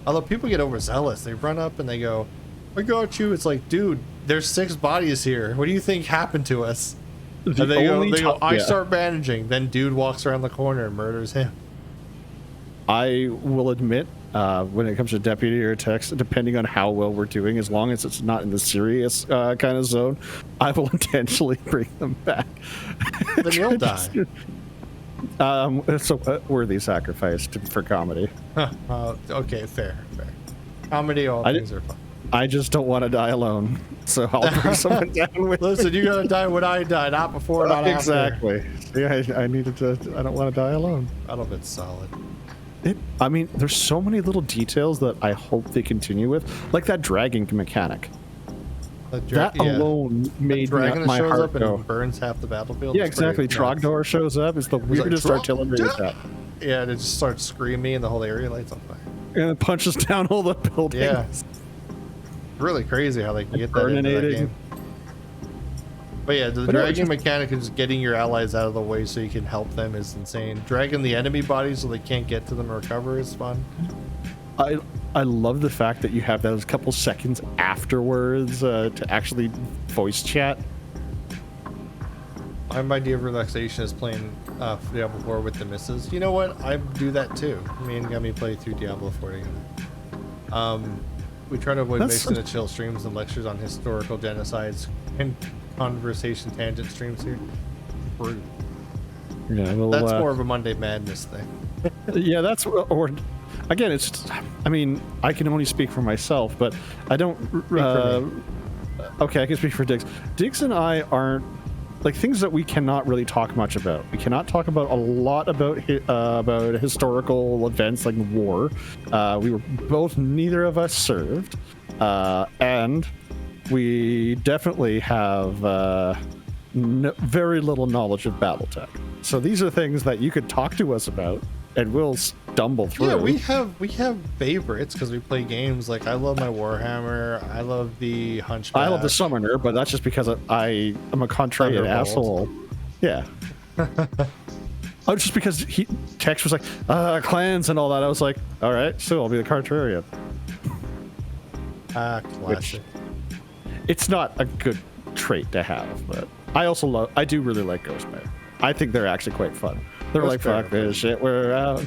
Although people get overzealous, they run up and they go, "I got you." It's like, dude, there's 6 bodies here. What do you think happened to us? And they go, I start bandaging. Then dude walks around the corner and murders him. I will admit, when it comes to deputy or text, depending on how well we're doing, as long as it's not in the serious kind of zone, I will intentionally bring them back. Then you'll die. It's a worthy sacrifice for comedy. Okay, fair. Comedy, all things are fun. I just don't want to die alone, so I'll bring someone down with Listen, you gotta die when I die, not before, not exactly. Yeah, I needed to. I don't want to die alone. That'll be solid. I mean, there's so many little details that I hope they continue with, like that dragging mechanic. That alone made my shows heart up go. and burns half the battlefield. Yeah, exactly. Trogdor shows up. It's the weirdest artillery attack. Yeah, and it just starts screaming and the whole area lights on fire. And it punches down all the buildings. Yeah. Really crazy how they can get that into that game. But yeah, the dragging mechanic is getting your allies out of the way so you can help them is insane. Dragging the enemy bodies so they can't get to them or recover is fun. I love the fact that you have those couple seconds afterwards to actually voice chat. My idea of relaxation is playing Diablo 4 with the missus. You know what? I do that too. Me and Gummy play through Diablo 4 together. We try to avoid mixing the chill streams and lectures on historical genocides and conversation tangent streams here. Rude. Yeah, well, that's more of a Monday Madness thing. Yeah, that's or again, it's. I mean, I can only speak for myself, but I don't. Okay, I can speak for Diggs. Diggs and I aren't like things that we cannot really talk much about. We cannot talk about a lot about historical events like war. We were both, neither of us served, and we definitely have very little knowledge of BattleTech. So these are things that you could talk to us about, and we'll stumble through. Yeah, we have favorites because we play games. Like I love my Warhammer. I love the Hunchback. I love the Summoner, but that's just because I am a contrarian asshole. Yeah. Oh, just because Tex was like clans and all that. I was like, all right, so I'll be the contrarian. Classic. It's not a good trait to have, but I do really like Ghost Bear. I think they're actually quite fun. They're like, fuck this shit, we're out.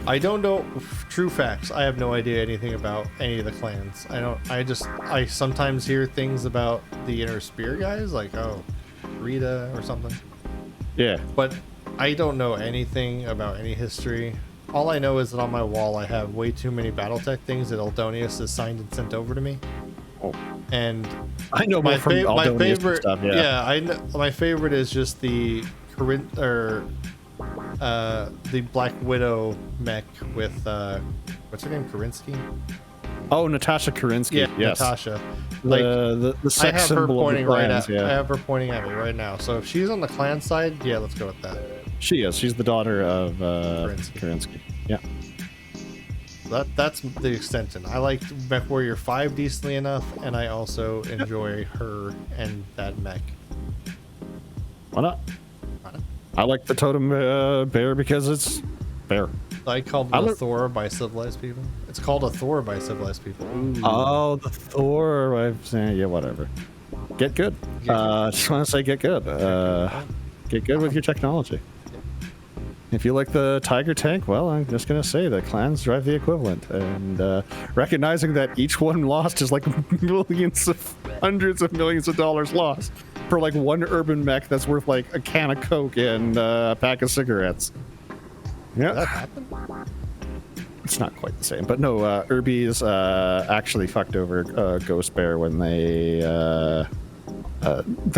I don't know true facts. I have no idea anything about any of the clans. I sometimes hear things about the Inner Spear guys, like, oh, Rita or something. Yeah. But I don't know anything about any history. All I know is that on my wall I have way too many BattleTech things that Eldonius has signed and sent over to me. Oh. And I know my favorite stuff, my favorite is just the the Black Widow mech with what's her name, Karinsky? Oh, Natasha Karinsky. Yeah, yes. Natasha. Like the sex I have her symbol pointing of the clans, I have her pointing at me right now. So if she's on the clan side, yeah, let's go with that. She is. She's the daughter of Karinsky. Yeah. That's the extension. I like MechWarrior 5 decently enough, and I also enjoy her and that mech. Why not? I like the totem bear because it's bear. I called it a Thor by civilized people. It's called a Thor by civilized people. Ooh. Oh, the Thor. Yeah, whatever. Get good. Just want to say get good. Get good with your technology. If you like the Tiger tank, well, I'm just going to say that clans drive the equivalent. And recognizing that each one lost is like hundreds of millions of dollars lost for like one urban mech that's worth like a can of Coke and a pack of cigarettes. Yeah. Did that happen? It's not quite the same. But no, Urbies actually fucked over Ghost Bear when they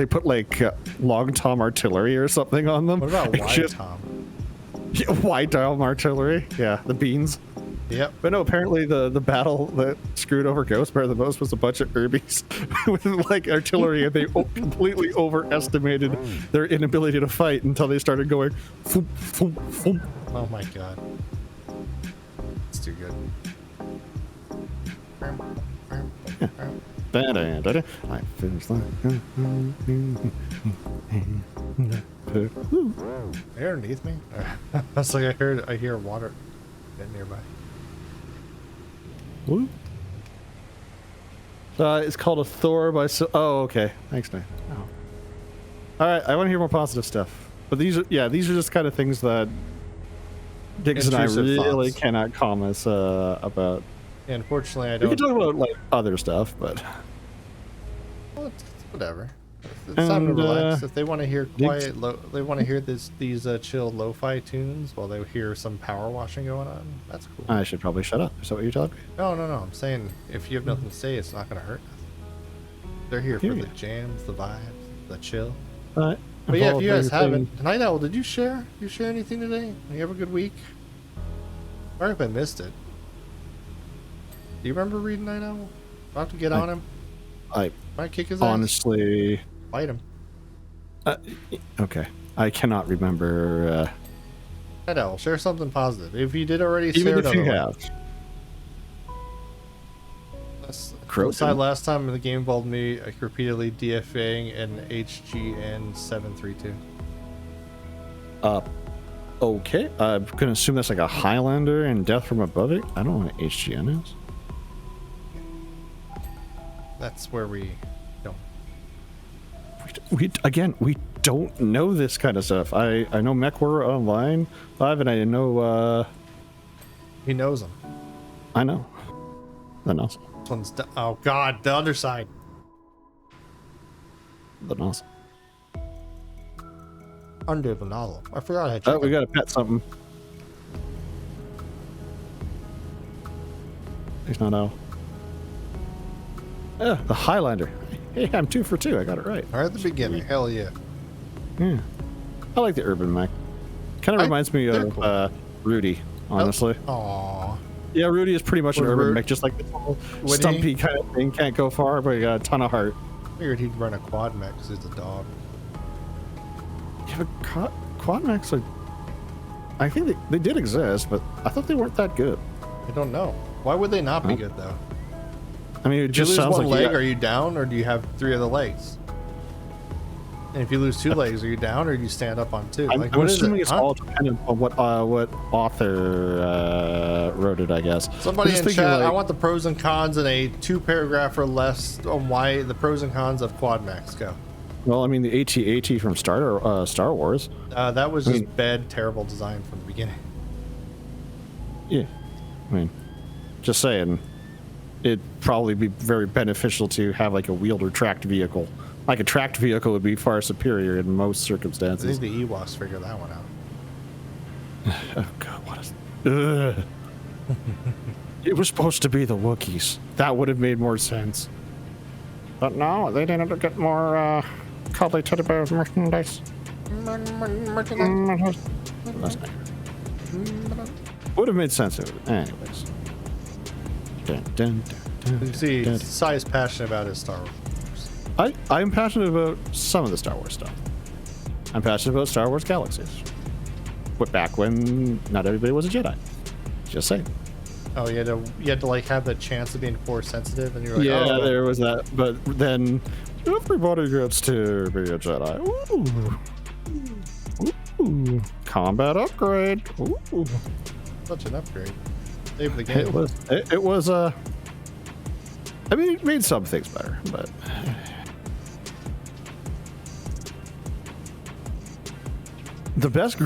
put like Long Tom artillery or something on them. What about Wide Tom? Wide Tom artillery? Yeah, the beans. Yep. But no, apparently the battle that screwed over Ghost Bear the most was a bunch of Urbies with like artillery, and they completely overestimated their inability to fight until they started going. Foom, foom, foom. Oh my god. It's too good. I finished like. They're underneath me. That's like I hear water nearby. Woo. It's called a Thor by. Oh, okay. Thanks, man. Oh. All right, I want to hear more positive stuff. But these are just kind of things that Diggs and I really cannot comment about. Yeah, unfortunately, I We don't. can talk about like other stuff, but Well, it's whatever. It's time to relax. If they want to hear quiet, they want to hear these chill lo-fi tunes while they hear some power washing going on. That's cool. I should probably shut up. Is that what you're telling me? No. I'm saying if you have nothing to say, it's not going to hurt. They're here for the jams, the vibes, the chill. But yeah, if you guys haven't, Night Owl, did you share? You share anything today? You have a good week? Sorry if I missed it. Do you remember reading Night Owl? About to get on him? Might kick his honestly ass. Fight him. Okay. I cannot remember. Night Owl, share something positive. If you did already, even if you have. Aside last time the game involved me repeatedly DFAing an HGN 732. Okay. I'm gonna assume that's like a Highlander and Death from Above It. I don't know what HGN is. That's where we don't. We don't know this kind of stuff. I know MechWarrior Online 5, and I know. He knows them. I know. The nozzle. This one's oh god, the underside. The nozzle. Under the nozzle. I forgot I had. Oh, we gotta pet something. He's not out. Yeah, the Highlander. Hey, I'm 2 for 2. I got it right. Right at the beginning. Hell yeah. Yeah. I like the urban mech. Kind of reminds me of cool. Rudy, honestly. Aww. Yeah, Rudy is pretty much an urban mech, just like this little stumpy kind of thing. Can't go far, but he got a ton of heart. I figured he'd run a quad mech because he's a dog. Yeah, but quad mechs, like, I think they did exist, but I thought they weren't that good. I don't know. Why would they not be good, though? I mean, it if just you lose sounds one like leg, are you down, or do you have 3 other legs? And if you lose 2 legs, are you down, or do you stand up on 2? I'm assuming it's all dependent on what author wrote it, I guess. Somebody in chat, I want the pros and cons in a 2-paragraph or less on why the pros and cons of quad mechs go. Well, I mean, the AT-AT from Star Wars. That was just bad, terrible design from the beginning. Yeah. I mean, just saying. It'd probably be very beneficial to have like a wheeled or tracked vehicle. Like a tracked vehicle would be far superior in most circumstances. I think the Ewoks figure that one out. Oh god, what is... Ugh. It was supposed to be the Wookiees. That would have made more sense. But no, they didn't get more cuddly teddy bear merchandise. Would have made sense. Anyways. You see, Sai is passionate about his Star Wars. I'm passionate about some of the Star Wars stuff. I'm passionate about Star Wars Galaxies. But back when not everybody was a Jedi. Just saying. Oh, you had to like have the chance of being Force sensitive, and you're like, yeah, oh, there was that. But then everybody gets to be a Jedi. Ooh. Combat upgrade. Ooh. Such an upgrade. Save the game. It was I mean, it made some things better, but the best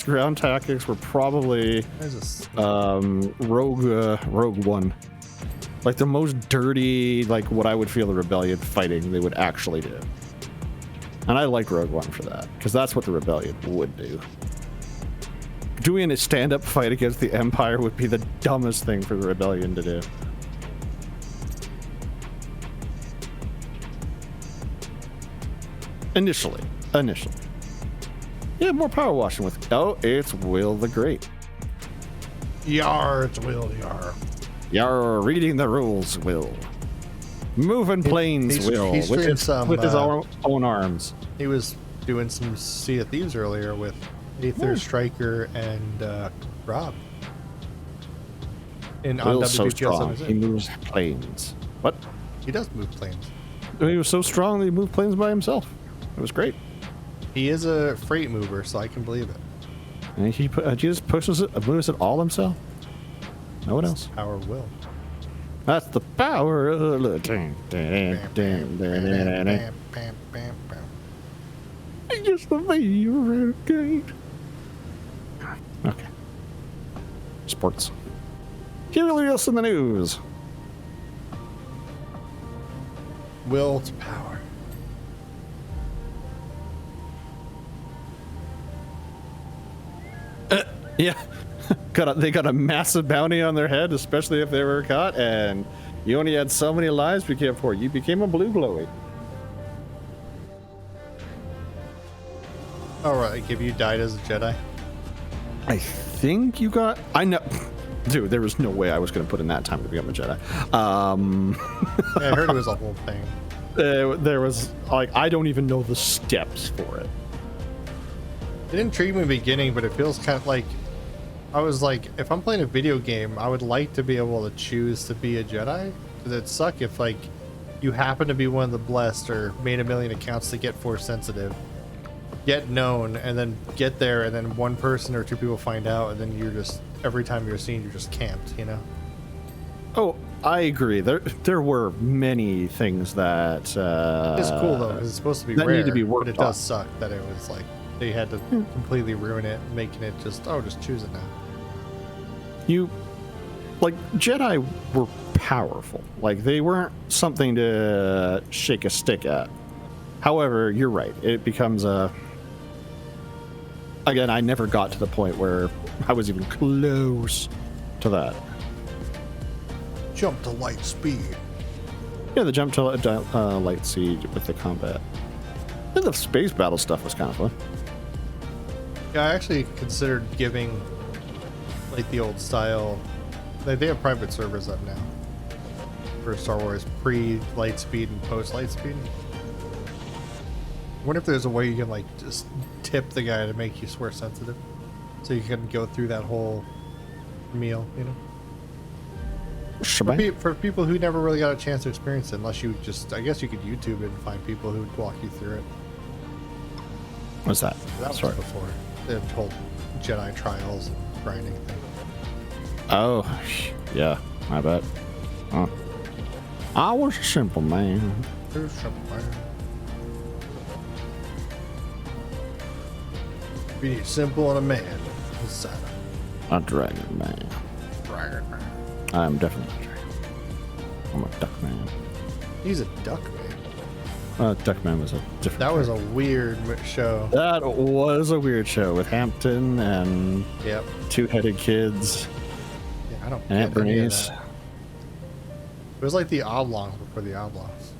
ground tactics were probably Rogue One. Like the most dirty, like what I would feel the Rebellion fighting they would actually do. And I like Rogue One for that, because that's what the Rebellion would do. Doing a stand-up fight against the Empire would be the dumbest thing for the Rebellion to do. Initially. Yeah, more power washing with... Oh, it's Will the Great. Yar, it's Will. Yar. You're reading the rules, Will. Moving planes, Will. He with his own arms. He was doing some Sea of Thieves earlier with Aether, Striker, and Rob. Will's so strong. He 76. moves planes. What? He does move planes. He was so strong that he moved planes by himself. It was great. He is a freight mover, so I can believe it. And he just pushes it, moves it all himself. No one else. Power Will. That's the power of the just the favorite game. Okay. Sports. Curious in the news. Will to power. Yeah. They got a massive bounty on their head, especially if they were caught, and you only had so many lives to care for. You became a blue glowy. Alright, like if you died as a Jedi. I think you got. I know. Dude, there was no way I was going to put in that time to become a Jedi. Yeah, I heard it was a whole thing. There was, like, I don't even know the steps for it. It intrigued me in the beginning, but it feels kind of like I was like, if I'm playing a video game, I would like to be able to choose to be a Jedi. Because it'd suck if, like, you happen to be one of the blessed or made a million accounts to get Force sensitive, get known, and then get there, and then one person or two people find out, and then you're just, every time you're seen, you're just camped, you know? Oh, I agree. There were many things that It's cool though, because it's supposed to be that rare, need to be but worked it does suck that it was like they had to completely ruin it, making it just just choose it now. You, like, Jedi were powerful. Like, they weren't something to shake a stick at. However, you're right. It becomes a. Again, I never got to the point where I was even close to that. Jump to light speed. Yeah, the jump to light speed with the combat. And the space battle stuff was kind of fun. Yeah, I actually considered giving like the old style. Like, they have private servers up now for Star Wars pre-light speed and post-light speed. I wonder if there's a way you can like just tip the guy to make you swear sensitive, so you can go through that whole meal, you know. For people who never really got a chance to experience it, unless you just, I guess you could YouTube it and find people who would walk you through it. What's that? That was before the whole Jedi trials and grinding thing. Oh, yeah, I bet. I was a simple man. Be simple and a man. A dragon man. Dragon man. I'm definitely a dragon. I'm a duck man. He's a duck man. Duck man was a different. That was a weird show. That was a weird show with Hampton and Yep. two-headed kids. Yeah, I don't And Aunt get any of Bernice. that. It was like the Oblongs before the Oblongs.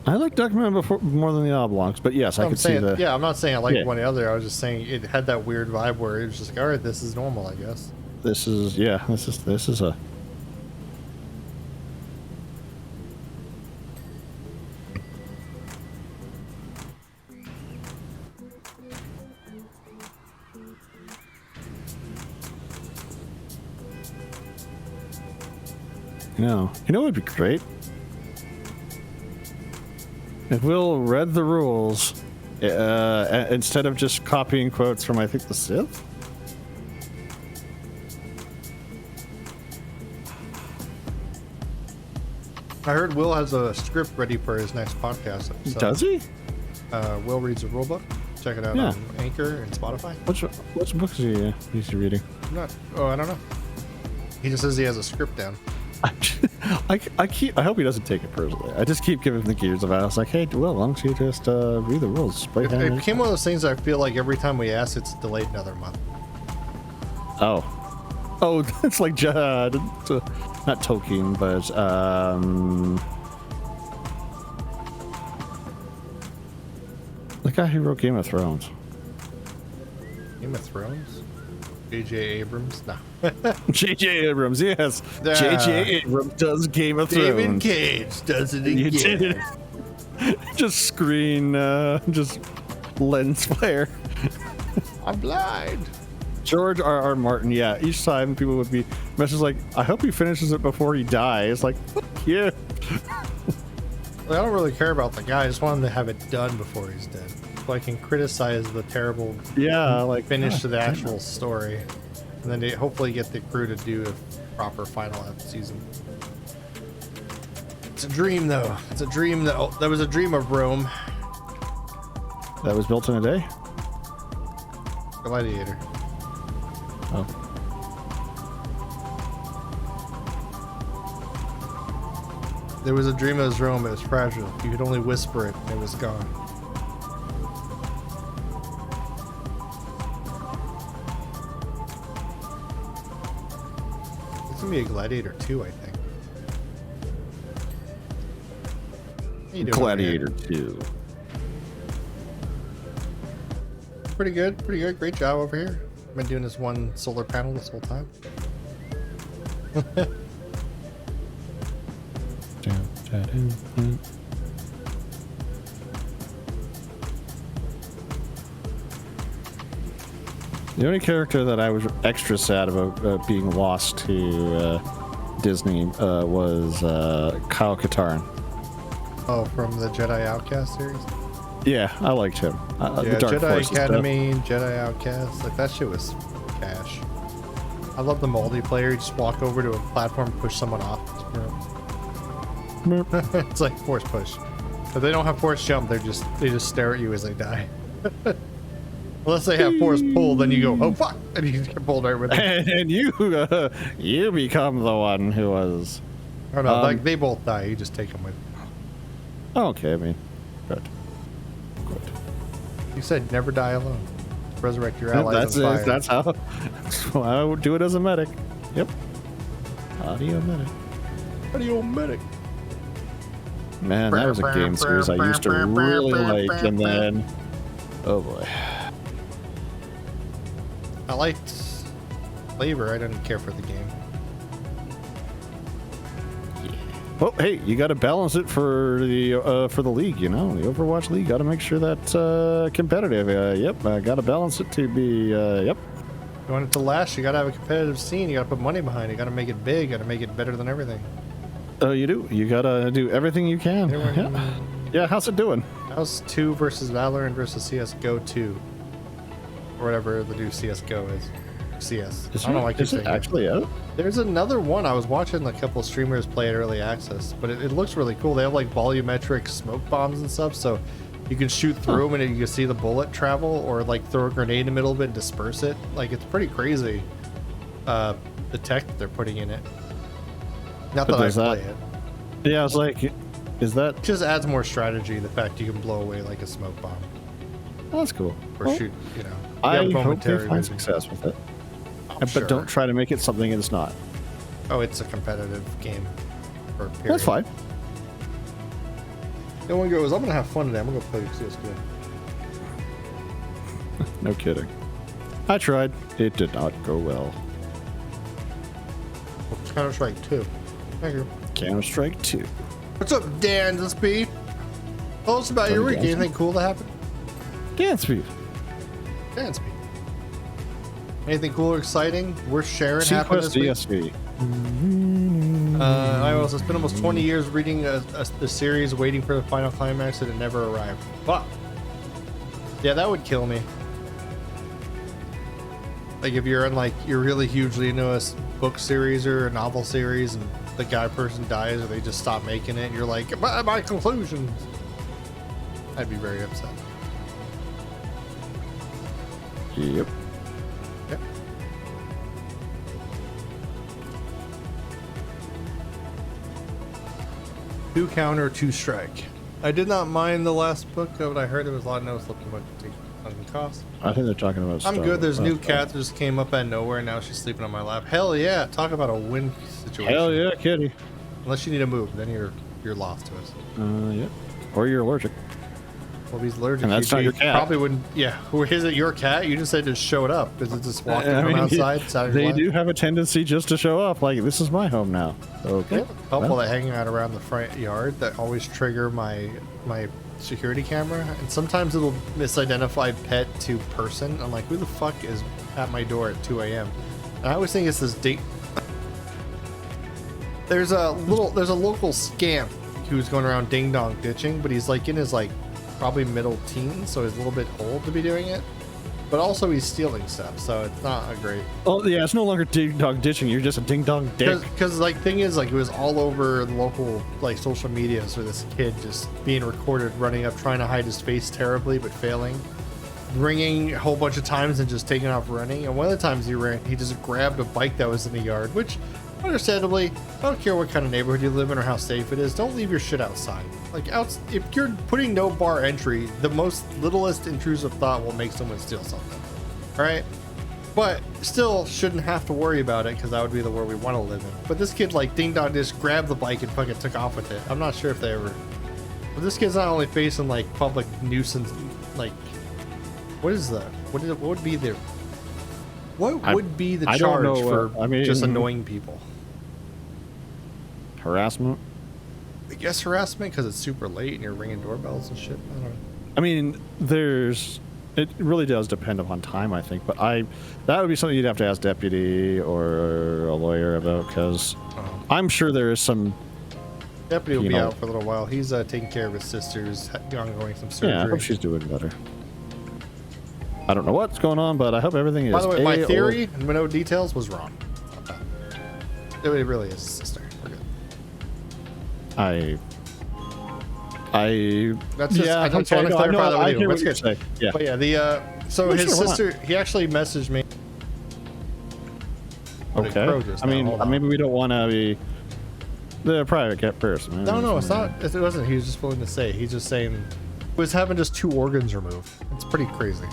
I like Duckman more than the Oblongs, but yes, I could see the. Yeah, I'm not saying I like Yeah. one or the other. I was just saying it had that weird vibe where it was just like, all right, this is normal, I guess. This is a. You know what would be great? If Will read the rules instead of just copying quotes from, I think, the Sith. I heard Will has a script ready for his next podcast episode. Does he? Will reads a rulebook. Check it out Yeah. on Anchor and Spotify. Which books is he reading? I don't know. He just says he has a script down. I hope he doesn't take it personally. I just keep giving him the gears about it. I was like, hey, Will, why don't you just read the rules? It became one of those things that I feel like every time we ask, it's delayed another month. Oh, it's like not Tolkien, but the guy who wrote Game of Thrones. Game of Thrones? J.J. Abrams? No. J.J. Abrams, yes. Yeah. J.J. Abrams does Game of Thrones. David Cage does it You again. did it. Just screen, just lens flare. I'm blind. George R.R. Martin, yeah. Each time people would be messages like, I hope he finishes it before he dies. Like, yeah. Well, I don't really care about the guy. I just want him to have it done before he's dead. So I can criticize the terrible finish to the actual story. And then they hopefully get the crew to do a proper final season. It's a dream, though. It's a dream that was a dream of Rome. That was built in a day? Gladiator. Oh. There was a dream of Rome. It was fragile. You could only whisper it, and it was gone. It's gonna be a Gladiator 2, I think. How you doing Gladiator over 2. here? Pretty good. Pretty good. Great job over here. I've been doing this one solar panel this whole time. The only character that I was extra sad about being lost to Disney was Kyle Katarn. Oh, from the Jedi Outcast series? Yeah, I liked him. Yeah, the Dark Jedi Forces Academy, Jedi Outcast, like that shit was cash. I love the multiplayer. You just walk over to a platform, push someone off. It's like force push. If they don't have force jump, they just stare at you as they die. Unless they have force pull, then you go, oh fuck, and you get pulled right with it. And you become the one who was. Oh no, like they both die. You just take them with. Okay, I mean, good. You said never die alone. Resurrect your allies. That's how I would do it as a medic. Yep. Audio medic. Audio medic. Man, that was a game series I used to really like, and then, oh boy. I liked Flavor. I didn't care for the game. Well, hey, you got to balance it for the league, you know, the Overwatch League. Got to make sure that's competitive. Yep, I got to balance it to be. Yep. You want it to last, you gotta have a competitive scene. You gotta put money behind it. You gotta make it big. You gotta make it better than everything. Oh, you do. You gotta do everything you can. Yeah. Yeah. How's it doing? How's 2 versus Valorant versus CS:GO 2, or whatever the new CS:GO is. CS. I don't know why I keep saying that. Actually out? There's another one. I was watching a couple streamers play at early access, but it looks really cool. They have like volumetric smoke bombs and stuff, so you can shoot through them and you can see the bullet travel, or like throw a grenade in the middle of it and disperse it. Like, it's pretty crazy. The tech that they're putting in it. Not that I play it. Yeah, I was like, is that? It just adds more strategy. The fact you can blow away like a smoke bomb. Oh, that's cool. Or shoot, you know. I hope they find success with it. But don't try to make it something it's not. Oh, it's a competitive game. For a period. That's fine. The one goes, I'm gonna have fun today. I'm gonna go play CS:GO. No kidding. I tried. It did not go well. Counter-Strike 2. Thank you. Counter-Strike 2. What's up, Dan? This Pete. Tell us about your week. Anything cool that happened? Dance Speed. Dance Speed. Anything cool or exciting? Worth sharing happened this week? DSV. It's been almost 20 years reading a series, waiting for the final climax, and it never arrived. Fuck. Yeah, that would kill me. Like, if you're in, like, you're really hugely into a book series or a novel series, and the person dies, or they just stop making it, and you're like, my conclusions. I'd be very upset. Yep. Yep. 2 counter, 2 strike. I did not mind the last book, but I heard there was a lot of notes looking what it cost. I think they're talking about I'm good. There's a new cat that just came up out of nowhere, and now she's sleeping on my lap. Hell yeah! Talk about a win situation. Hell yeah, kitty. Unless you need to move, then you're lost to us. Yeah. Or you're allergic. Well, if he's allergic, And that's not your cat. Probably wouldn't. Yeah. Is it your cat? You just said just showed up. Is it just walking from outside? They do have a tendency just to show up. Like, this is my home now. Okay. A couple that hang out around the front yard that always trigger my security camera, and sometimes it'll misidentify pet to person. I'm like, who the fuck is at my door at 2 a.m.? And I always think it's this date. There's a local scamp who's going around ding dong ditching, but he's like in his probably middle teens, so he's a little bit old to be doing it. But also he's stealing stuff, so it's not a great. Oh yeah, it's no longer ding dong ditching. You're just a ding dong dick. Because thing is, it was all over the local social media. So this kid just being recorded running up, trying to hide his face terribly, but failing, ringing a whole bunch of times and just taking off running. And one of the times he ran, he just grabbed a bike that was in the yard, which, understandably, I don't care what kind of neighborhood you live in or how safe it is, don't leave your shit outside. If you're putting no bar entry, the most littlest intrusive thought will make someone steal something. All right? But still shouldn't have to worry about it, because that would be the world we want to live in. But this kid, ding dong, just grabbed the bike and fucking took off with it. I'm not sure if they ever. But this kid's not only facing public nuisance, what would be the charge for just annoying people? Harassment. I guess harassment because it's super late and you're ringing doorbells and shit. I don't know. I mean, it really does depend upon time, I think, but that would be something you'd have to ask deputy or a lawyer about, because I'm sure there is some. Deputy will be out for a little while. He's taking care of his sister's ongoing some surgery. Yeah, I hope she's doing better. I don't know what's going on, but I hope everything is. By the way, my theory and no details was wrong. It really is his sister. We're good. That's just, I just want to clarify that with you. That's good. Say. Yeah. But yeah, so his sister, he actually messaged me. Okay. I mean, maybe we don't want to be the private person. No, it's not. It wasn't. He was just willing to say. He's just saying he was having just 2 organs removed. It's pretty crazy.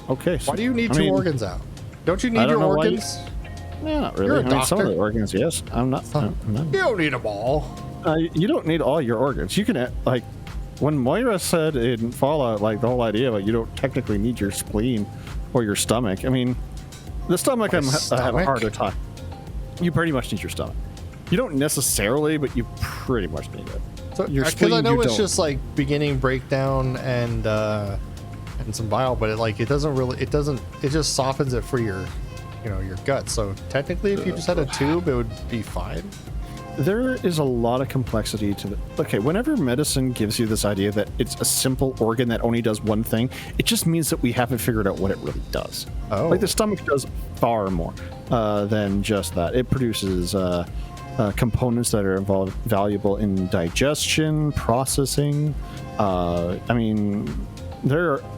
Okay. So, why do you need 2 organs out? Don't you need your organs? Yeah, not really. You're a doctor. Some of the organs, yes. I'm not. You don't need them all. You don't need all your organs. You can, when Moira said in Fallout, the whole idea of you don't technically need your spleen or your stomach. I mean, the stomach, I have a harder time. You pretty much need your stomach. You don't necessarily, but you pretty much need it. So, because I know it's just beginning breakdown and some bile, but it just softens it for your gut. So technically, if you just had a tube, it would be fine. There is a lot of complexity to it. Okay, whenever medicine gives you this idea that it's a simple organ that only does one thing, it just means that we haven't figured out what it really does. Oh. The stomach does far more than just that. It produces components that are valuable in digestion, processing.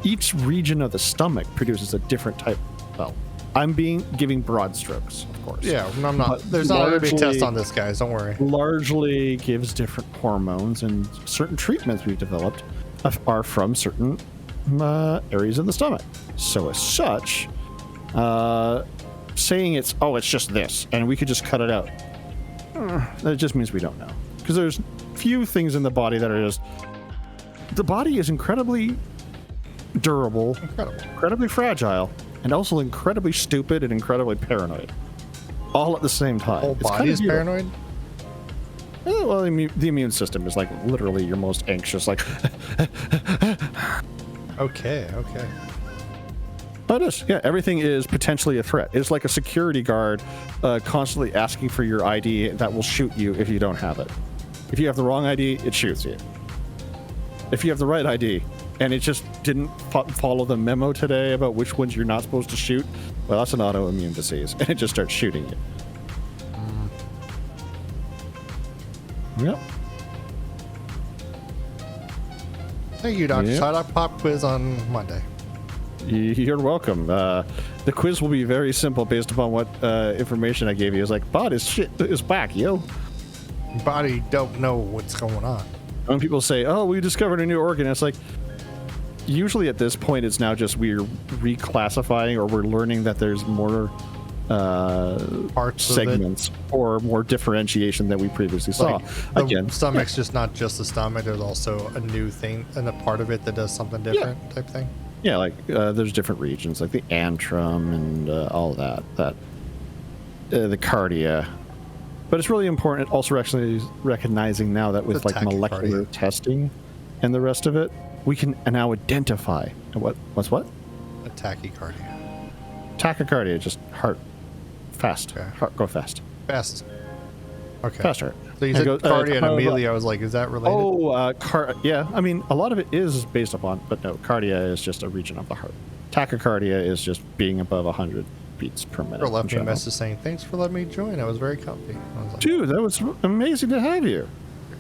Each region of the stomach produces a different type. Well, I'm giving broad strokes, of course. Yeah, I'm not. There's not going to be a test on this, guys. Don't worry. Largely gives different hormones, and certain treatments we've developed are from certain areas of the stomach. So as such, saying it's just this, and we could just cut it out, that just means we don't know. Because there's few things in the body that are just. The body is incredibly durable, incredibly fragile, and also incredibly stupid and incredibly paranoid, all at the same time. Whole body is paranoid? Well, the immune system is literally your most anxious, Okay. But it is. Yeah, everything is potentially a threat. It's like a security guard constantly asking for your ID that will shoot you if you don't have it. If you have the wrong ID, it shoots you. If you have the right ID, and it just didn't follow the memo today about which ones you're not supposed to shoot, well, that's an autoimmune disease, and it just starts shooting you. Yep. Thank you, Dr. Psydoc. Pop quiz on Monday. You're welcome. The quiz will be very simple based upon what information I gave you. It's body is back, yo. Body don't know what's going on. When people say, "Oh, we discovered a new organ," it's usually at this point, it's now just we're reclassifying or we're learning that there's more Parts of segments or more differentiation than we previously saw. Like, the Again, stomach's just not just the stomach. There's also a new thing and a part of it that does something different type thing. yeah, like there's different regions, like the antrum and all of that. The cardia. But it's really important also actually recognizing now that with The like molecular testing and the rest of it, we can now identify what's what? A tachycardia. Tachycardia, just heart fast. Okay. Heart go fast. Fast. Okay. Faster. So you said cardia, and immediately I was like, is that related? Oh, yeah. I mean, a lot of it is based upon, but no, cardia is just a region of the heart. Tachycardia is just being above 100 beats per minute. Or left me a message saying, thanks for letting me join. I was very comfy. I was like, Dude, that was amazing to have you.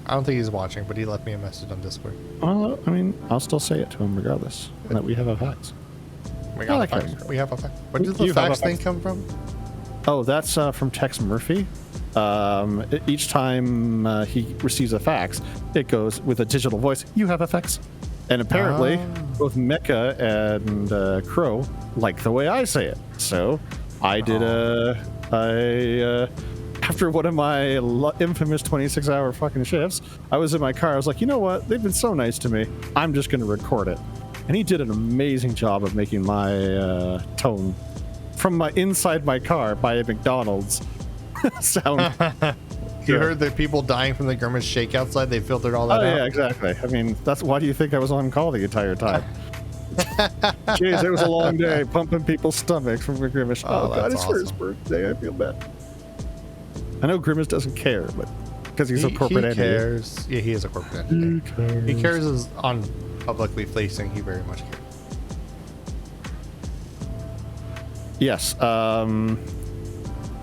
I don't think he's watching, but he left me a message on Discord. Well, I mean, I'll still say it to him regardless, that we have a fax. We got a fax. We have a fax. Where did the fax thing come from? Oh, that's from Tex Murphy. Each time he receives a fax, it goes with a digital voice, you have a fax. And apparently, both Mecha and Crow like the way I say it. So I did after one of my infamous 26-hour fucking shifts, I was in my car. I was like, you know what? They've been so nice to me. I'm just going to record it. And he did an amazing job of making my tone from my inside my car by a McDonald's sound. You heard the people dying from the Grimace shake outside? They filtered all that out? Yeah, exactly. I mean, that's why do you think I was on call the entire time? Jeez, it was a long day pumping people's stomachs from the Grimace. Oh God, it's for his birthday. I feel bad. I know Grimace doesn't care, but because he's a corporate entity. He cares. Yeah, he is a corporate entity. He cares as on publicly facing. He very much cares. Yes.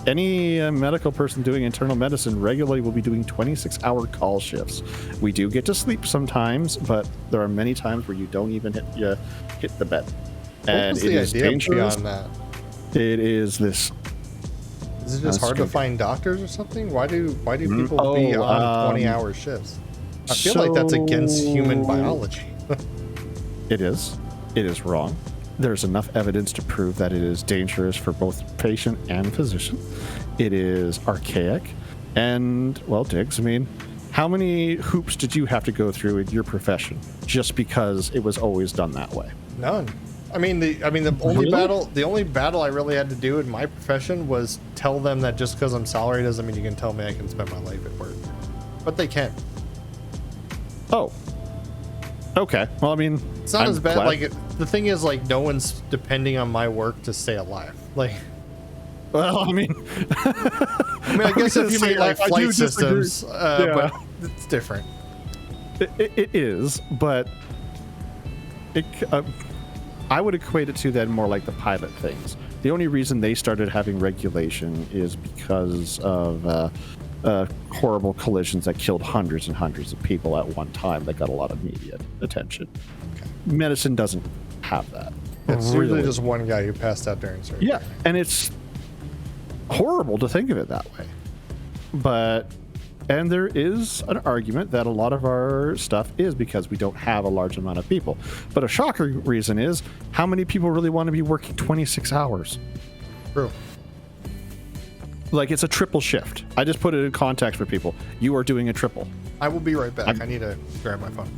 Any medical person doing internal medicine regularly will be doing 26-hour call shifts. We do get to sleep sometimes, but there are many times where you don't even hit the bed. What was the idea beyond that? It is this. Is it just hard to find doctors or something? Why do people be on 20-hour shifts? I feel like that's against human biology. It is. It is wrong. There's enough evidence to prove that it is dangerous for both patient and physician. It is archaic. And, well, Diggs, I mean, how many hoops did you have to go through in your profession just because it was always done that way? None. I mean, the only battle I really had to do in my profession was tell them that just because I'm salary doesn't mean you can tell me I can spend my life at work. But they can. Oh. Okay. Well, I mean, it's not as bad. Like, the thing is, like, no one's depending on my work to stay alive. Like, well, I mean, I guess if you mean like flight systems, but it's different. It is, but I would equate it to then more like the pilot things. The only reason they started having regulation is because of horrible collisions that killed hundreds and hundreds of people at one time that got a lot of media attention. Okay. Medicine doesn't have that. It's really just one guy who passed out during surgery. Yeah, and it's horrible to think of it that way. And there is an argument that a lot of our stuff is because we don't have a large amount of people. But a shocker reason is how many people really want to be working 26 hours? True. Like, it's a triple shift. I just put it in context for people. You are doing a triple. I will be right back. I need to grab my phone.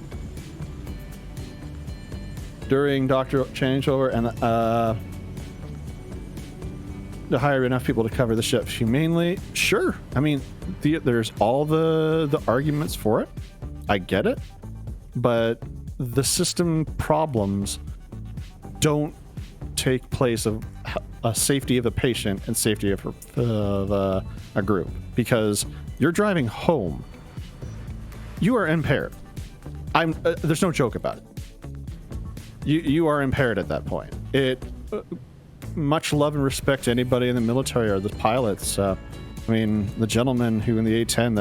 During doctor changeover and to hire enough people to cover the shift humanely, sure. I mean, there's all the arguments for it. I get it. But the system problems don't take place of safety of the patient and safety of a group, because you're driving home. You are impaired. There's no joke about it. You are impaired at that point. Much love and respect to anybody in the military or the pilots. I mean, the gentleman who in the A-10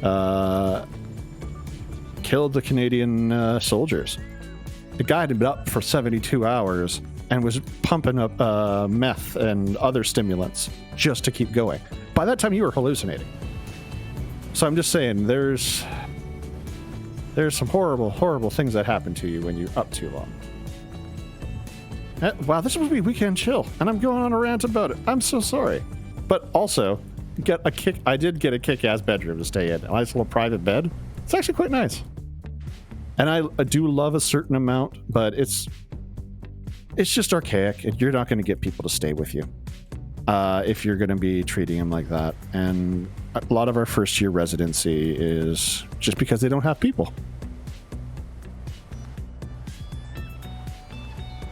that killed the Canadian soldiers. The guy had been up for 72 hours and was pumping up meth and other stimulants just to keep going. By that time, you were hallucinating. So I'm just saying, there's some horrible, horrible things that happen to you when you're up too long. Wow, this was me weekend chill, and I'm going on a rant about it. I'm so sorry. But also, I did get a kick-ass bedroom to stay in. A nice little private bed. It's actually quite nice. And I do love a certain amount, but it's just archaic, and you're not going to get people to stay with you if you're going to be treating them like that. And a lot of our first-year residency is just because they don't have people.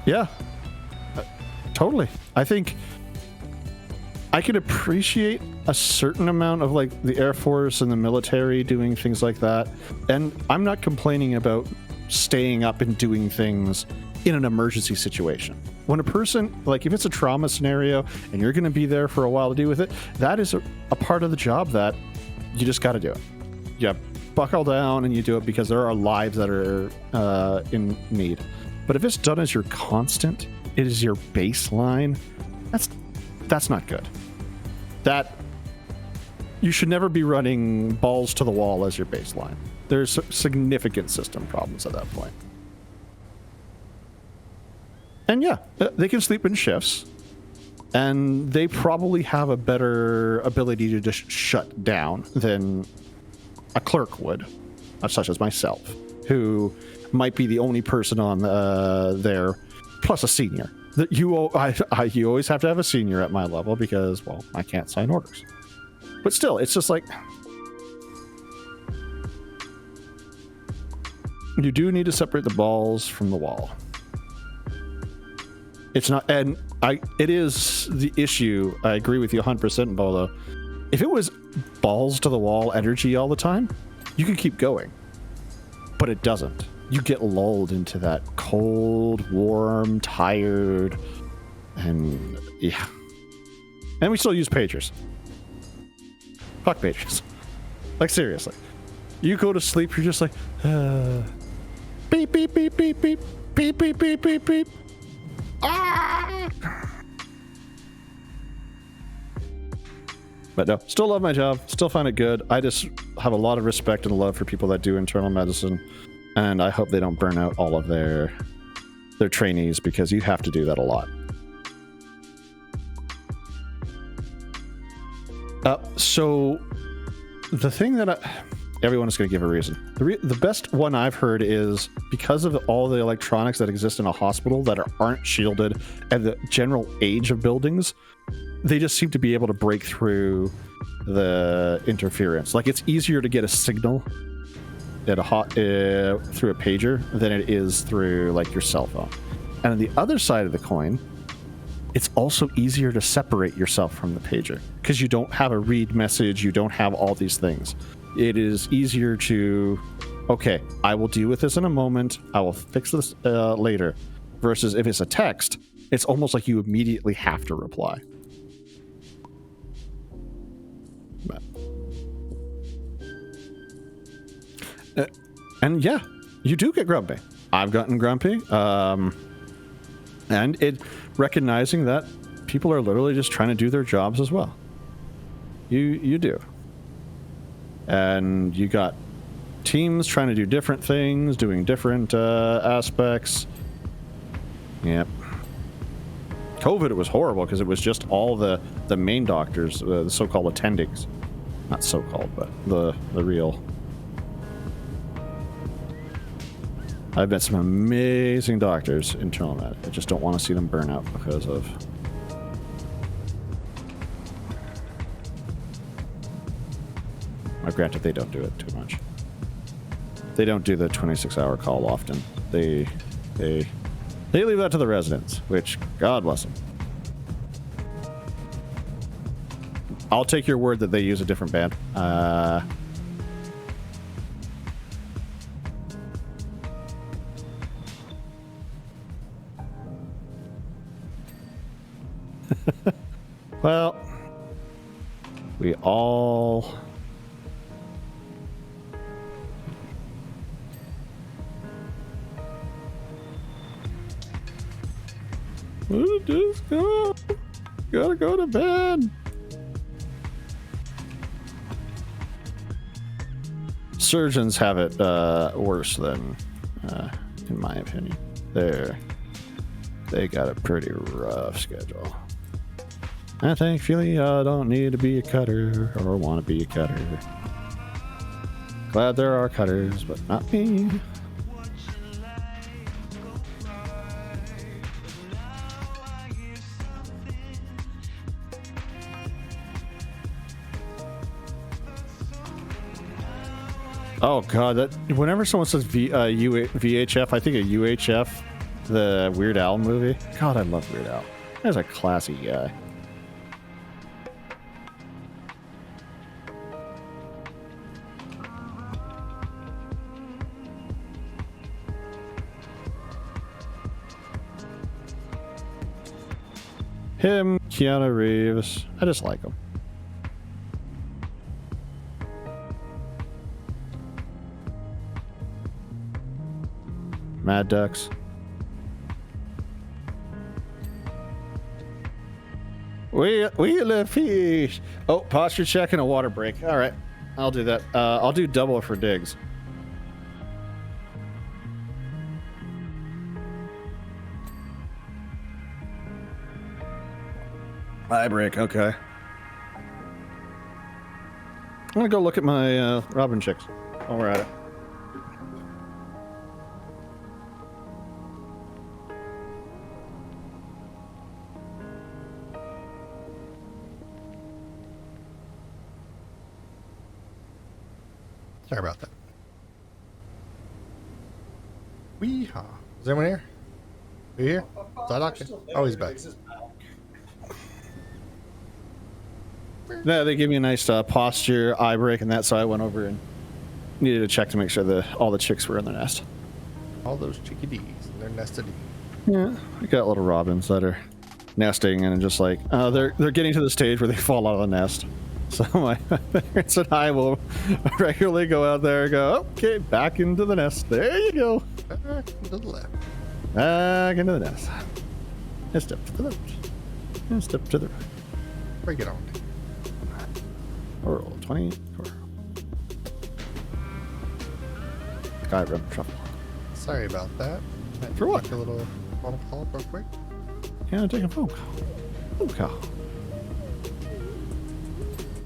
Yeah, totally. I think I can appreciate a certain amount of like the Air Force and the military doing things like that. And I'm not complaining about staying up and doing things in an emergency situation. When a person, like if it's a trauma scenario and you're going to be there for a while to deal with it, that is a part of the job that you just got to do it. You buckle down and you do it because there are lives that are in need. But if it's done as your constant, it is your baseline, that's not good. That you should never be running balls to the wall as your baseline. There's significant system problems at that point. And yeah, they can sleep in shifts, and they probably have a better ability to just shut down than a clerk would, such as myself, who might be the only person on there, plus a senior. That you always have to have a senior at my level because, well, I can't sign orders. But still, it's just like you do need to separate the balls from the wall. It's not, and it is the issue. I agree with you 100%, Bolo. If it was balls to the wall energy all the time, you could keep going. But it doesn't. You get lulled into that cold, warm, tired, and yeah. And we still use pagers. Fuck pagers. Like, seriously. You go to sleep, you're just like, beep, beep, beep, beep, beep, beep, beep, beep, beep, beep. Ah! But no, still love my job, still find it good. I just have a lot of respect and love for people that do internal medicine. And I hope they don't burn out all of their trainees, because you have to do that a lot. So the thing that everyone is going to give a reason. The best one I've heard is because of all the electronics that exist in a hospital that aren't shielded and the general age of buildings, they just seem to be able to break through the interference. Like, it's easier to get a signal at through a pager than it is through like your cell phone. And on the other side of the coin, it's also easier to separate yourself from the pager because you don't have a read message, you don't have all these things. It is easier to, okay, I will deal with this in a moment, I will fix this later, versus if it's a text, it's almost like you immediately have to reply. And yeah, you do get grumpy. I've gotten grumpy. And it recognizing that people are literally just trying to do their jobs as well. You do. And you got teams trying to do different things, doing different aspects. Yep. COVID, it was horrible because it was just all the main doctors, the so-called attendings. Not so-called, but the real. I've met some amazing doctors in internal med. I just don't want to see them burn out because of... Granted, they don't do it too much. They don't do the 26-hour call often. They leave that to the residents, which, God bless them. I'll take your word that they use a different band. Well, we all... Just go. Gotta go to bed. Surgeons have it worse than, in my opinion. They're They got a pretty rough schedule. I thankfully don't need to be a cutter or want to be a cutter. Glad there are cutters, but not me. Oh god, that whenever someone says VHF, I think of UHF, the Weird Al movie. God, I love Weird Al. That's a classy guy. Him, Keanu Reeves. I just like him. Mad Ducks. We live fish. Oh, posture check and a water break. All right, I'll do that. I'll do double for digs. Eye break. Okay. I'm gonna go look at my robin chicks while we're at it. Sorry about that. Weehaw. Is anyone here? Are you here? Psydoc? Oh, he's back. No, they gave me a nice posture eye break and that, so I went over and needed to check to make sure that all the chicks were in their nest. All those chickadees, they're nested. Yeah, I got little robins that are nesting and just like they're getting to the stage where they fall out of the nest. So my parents and I will regularly go out there and go, okay, back into the nest. There you go. Back into the left. Back into the nest. And step to the left. And step to the right. Break it on. Roll 20. Guy rub truffle. Sorry about that. For what? Take a little phone call real quick. Yeah, take a phone call. Phone call.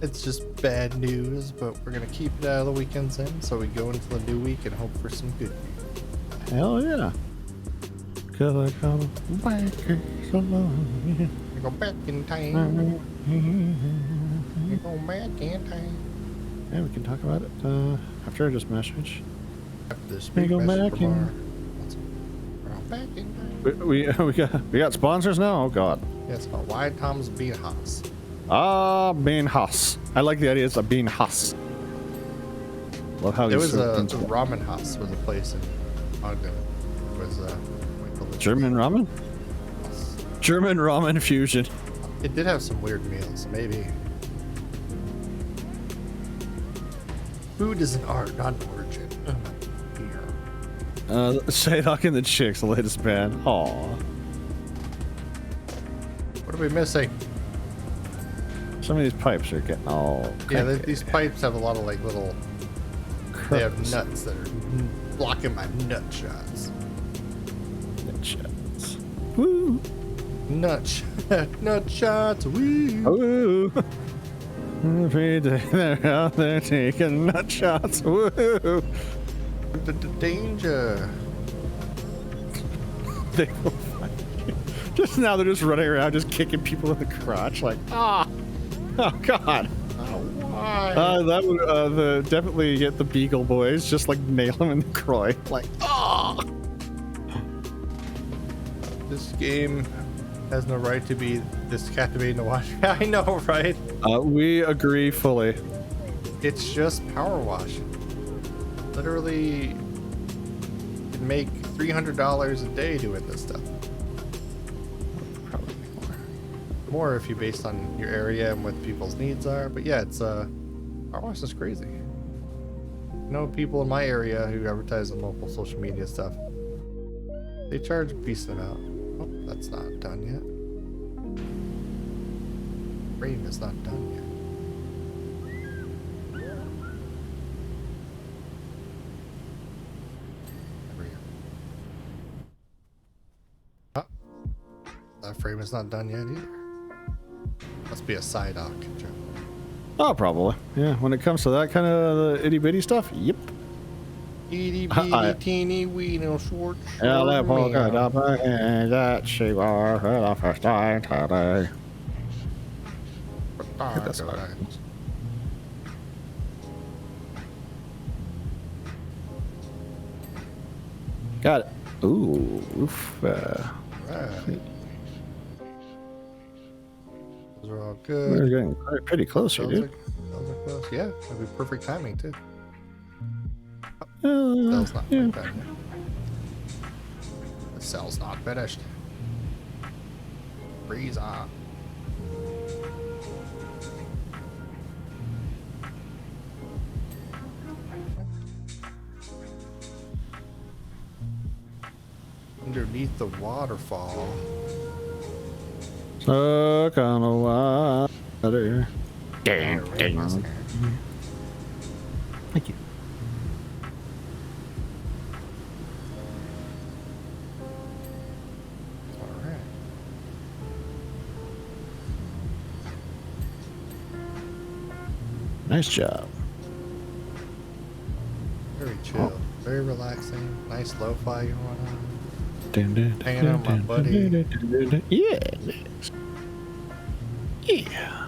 It's just bad news, but we're gonna keep it out of the weekends in, so we go into the new week and hope for some good news. Hell yeah. Cause I come back so long. We go back in time. We go back in time. Yeah, we can talk about it after I just message. After this We big go message back from in. our back in time. We got sponsors now. Oh god. Yeah, it's called Why Tom's Bean Haas. Bean Haas. I like the idea. It's a Bean Haas. Love how It he's was so a into it. Ramen Haas was a place in Ogden. It was German ramen. German ramen fusion. It did have some weird meals, maybe. Food is an art, not an origin. Beer. Psydoc and the Chicks, the latest band. Aw. What are we missing? Some of these pipes are getting all. Yeah, cranked. these pipes have a lot of like little. They have Crows. nuts that are blocking my nut shots. Nut shots. Woo! Nut, nut shots. Woo! Woo! Every day they're out there taking nut shots. Woo! The danger. They will find you. Just now they're just running around, just kicking people in the crotch, like ah, oh god. Oh, why? That would definitely get the Beagle Boys, just like nail them in the groin, like ah. This game has no right to be this captivating to watch. I know, right? We agree fully. It's just PowerWash. Literally, you can make $300 a day doing this stuff. Probably more. More if you based on your area and what people's needs are. But yeah, it's PowerWash is crazy. You know, people in my area who advertise on local social media stuff, they charge a decent amount. Oh, that's not done yet. Rain is not done yet. Over here. Ah, That frame is not done yet either. Must be a Psydoc. Oh, probably. Yeah, when it comes to that kind of itty bitty stuff, yep. Itty bitty teeny weeny short. That she wore for the first time today. That's what I got it. Ooh, oof. Right. Those are all good. We're getting pretty close here, dude. Those are close. Yeah, that'd be perfect timing too. Yeah. Cell's not quite done yet. The cell's not finished. Freeze on. Underneath the waterfall. Stuck on the water. Dang, dang. Thank you. All right. Nice job. Very chill. Very relaxing. Nice lo-fi going on. Hanging Hanging out with my buddy. Yeah. Yeah.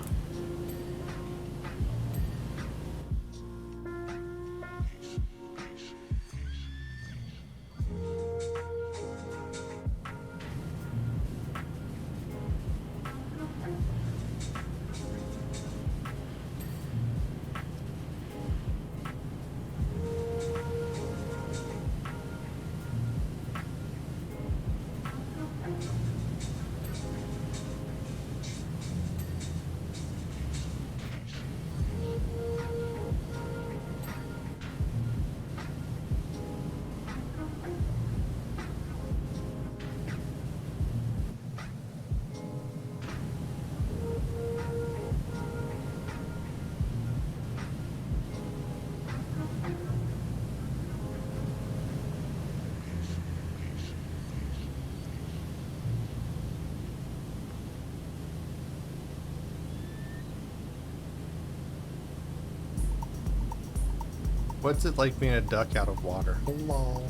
What's it like being a duck out of water? Hello.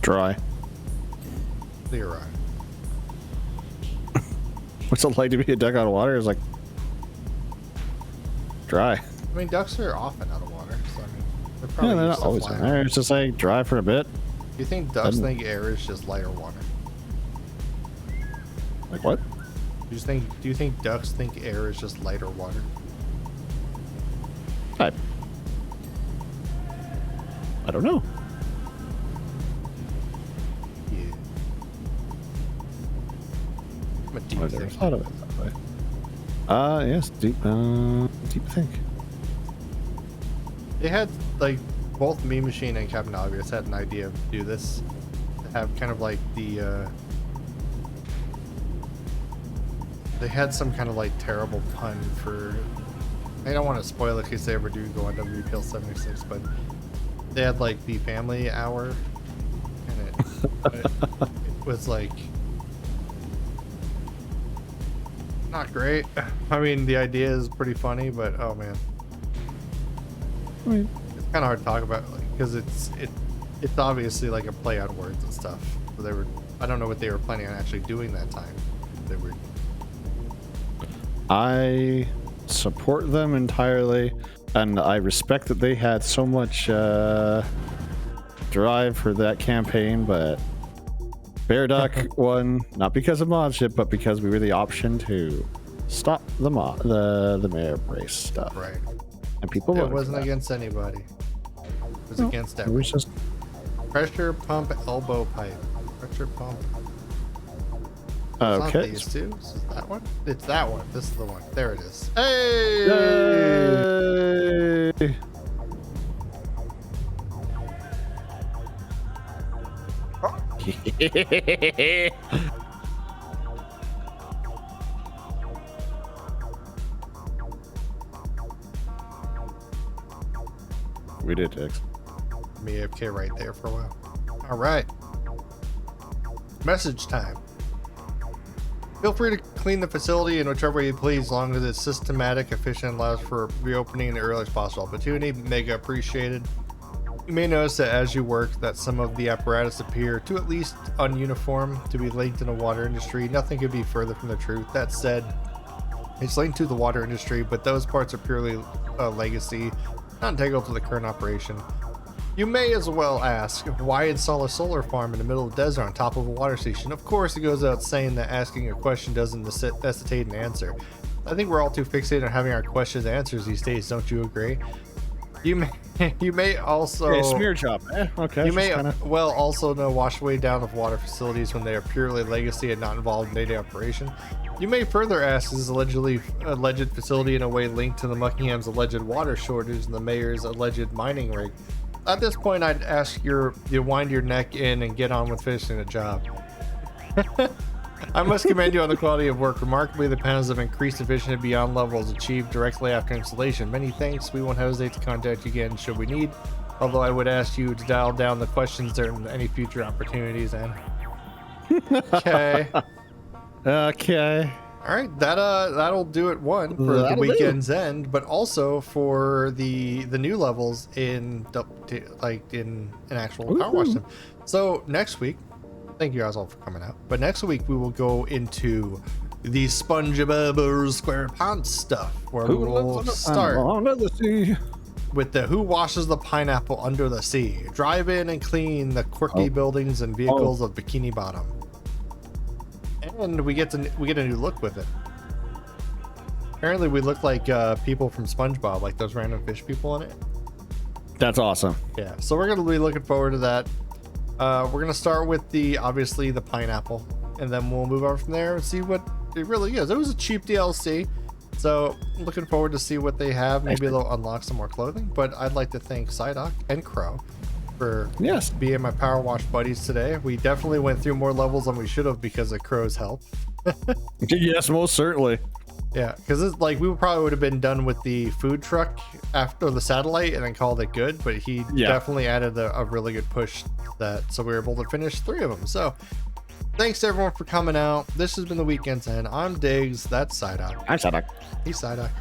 Dry. You're right. What's it like to be a duck out of water? It's like dry. I mean, ducks are often out of water, so I mean, they're Yeah, probably they're used not to always flying. in there. It's just like dry for a bit. Do you think ducks think air is just lighter water? Like what? Do you think ducks think air is just lighter water? I don't know. Yeah. I'm a deep I've never thinker. thought of it that way. Yes, deep think. They had like both Me Machine and Captain Obvious had an idea to do this, to have kind of like the they had some kind of like terrible pun for. I don't want to spoil it in case they ever do go on WPL 76, but they had like the family hour, and it was like not great. I mean, the idea is pretty funny, but oh man, I mean, it's kind of hard to talk about because it's obviously like a play on words and stuff. So they were, I don't know what they were planning on actually doing that time. They were. I support them entirely, and I respect that they had so much drive for that campaign, but Bear Duck won not because of mod ship, but because we were the option to stop the mayor race stuff. Right. And people It voted wasn't for that. against anybody. It was No, against it everyone. was just Pressure pump elbow pipe. Pressure pump. It's not okay. these two. Is it that one? It's that one. This is the one. There it is. Hey! Yay! We did, Tex. Me AFK right there for a while. All right. Message time. Feel free to clean the facility in whichever way you please, as long as it's systematic, efficient, and allows for reopening in the earliest possible opportunity. Mega appreciated. You may notice that as you work that some of the apparatus appear to at least ununiform to be linked in the water industry. Nothing could be further from the truth. That said, it's linked to the water industry, but those parts are purely legacy, not integral to the current operation. You may as well ask, why install a solar farm in the middle of the desert on top of a water station? Of course, it goes without saying that asking a question doesn't necessitate an answer. I think we're all too fixated on having our questions answers these days, don't you agree? You may also... Okay, smear job. Okay. You may well also know wash away down of water facilities when they are purely legacy and not involved in day-to-day operation. You may further ask, is this alleged facility in a way linked to the Muckingham's alleged water shortage and the mayor's alleged mining rig? At this point, I'd ask you wind your neck in and get on with finishing the job. I must commend you on the quality of work. Remarkably, the panels have increased efficiency beyond levels achieved directly after installation. Many thanks. We won't hesitate to contact you again should we need. Although I would ask you to dial down the questions during any future opportunities. And okay. Okay. All right, that'll do it. One for the weekend's end, but also for the new levels in an actual PowerWash them. So next week, thank you guys all for coming out. But next week we will go into the SpongeBob SquarePants stuff, where we will start under the sea with the Who Washes the Pineapple Under the Sea. Drive in and clean the quirky buildings and vehicles of Bikini Bottom. And we get a new look with it. Apparently, we look like people from SpongeBob, like those random fish people in it. That's awesome. Yeah, so we're gonna be looking forward to that. We're gonna start with obviously the pineapple, and then we'll move on from there and see what it really is. It was a cheap DLC, so looking forward to see what they have. Maybe they'll unlock some more clothing. But I'd like to thank Psydoc and Crow for being my PowerWash buddies today. We definitely went through more levels than we should have because of Crow's help. Yes, most certainly. Yeah, because it's like we probably would have been done with the food truck after the satellite and then called it good, but he definitely added a really good push so we were able to finish 3 of them. So thanks to everyone for coming out. This has been the Weekend's End. I'm Diggs. That's Psydoc. I'm Psydoc. He's Psydoc.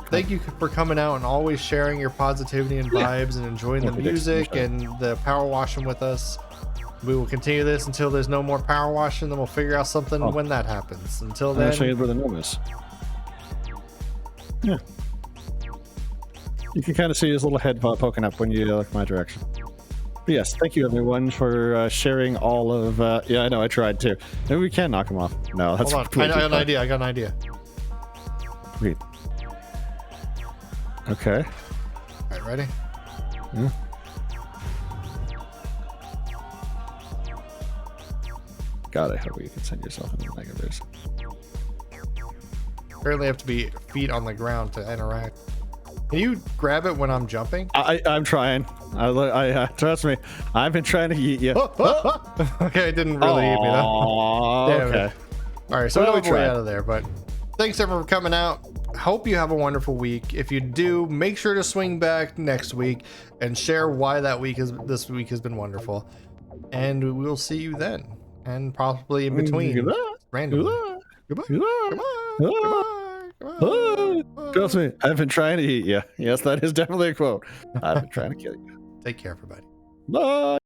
Thank you for coming out and always sharing your positivity and vibes and enjoying the music and the power washing with us. We will continue this until there's no more power washing, then we'll figure out something when that happens. Until then, I'll show you where the gnome is. Yeah. You can kind of see his little head poking up when you look my direction. But yes, thank you everyone for sharing all of... yeah, I know, I tried too. Maybe we can knock him off. No, that's... Hold on, I got an idea. Wait. Okay. All right, ready? Yeah. God, I hope you can send yourself into the megaverse. Apparently have to be feet on the ground to interact. Can you grab it when I'm jumping? I'm trying. I trust me. I've been trying to eat you. Okay, it didn't really eat me though. Okay. All right, so we'll way out of there. But thanks everyone for coming out. Hope you have a wonderful week. If you do, make sure to swing back next week and share why this week has been wonderful. And we will see you then, and possibly in between, randomly. Goodbye. Goodbye. Trust me, I've been trying to eat you. Yes, that is definitely a quote. I've been trying to kill you. Take care, everybody. Bye.